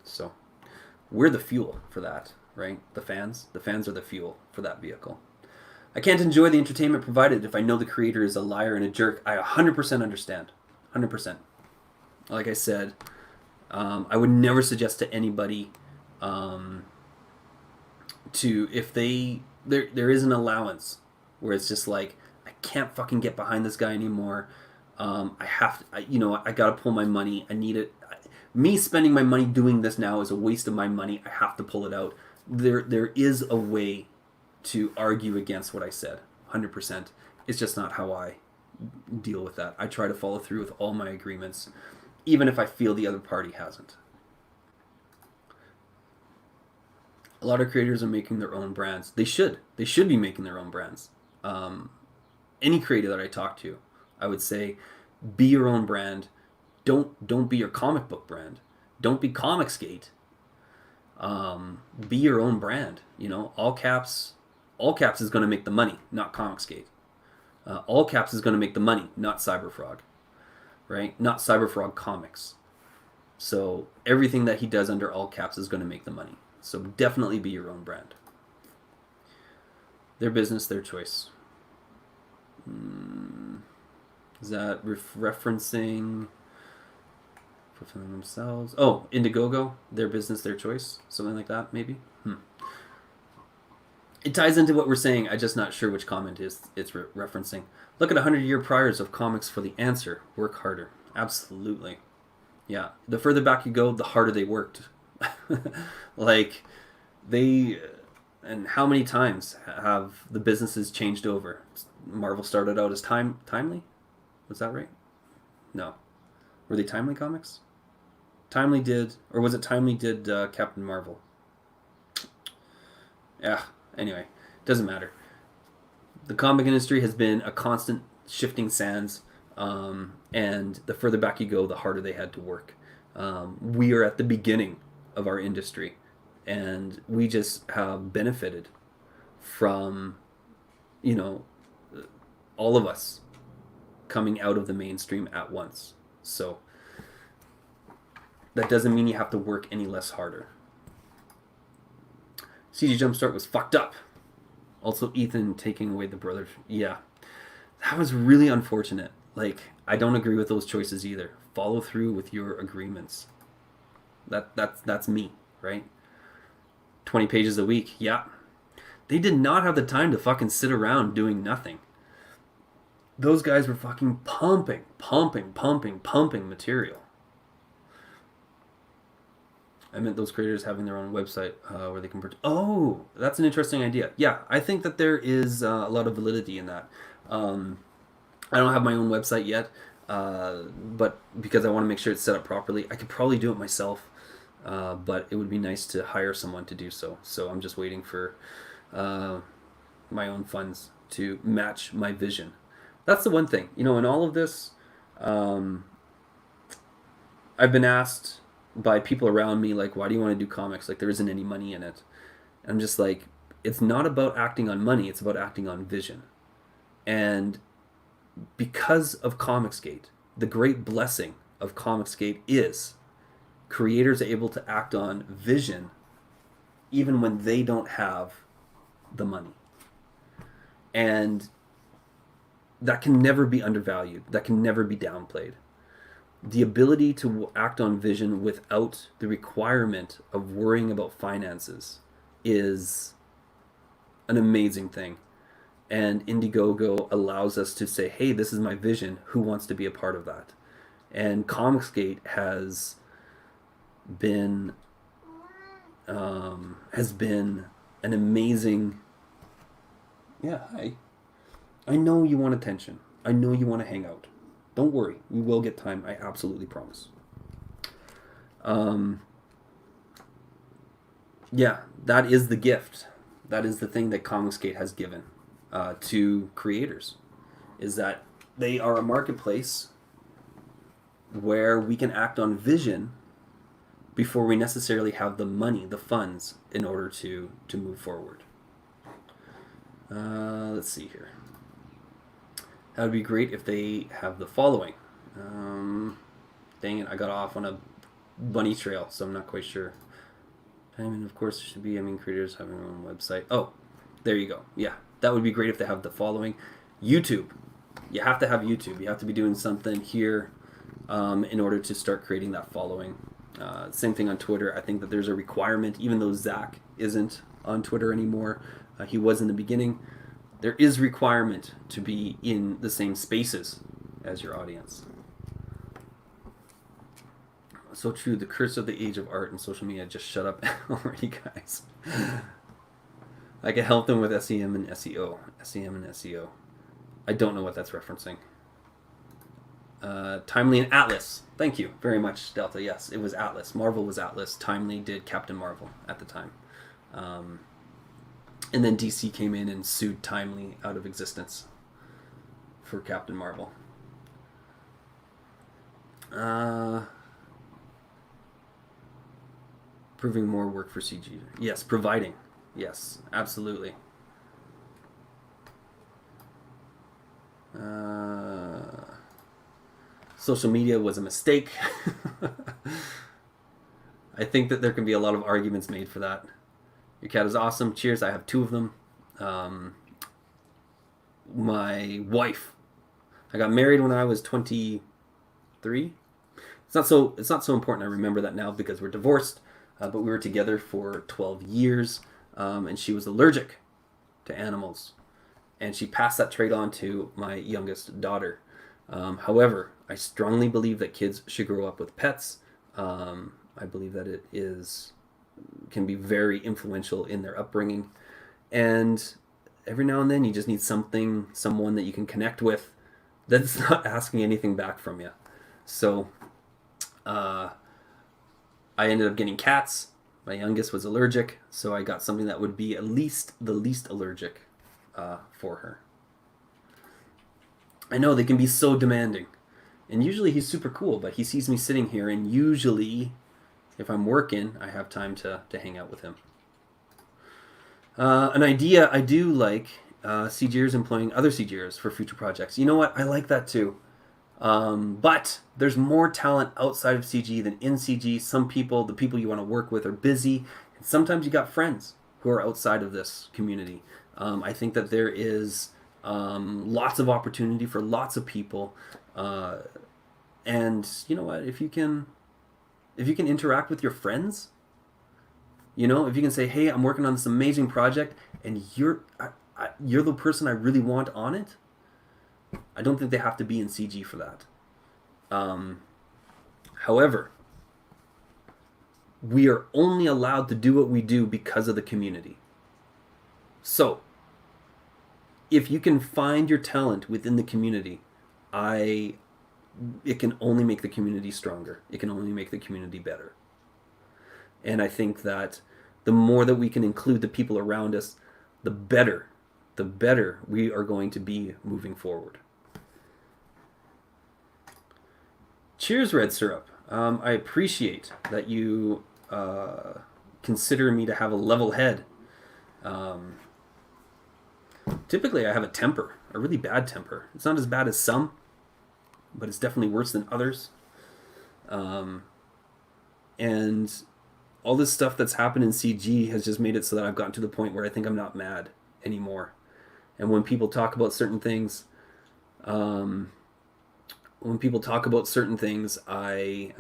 So we're the fuel for that, right? The fans are the fuel for that vehicle. I can't enjoy the entertainment provided if I know the creator is a liar and a jerk. I 100% understand. 100%. Like I said, I would never suggest to anybody if there is an allowance where it's just like, I can't fucking get behind this guy anymore. I gotta pull my money. I need it. Me spending my money doing this now is a waste of my money. I have to pull it out. There is a way to argue against what I said. 100%. It's just not how I deal with that. I try to follow through with all my agreements, even if I feel the other party hasn't. A lot of creators are making their own brands. They should. They should be making their own brands. Any creator that I talk to, I would say, be your own brand. Don't be your comic book brand. Don't be Comicsgate. Be your own brand. All caps is going to make the money, not Comicsgate. All caps is going to make the money, not Cyberfrog. Right? Not Cyberfrog Comics. So everything that he does under all caps is going to make the money. So definitely be your own brand. Their business, their choice. Is that referencing fulfilling themselves? Oh, Indiegogo, their business, their choice. Something like that, maybe? It ties into what we're saying. I'm just not sure which comment it's referencing. Look at 100-year priors of comics for the answer. Work harder. Absolutely. Yeah. The further back you go, the harder they worked. Like, and how many times have the businesses changed over? Marvel started out as Timely? Was that right? No. Were they Timely Comics? Timely did, or was it Timely did Captain Marvel? Yeah, anyway, doesn't matter. The comic industry has been a constant shifting sands, and the further back you go, the harder they had to work. We are at the beginning of our industry, and we just have benefited from, all of us coming out of the mainstream at once. So that doesn't mean you have to work any less harder. CG Jumpstart was fucked up. Also, Ethan taking away the brother. Yeah, that was really unfortunate. Like, I don't agree with those choices either. Follow through with your agreements. That's me, right? 20 pages a week. Yeah. They did not have the time to fucking sit around doing nothing. Those guys were fucking pumping material. I meant those creators having their own website where they can purchase. Oh, that's an interesting idea. Yeah, I think that there is a lot of validity in that. I don't have my own website yet, but because I want to make sure it's set up properly, I could probably do it myself. But it would be nice to hire someone to do so. So I'm just waiting for my own funds to match my vision. That's the one thing. In all of this, I've been asked by people around me, like, why do you want to do comics? Like, there isn't any money in it. And I'm just like, it's not about acting on money, it's about acting on vision. And because of Comicsgate, the great blessing of Comicsgate is creators are able to act on vision even when they don't have the money. And that can never be undervalued. That can never be downplayed. The ability to act on vision without the requirement of worrying about finances is an amazing thing. And Indiegogo allows us to say, hey, this is my vision. Who wants to be a part of that? And Comicsgate has been an amazing... Yeah, hi. I know you want attention. I know you want to hang out. Don't worry. We will get time. I absolutely promise. Yeah, that is the gift. That is the thing that Comicsgate has given to creators. Is that they are a marketplace where we can act on vision before we necessarily have the money, the funds, in order to move forward. Let's see here. That would be great if they have the following. Dang it, I got off on a bunny trail, so I'm not quite sure. And of course, it should be, creators having their own website. Oh, there you go. Yeah, that would be great if they have the following. YouTube. You have to have YouTube. You have to be doing something here in order to start creating that following. Same thing on Twitter. I think that there's a requirement, even though Zach isn't on Twitter anymore. He was in the beginning. There is requirement to be in the same spaces as your audience. So true. The curse of the age of art and social media. Just shut up already, guys. I can help them with SEM and SEO. SEM and SEO. I don't know what that's referencing. Timely and Atlas. Thank you very much, Delta. Yes, it was Atlas. Marvel was Atlas. Timely did Captain Marvel at the time. And then DC came in and sued Timely out of existence for Captain Marvel. Proving more work for CG. Yes, providing. Yes, absolutely. Social media was a mistake. I think that there can be a lot of arguments made for that. Your cat is awesome. Cheers. I have 2 of them. My wife. I got married when I was 23. It's not so important. I remember that now because we're divorced. But we were together for 12 years. And she was allergic to animals. And she passed that trait on to my youngest daughter. However, I strongly believe that kids should grow up with pets. I believe that it can be very influential in their upbringing. And every now and then you just need someone that you can connect with that's not asking anything back from you. So I ended up getting cats. My youngest was allergic, so I got something that would be at least the least allergic for her. I know they can be so demanding. And usually he's super cool, but he sees me sitting here, and usually if I'm working, I have time to hang out with him. An idea I do like, CGers employing other CGers for future projects. You know what? I like that too. But there's more talent outside of CG than in CG. Some people, the people you want to work with, are busy. And sometimes you got friends who are outside of this community. I think that there is lots of opportunity for lots of people. And you know what? If you can interact with your friends, if you can say, "Hey, I'm working on this amazing project, and you're the person I really want on it." I don't think they have to be in CG for that. However, we are only allowed to do what we do because of the community. So, if you can find your talent within the community, it can only make the community stronger. It can only make the community better. And I think that the more that we can include the people around us, the better we are going to be moving forward. Cheers, Red Syrup. I appreciate that you consider me to have a level head. Typically, I have a really bad temper. It's not as bad as some, but it's definitely worse than others. And all this stuff that's happened in CG has just made it so that I've gotten to the point where I think I'm not mad anymore. And when people talk about certain things, I'm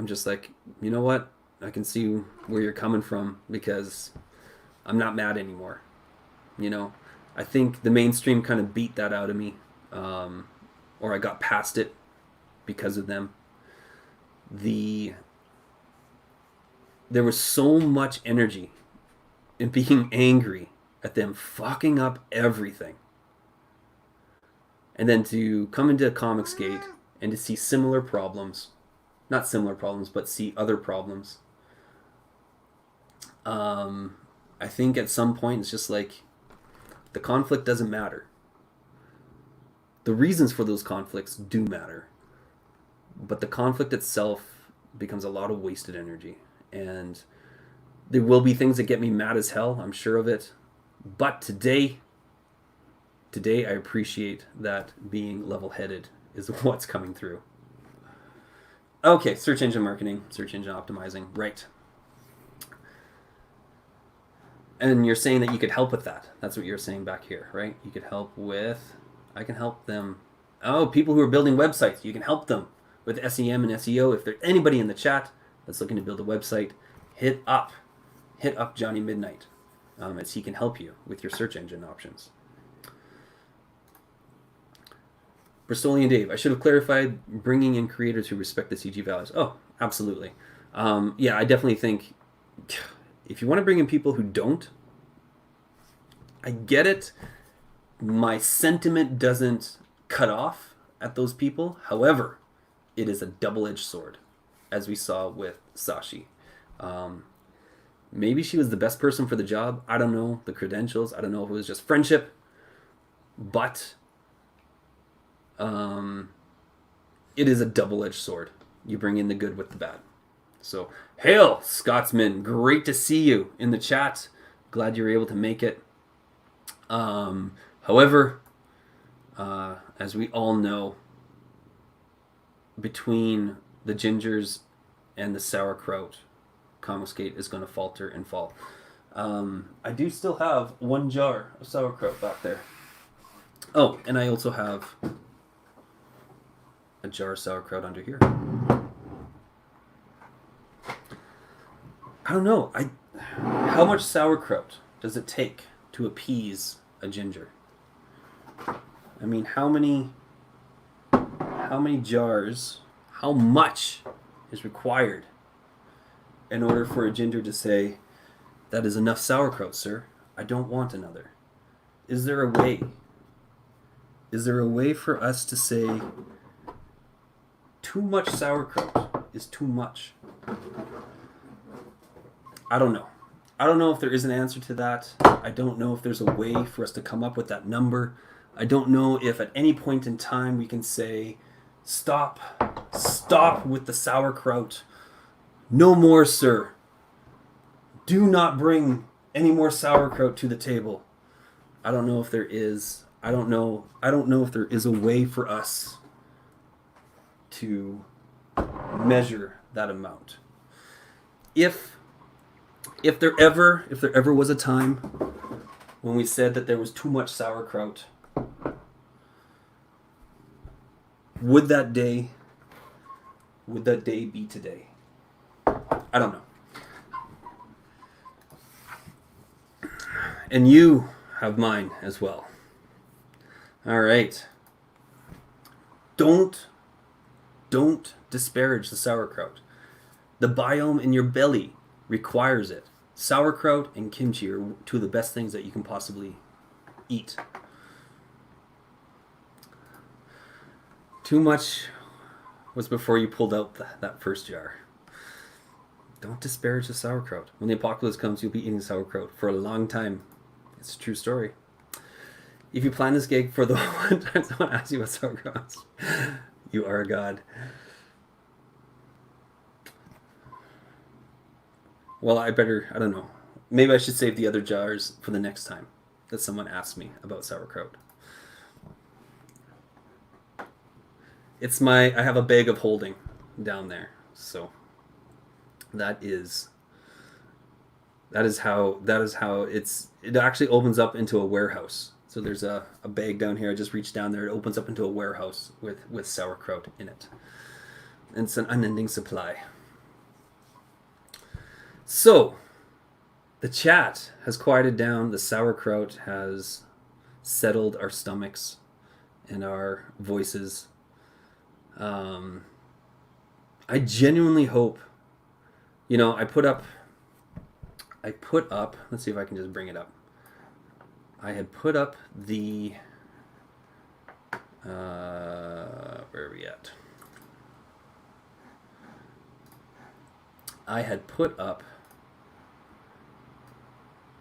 just like, you know what? I can see where you're coming from, because I'm not mad anymore. I think the mainstream kind of beat that out of me, or I got past it because of them. There was so much energy in being angry at them fucking up everything. And then to come into Comicsgate and to see similar problems, not similar problems, but see other problems. I think at some point it's just like, the conflict doesn't matter. The reasons for those conflicts do matter. But the conflict itself becomes a lot of wasted energy. And there will be things that get me mad as hell, I'm sure of it. But today I appreciate that being level-headed is what's coming through. Okay, search engine marketing, search engine optimizing, right. And you're saying that you could help with that. That's what you're saying back here, right? You could help with... I can help them. Oh, people who are building websites. You can help them with SEM and SEO. If there's anybody in the chat that's looking to build a website, hit up Johnny Midnight, as he can help you with your search engine options. Bristolian Dave, I should have clarified bringing in creators who respect the CG values. Oh, absolutely. Yeah, I definitely think... If you want to bring in people who don't, I get it. My sentiment doesn't cut off at those people. However, it is a double-edged sword, as we saw with Sashi. Maybe she was the best person for the job. I don't know the credentials. I don't know if it was just friendship. But it is a double-edged sword. You bring in the good with the bad. So, hail, Scotsman. Great to see you in the chat. Glad you were able to make it. However, as we all know, between the gingers and the sauerkraut, Comicsgate is going to falter and fall. I do still have one jar of sauerkraut back there. Oh, and I also have a jar of sauerkraut under here. I don't know. How much sauerkraut does it take to appease a ginger? I mean, how many jars, how much is required in order for a ginger to say, that is enough sauerkraut, sir. I don't want another. Is there a way? Is there a way for us to say, too much sauerkraut is too much? I don't know. I don't know if there is an answer to that. I don't know if there's a way for us to come up with that number. I don't know if at any point in time we can say, stop with the sauerkraut. No more, sir. Do not bring any more sauerkraut to the table. I don't know if there is. I don't know if there is a way for us to measure that amount. If there ever was a time when we said that there was too much sauerkraut, Would that day be today? I don't know. And you have mine as well. All right. Don't disparage the sauerkraut. The biome in your belly requires it. Sauerkraut and kimchi are two of the best things that you can possibly eat. Too much was before you pulled out that first jar. Don't disparage the sauerkraut. When the apocalypse comes, you'll be eating sauerkraut for a long time. It's a true story. If you plan this gig for the one time someone asks you what sauerkraut is, you are a god. Well, I don't know. Maybe I should save the other jars for the next time that someone asks me about sauerkraut. I have a bag of holding down there. So it actually opens up into a warehouse. So there's a bag down here. I just reached down there. It opens up into a warehouse with sauerkraut in it. And it's an unending supply. So, the chat has quieted down. The sauerkraut has settled our stomachs and our voices. I genuinely hope, I put up, let's see if I can just bring it up. I had put up the, where are we at? I had put up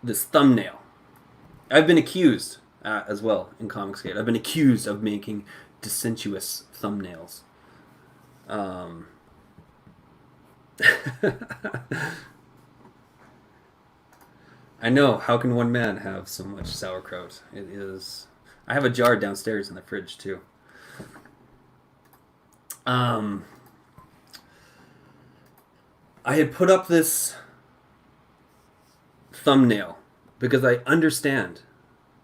this thumbnail. I've been accused as well in Comicsgate. I've been accused of making dissensuous thumbnails. I know. How can one man have so much sauerkraut? It is. I have a jar downstairs in the fridge too. I had put up this thumbnail because I understand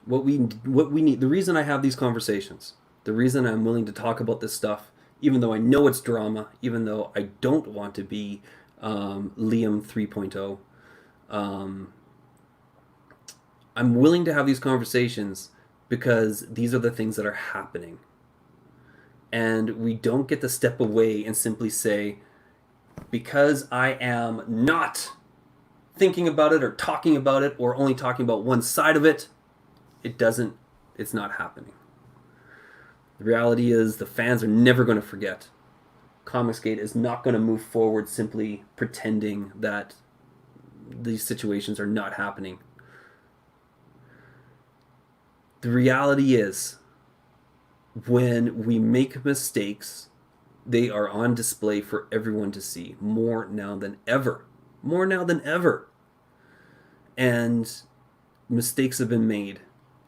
what we need. The reason I have these conversations, the reason I'm willing to talk about this stuff, even though I know it's drama, even though I don't want to be Liam 3.0, I'm willing to have these conversations because these are the things that are happening. And we don't get to step away and simply say, because I am not thinking about it or talking about it or only talking about one side of it, it's not happening. The reality is the fans are never going to forget. Comicsgate is not going to move forward simply pretending that these situations are not happening. The reality is, when we make mistakes, they are on display for everyone to see more now than ever. More now than ever. And mistakes have been made.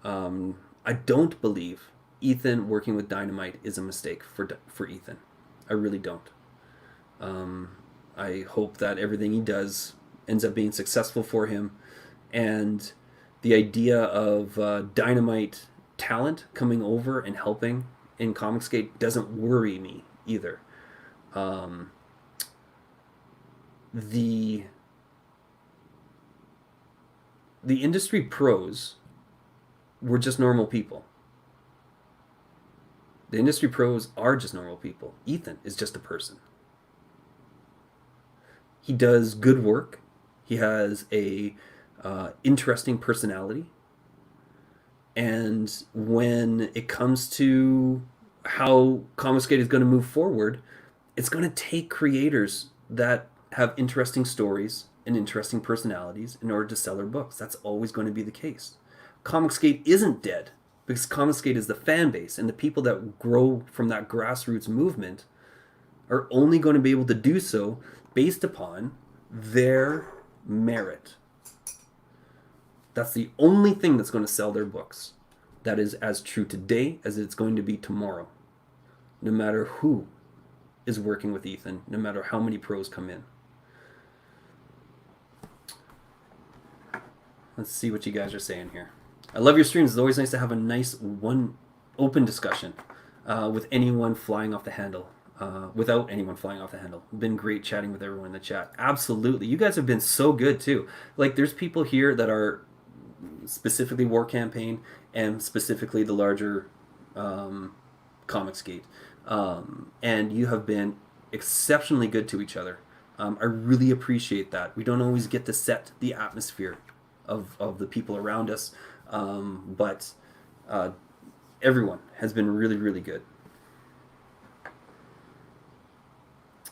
I don't believe Ethan working with Dynamite is a mistake for Ethan. I really don't. I hope that everything he does ends up being successful for him. And the idea of Dynamite talent coming over and helping in Comicsgate doesn't worry me either. The industry pros were just normal people. The industry pros are just normal people. Ethan is just a person. He does good work. He has a interesting personality. And when it comes to how Comicsgate is going to move forward, it's going to take creators that have interesting stories and interesting personalities in order to sell their books. That's always going to be the case. Comicsgate isn't dead because Comicsgate is the fan base, and the people that grow from that grassroots movement are only going to be able to do so based upon their merit. That's the only thing that's going to sell their books. That is as true today as it's going to be tomorrow. No matter who is working with Ethan, no matter how many pros come in. Let's see what you guys are saying here. I love your streams. It's always nice to have a nice open discussion. with anyone flying off the handle. Without anyone flying off the handle. Been great chatting with everyone in the chat. Absolutely. You guys have been so good too. Like, there's people here that are specifically War Campaign and specifically the larger Comicsgate. And you have been exceptionally good to each other. I really appreciate that. We don't always get to set the atmosphere of the people around us, but everyone has been really, really good.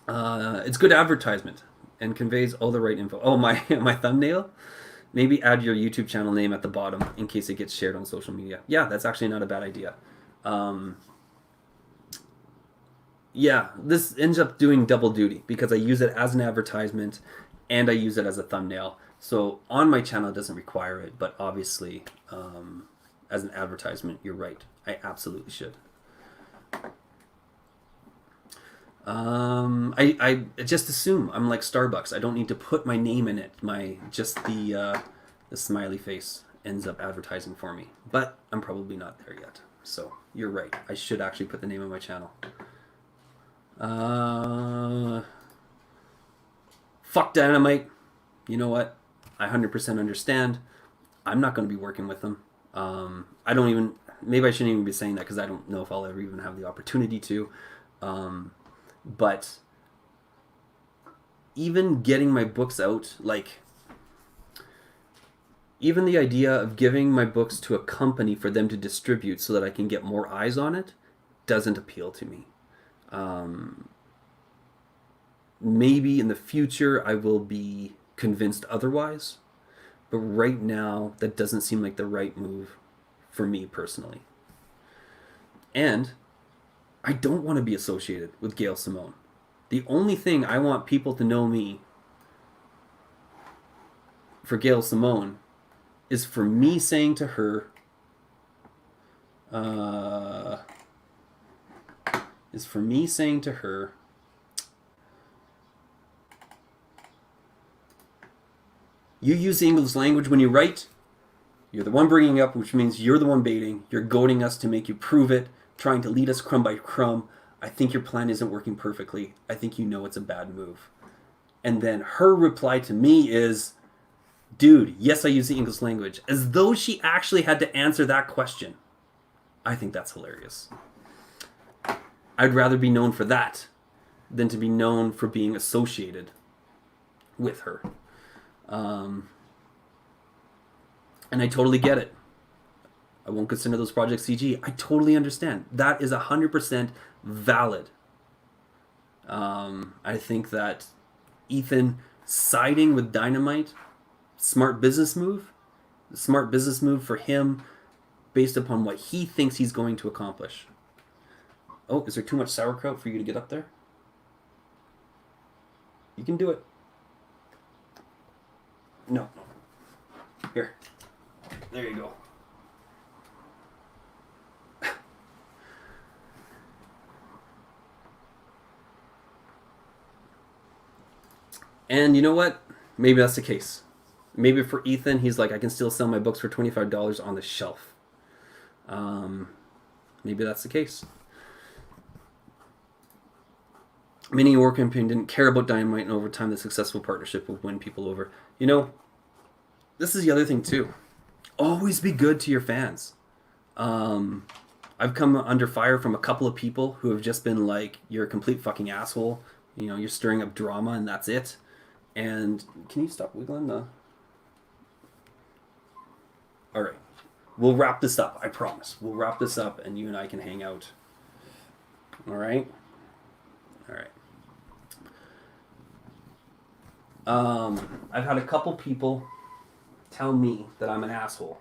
It's good advertisement and conveys all the right info. Oh, my thumbnail? Maybe add your YouTube channel name at the bottom in case it gets shared on social media. Yeah, that's actually not a bad idea. Yeah, this ends up doing double duty because I use it as an advertisement and I use it as a thumbnail. So on my channel it doesn't require it, but obviously as an advertisement, you're right. I absolutely should. I just assume I'm like Starbucks. I don't need to put my name in it. Just the smiley face ends up advertising for me. But I'm probably not there yet. So you're right. I should actually put the name of my channel. Fuck DynaGate. You know what? I 100% understand. I'm not going to be working with them. I don't even... Maybe I shouldn't even be saying that because I don't know if I'll ever even have the opportunity to. But even getting my books out, like, even the idea of giving my books to a company for them to distribute so that I can get more eyes on it doesn't appeal to me. Maybe in the future I will be convinced otherwise, but right now that doesn't seem like the right move for me personally. And I don't want to be associated with Gail Simone. The only thing I want people to know me for Gail Simone is for me saying to her, you use the English language when you write. You're the one bringing it up, which means you're the one baiting. You're goading us to make you prove it, trying to lead us crumb by crumb. I think your plan isn't working perfectly. I think you know it's a bad move. And then her reply to me is, dude, yes, I use the English language. As though she actually had to answer that question. I think that's hilarious. I'd rather be known for that than to be known for being associated with her. And I totally get it. I won't consider those projects CG. I totally understand. That is 100% valid. I think that Ethan siding with DynaGate, smart business move. Smart business move for him based upon what he thinks he's going to accomplish. Oh, is there too much sauerkraut for you to get up there? You can do it. No. Here. There you go. And you know what? Maybe that's the case. Maybe for Ethan, he's like, I can still sell my books for $25 on the shelf. Maybe that's the case. Many War Campaign didn't care about DynaGate, and over time the successful partnership will win people over. You know, this is the other thing too. Always be good to your fans. I've come under fire from a couple of people who have just been like, you're a complete fucking asshole. You know, you're stirring up drama and that's it. And can you stop wiggling the... Alright. We'll wrap this up, I promise. We'll wrap this up and you and I can hang out. Alright? Alright. I've had a couple people tell me that I'm an asshole.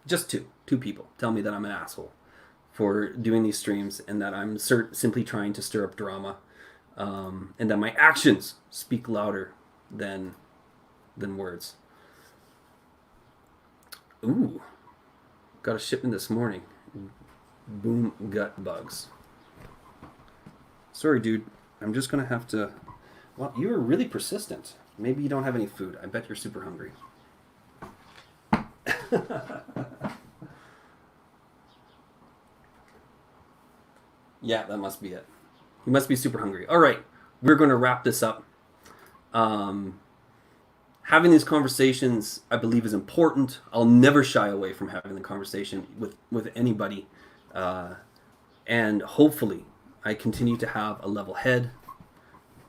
Just two people tell me that I'm an asshole for doing these streams and that I'm simply trying to stir up drama, and that my actions speak louder than words. Ooh, got a shipment this morning. Boom gut bugs. Sorry, dude. I'm just gonna have to... Well, you were really persistent. Maybe you don't have any food. I bet you're super hungry. Yeah, that must be it. He must be super hungry. All right, we're going to wrap this up. Having these conversations, I believe, is important. I'll never shy away from having the conversation with anybody. And hopefully, I continue to have a level head.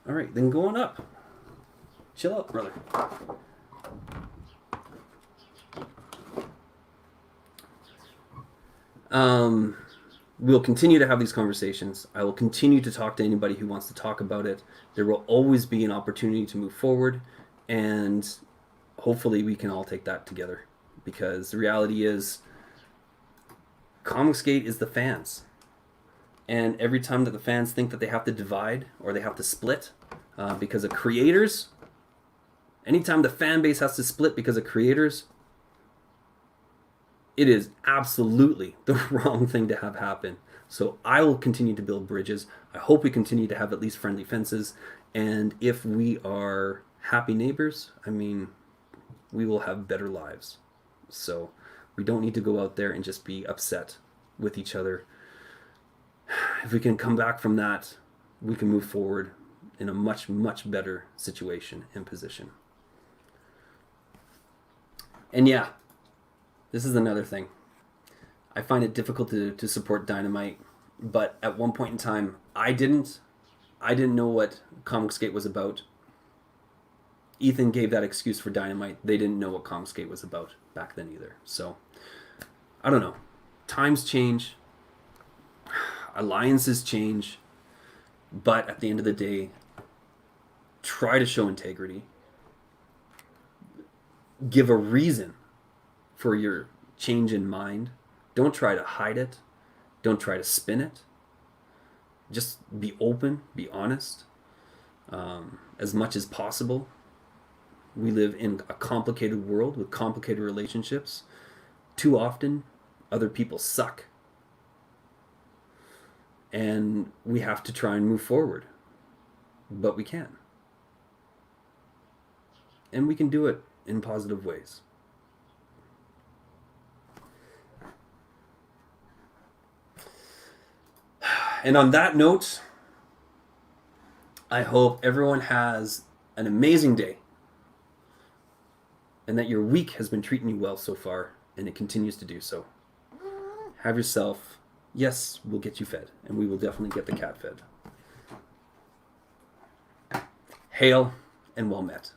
All right, then go on up. Chill out, brother. We'll continue to have these conversations. I will continue to talk to anybody who wants to talk about it. There will always be an opportunity to move forward, and hopefully we can all take that together, because the reality is Comicsgate is the fans. And every time that the fans think that they have to divide or they have to split because of creators, anytime the fan base has to split because of creators, it is absolutely the wrong thing to have happen. So I will continue to build bridges. I hope we continue to have at least friendly fences. And if we are happy neighbors, I mean, we will have better lives. So we don't need to go out there and just be upset with each other. If we can come back from that, we can move forward in a much, much better situation and position. And yeah, this is another thing. I find it difficult to support Dynamite, but at one point in time, I didn't know what Comicsgate was about. Ethan gave that excuse for Dynamite. They didn't know what Comicsgate was about back then either. So, I don't know. Times change. Alliances change. But at the end of the day, try to show integrity. Give a reason for your change in mind. Don't try to hide it. Don't try to spin it. Just be open, be honest, as much as possible. We live in a complicated world with complicated relationships. Too often, other people suck. And we have to try and move forward. But we can. And we can do it in positive ways. And on that note, I hope everyone has an amazing day, and that your week has been treating you well so far, and it continues to do so. Have yourself, yes, we'll get you fed, and we will definitely get the cat fed. Hail and well met.